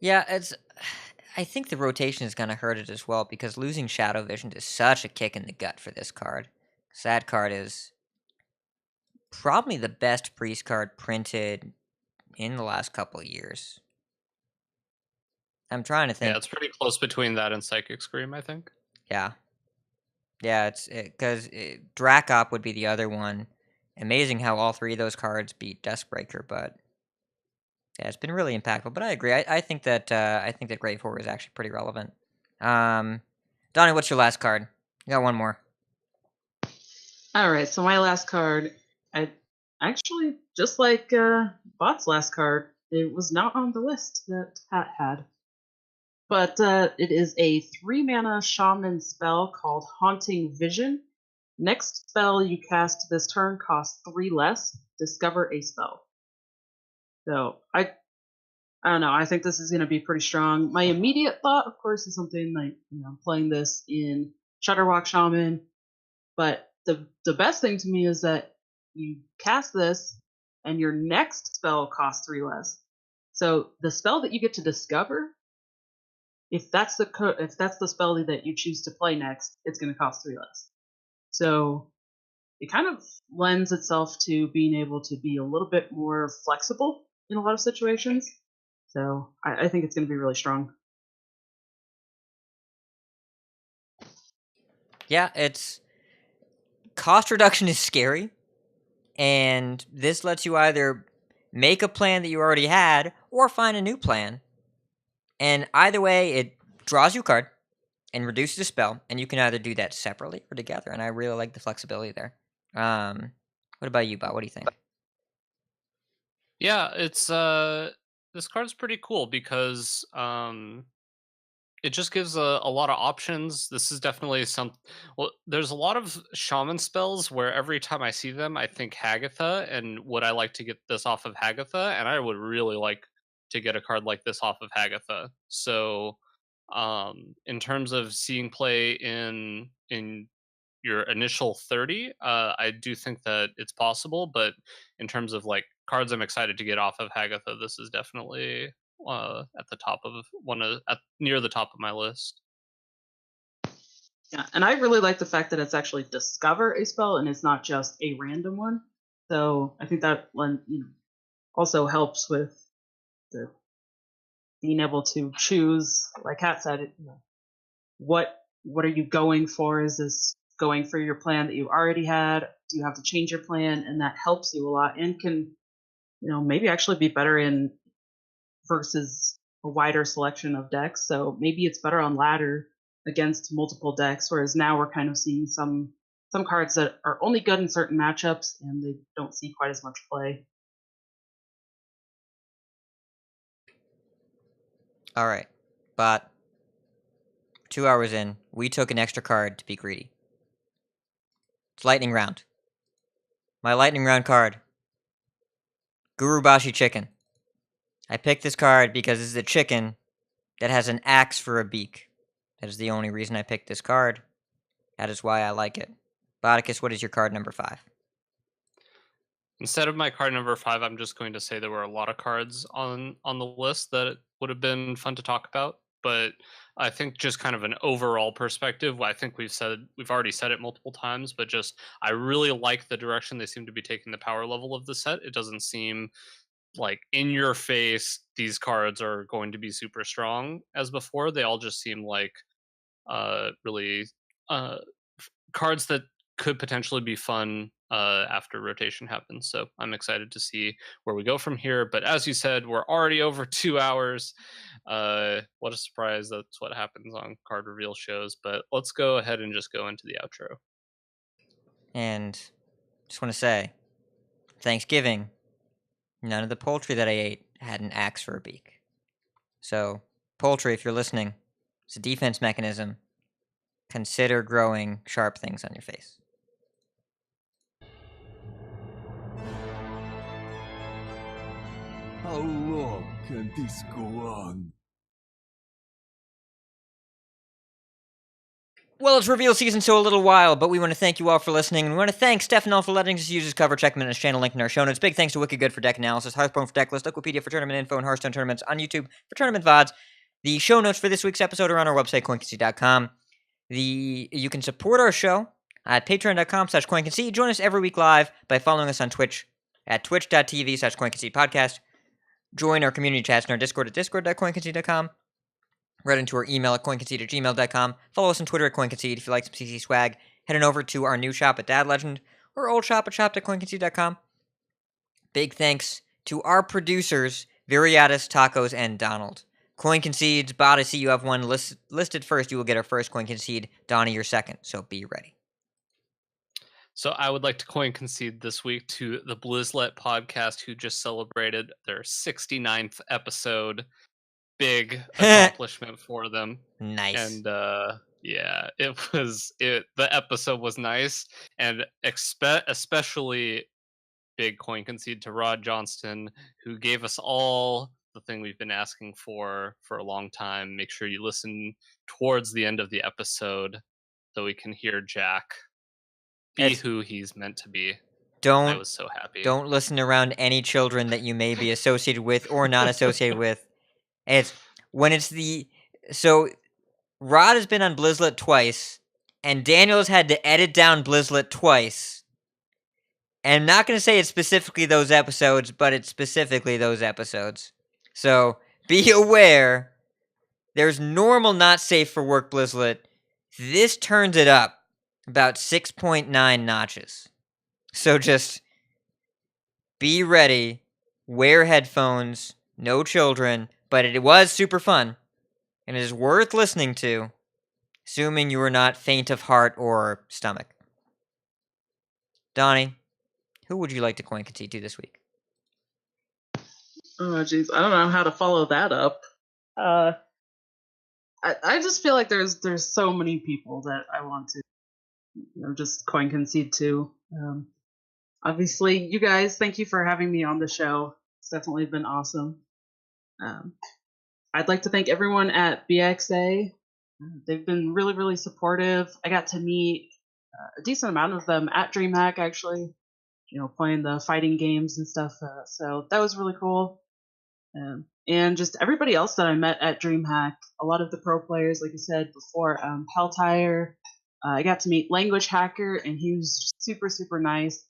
[SPEAKER 6] Yeah, I think the rotation is going to hurt it as well, because losing Shadow Vision is such a kick in the gut for this card. That card is probably the best Priest card printed in the last couple of years. I'm trying to think.
[SPEAKER 7] Yeah, it's pretty close between that and Psychic Scream, I think.
[SPEAKER 6] Yeah. Yeah, it's because Drakop would be the other one. Amazing how all three of those cards beat Duskbreaker, but yeah, it's been really impactful. But I agree. I think that Grave Horror is actually pretty relevant. Donnie, what's your last card? You got one more.
[SPEAKER 2] All right, so my last card, I actually, just like Bot's last card, it was not on the list that Pat had. But it is a 3-mana shaman spell called Haunting Vision. Next spell you cast this turn costs 3 less. Discover a spell. So I don't know. I think this is going to be pretty strong. My immediate thought, of course, is something like playing this in Shutterwalk Shaman. But the best thing to me is that you cast this, and your next spell costs 3 less. So the spell that you get to discover, if that's the spell that you choose to play next, it's going to cost 3 less. So it kind of lends itself to being able to be a little bit more flexible in a lot of situations. So I think it's going to be really strong.
[SPEAKER 6] Yeah, it's cost reduction is scary, and this lets you either make a plan that you already had or find a new plan. And either way, it draws you a card and reduces a spell, and you can either do that separately or together. And I really like the flexibility there. What about you, Bot? What do you think?
[SPEAKER 7] Yeah, it's this card's pretty cool because it just gives a lot of options. This is definitely there's a lot of shaman spells where every time I see them, I think Hagatha, and would I like to get this off of Hagatha? And I would really like to get a card like this off of Hagatha. So, in terms of seeing play in your initial 30, I do think that it's possible. But in terms of like cards I'm excited to get off of Hagatha, this is definitely at the top of near the top of my list.
[SPEAKER 2] Yeah, and I really like the fact that it's actually discover a spell and it's not just a random one. So I think that one also helps with the being able to choose, like Kat said, what are you going for? Is this going for your plan that you already had? Do you have to change your plan? And that helps you a lot and can maybe actually be better in versus a wider selection of decks. So maybe it's better on ladder against multiple decks, whereas now we're kind of seeing some cards that are only good in certain matchups and they don't see quite as much play.
[SPEAKER 6] All right, but 2 hours in, we took an extra card to be greedy. It's lightning round. My lightning round card, Gurubashi Chicken. I picked this card because this is a chicken that has an axe for a beak. That is the only reason I picked this card. That is why I like it. Bodicus, what is your card number 5?
[SPEAKER 7] Instead of my card number 5, I'm just going to say there were a lot of cards on the list that would have been fun to talk about. But I think just kind of an overall perspective, I think we've already said it multiple times, but just I really like the direction they seem to be taking the power level of the set. It doesn't seem like in your face, these cards are going to be super strong as before. They all just seem like really cards that could potentially be fun after rotation happens. So I'm excited to see where we go from here. But as you said, we're already over 2 hours. What a surprise. That's what happens on card reveal shows. But let's go ahead and just go into the outro.
[SPEAKER 6] And just want to say, Thanksgiving, none of the poultry that I ate had an axe for a beak. So, poultry, if you're listening, it's a defense mechanism. Consider growing sharp things on your face.
[SPEAKER 5] How long can this go on?
[SPEAKER 6] Well, it's reveal season, so a little while, but we want to thank you all for listening, and we want to thank Stefan for letting us use his cover. Check him in his channel, link in our show notes. Big thanks to Wicked Good for deck analysis, Hearthstone for Decklists, Wikipedia for tournament info, and Hearthstone tournaments on YouTube for tournament VODs. The show notes for this week's episode are on our website, coinconcede.com. You can support our show at patreon.com/coinconcede. Join us every week live by following us on Twitch at twitch.tv/coinconcedepodcast. Join our community chats in our Discord at discord.coinconcede.com. Right into our email at coinconcede@gmail.com. Follow us on Twitter at coinconcede. If you like some CC swag, head on over to our new shop at Dad Legend or old shop at shop.coinconcede.com. Big thanks to our producers, Viriatus, Tacos, and Donald. Coin Concedes, Bot, I see you have one listed first. You will get our first Coin Concede. Donnie, your second, so be ready.
[SPEAKER 7] So I would like to coin concede this week to the Blizzlet podcast, who just celebrated their 69th episode. Big accomplishment for them.
[SPEAKER 6] Nice.
[SPEAKER 7] And yeah, the episode was nice, and especially big coin concede to Rod Johnston, who gave us all the thing we've been asking for a long time. Make sure you listen towards the end of the episode so we can hear Jack be who he's meant to be. I was so happy.
[SPEAKER 6] Don't listen around any children that you may be associated with or not associated with. So Rod has been on Blizzlet twice, and Daniel has had to edit down Blizzlet twice. And I'm not going to say it's specifically those episodes, but it's specifically those episodes. So be aware, there's normal not safe for work Blizzlet. This turns it up about 6.9 notches. So just be ready, wear headphones, no children, but it was super fun, and it is worth listening to, assuming you are not faint of heart or stomach. Donnie, who would you like to coin concede to this week?
[SPEAKER 2] Oh, jeez. I don't know how to follow that up. I just feel like there's so many people that I want to, just coin concede to. Obviously, you guys, thank you for having me on the show. It's definitely been awesome. I'd like to thank everyone at BXA. They've been really, really supportive. I got to meet a decent amount of them at DreamHack, actually, playing the fighting games and stuff. So that was really cool. And just everybody else that I met at DreamHack, a lot of the pro players, like I said before, Peltire. I got to meet Language Hacker, and he was super, super nice.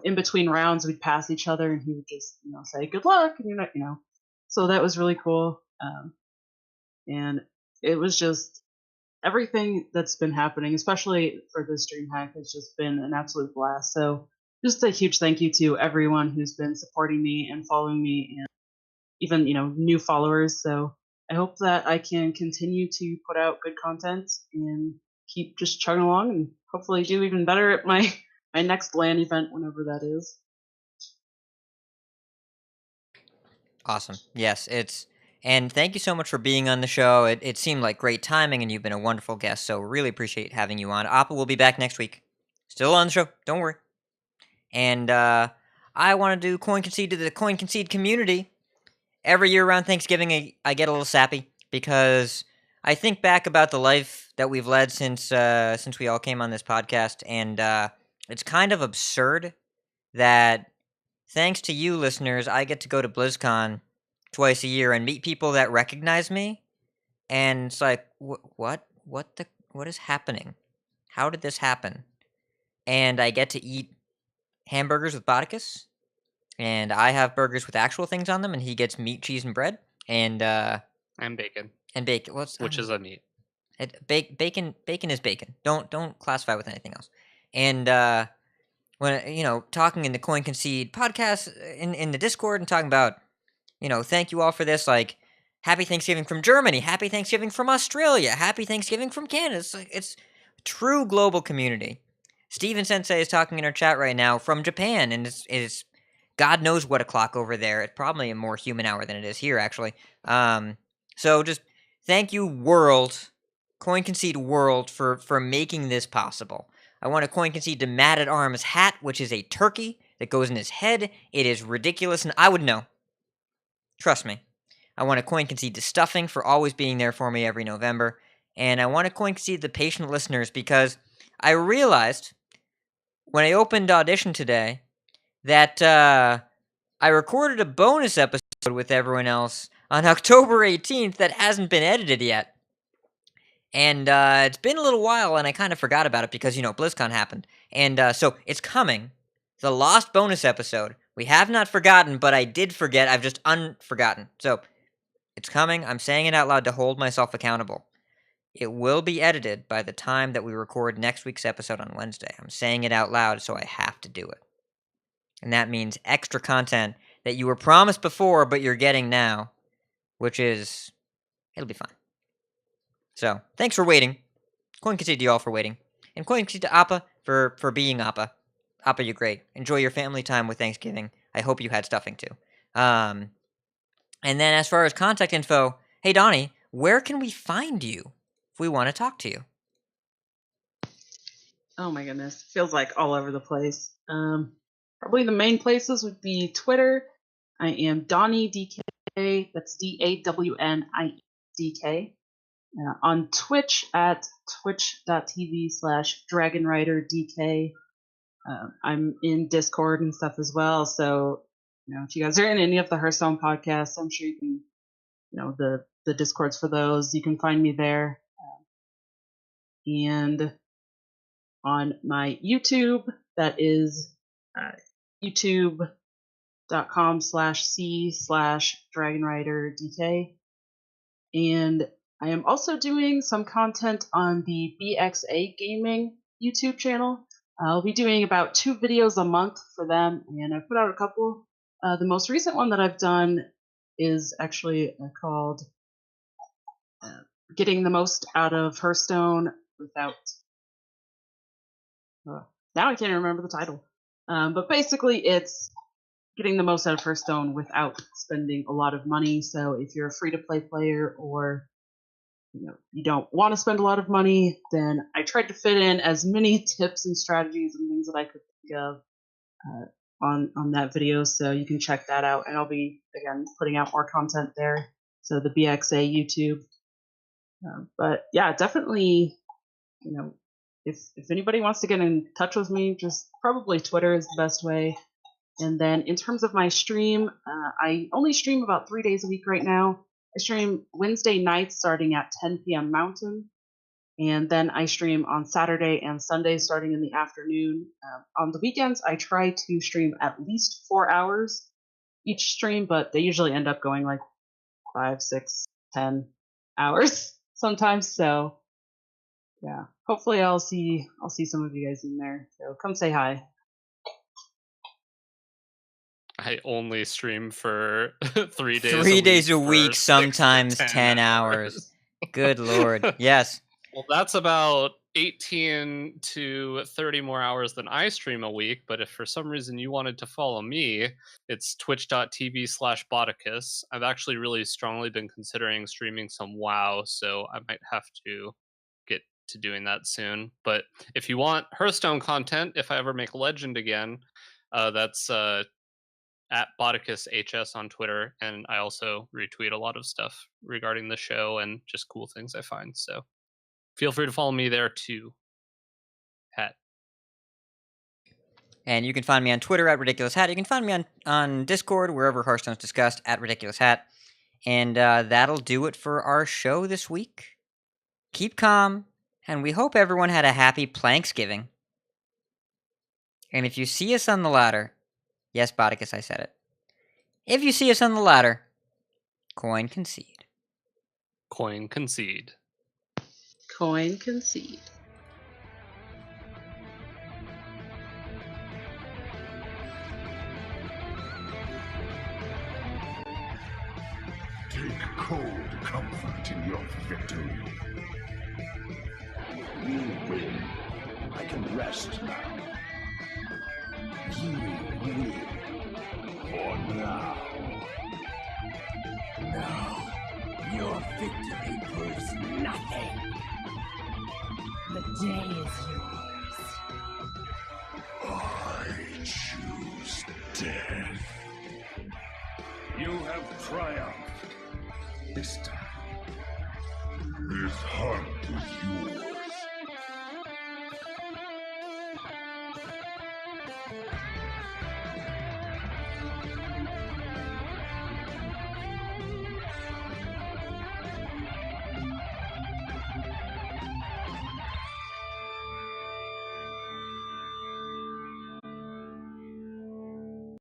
[SPEAKER 2] In between rounds, we'd pass each other, and he would just, say good luck, and so that was really cool. And it was just everything that's been happening, especially for this DreamHack, has just been an absolute blast. So just a huge thank you to everyone who's been supporting me and following me, and even new followers. So I hope that I can continue to put out good content and keep just chugging along, and hopefully do even better at my next LAN event, whenever that is.
[SPEAKER 6] Awesome. Yes, and thank you so much for being on the show. It seemed like great timing, and you've been a wonderful guest, so really appreciate having you on. Appa will be back next week. Still on the show, don't worry. And I want to do Coin Concede to the Coin Concede community. Every year around Thanksgiving, I get a little sappy, because I think back about the life that we've led since we all came on this podcast, and it's kind of absurd that, thanks to you listeners, I get to go to BlizzCon twice a year and meet people that recognize me, and it's like, what is happening? How did this happen? And I get to eat hamburgers with Botticus. and I have burgers with actual things on them, and he gets meat, cheese, and bread, and
[SPEAKER 7] bacon,
[SPEAKER 6] bacon.
[SPEAKER 7] which is a meat.
[SPEAKER 6] Bacon is bacon. Don't classify with anything else. And when talking in the Coin Concede podcast in the Discord and talking about thank you all for this, like happy Thanksgiving from Germany, happy Thanksgiving from Australia, happy Thanksgiving from Canada. It's true global community. Steven Sensei is talking in our chat right now from Japan, and it's God knows what o'clock over there. It's probably a more human hour than it is here, actually. So just thank you, world, Coin Concede world, for making this possible. I want to Coin Concede to Mad at Arms hat, which is a turkey that goes in his head. It is ridiculous, and I would know. Trust me. I want to Coin Concede to Stuffing for always being there for me every November. And I want to Coin Concede the patient listeners because I realized when I opened Audition today that I recorded a bonus episode with everyone else on October 18th that hasn't been edited yet. And it's been a little while, and I kind of forgot about it because, BlizzCon happened. And so it's coming. The lost bonus episode. We have not forgotten, but I did forget. I've just unforgotten. So it's coming. I'm saying it out loud to hold myself accountable. It will be edited by the time that we record next week's episode on Wednesday. I'm saying it out loud, so I have to do it. And that means extra content that you were promised before, but you're getting now, which is, it'll be fine. So, thanks for waiting. Coin Concede to you all for waiting. And Coin Concede to Appa for being Appa. Appa, you're great. Enjoy your family time with Thanksgiving. I hope you had stuffing too. And then as far as contact info, hey Donnie, where can we find you if we want to talk to you?
[SPEAKER 2] Oh my goodness. Feels like all over the place. Probably the main places would be Twitter. I am Donnie DK. That's DAWNIDK. On Twitch at twitch.tv/DragonRiderDK. I'm in Discord and stuff as well. So, if you guys are in any of the Hearthstone podcasts, I'm sure you can, the Discords for those, you can find me there. And on my YouTube, that is youtube.com/c/DragonRiderDK. And I am also doing some content on the BXA Gaming YouTube channel. I'll be doing about 2 videos a month for them, and I've put out a couple. The most recent one that I've done is actually called Getting the Most Out of Hearthstone Without... now I can't remember the title. But basically it's getting the most out of Hearthstone without spending a lot of money. So if you're a free-to-play player or you don't want to spend a lot of money, then I tried to fit in as many tips and strategies and things that I could think of on that video. So you can check that out, and I'll be again putting out more content there. So the BXA YouTube. But yeah, definitely, if anybody wants to get in touch with me, just probably Twitter is the best way. And then in terms of my stream, I only stream about 3 days a week right now. I stream Wednesday nights starting at 10 p.m. Mountain. And then I stream on Saturday and Sunday starting in the afternoon. On the weekends, I try to stream at least 4 hours each stream, but they usually end up going like 5, 6, 10 hours sometimes. So yeah, hopefully I'll see some of you guys in there. So come say hi.
[SPEAKER 7] I only stream for 3 days.
[SPEAKER 6] 3 days a
[SPEAKER 7] for
[SPEAKER 6] week,
[SPEAKER 7] 6 to
[SPEAKER 6] sometimes 10 hours. Good lord. Yes.
[SPEAKER 7] Well, that's about 18 to 30 more hours than I stream a week. But if for some reason you wanted to follow me, it's twitch.tv/Boticus. I've actually really strongly been considering streaming some WoW, so I might have to get to doing that soon. But if you want Hearthstone content, if I ever make Legend again, that's at Boticus HS on Twitter, and I also retweet a lot of stuff regarding the show and just cool things I find. So feel free to follow me there too. Hat.
[SPEAKER 6] And you can find me on Twitter at Ridiculous Hat. You can find me on Discord, wherever Hearthstone's discussed, at Ridiculous Hat. And that'll do it for our show this week. Keep calm, and we hope everyone had a happy Planksgiving. And if you see us on the ladder, Yes, Bodikus, I said it. If you see us on the ladder, coin concede.
[SPEAKER 7] Coin concede.
[SPEAKER 2] Coin concede.
[SPEAKER 5] Take cold comfort in your victory. You win. I can rest now. You win. For now. Now, your victory proves nothing.
[SPEAKER 3] The day is yours.
[SPEAKER 5] I choose death. You have triumphed. This time. This hunt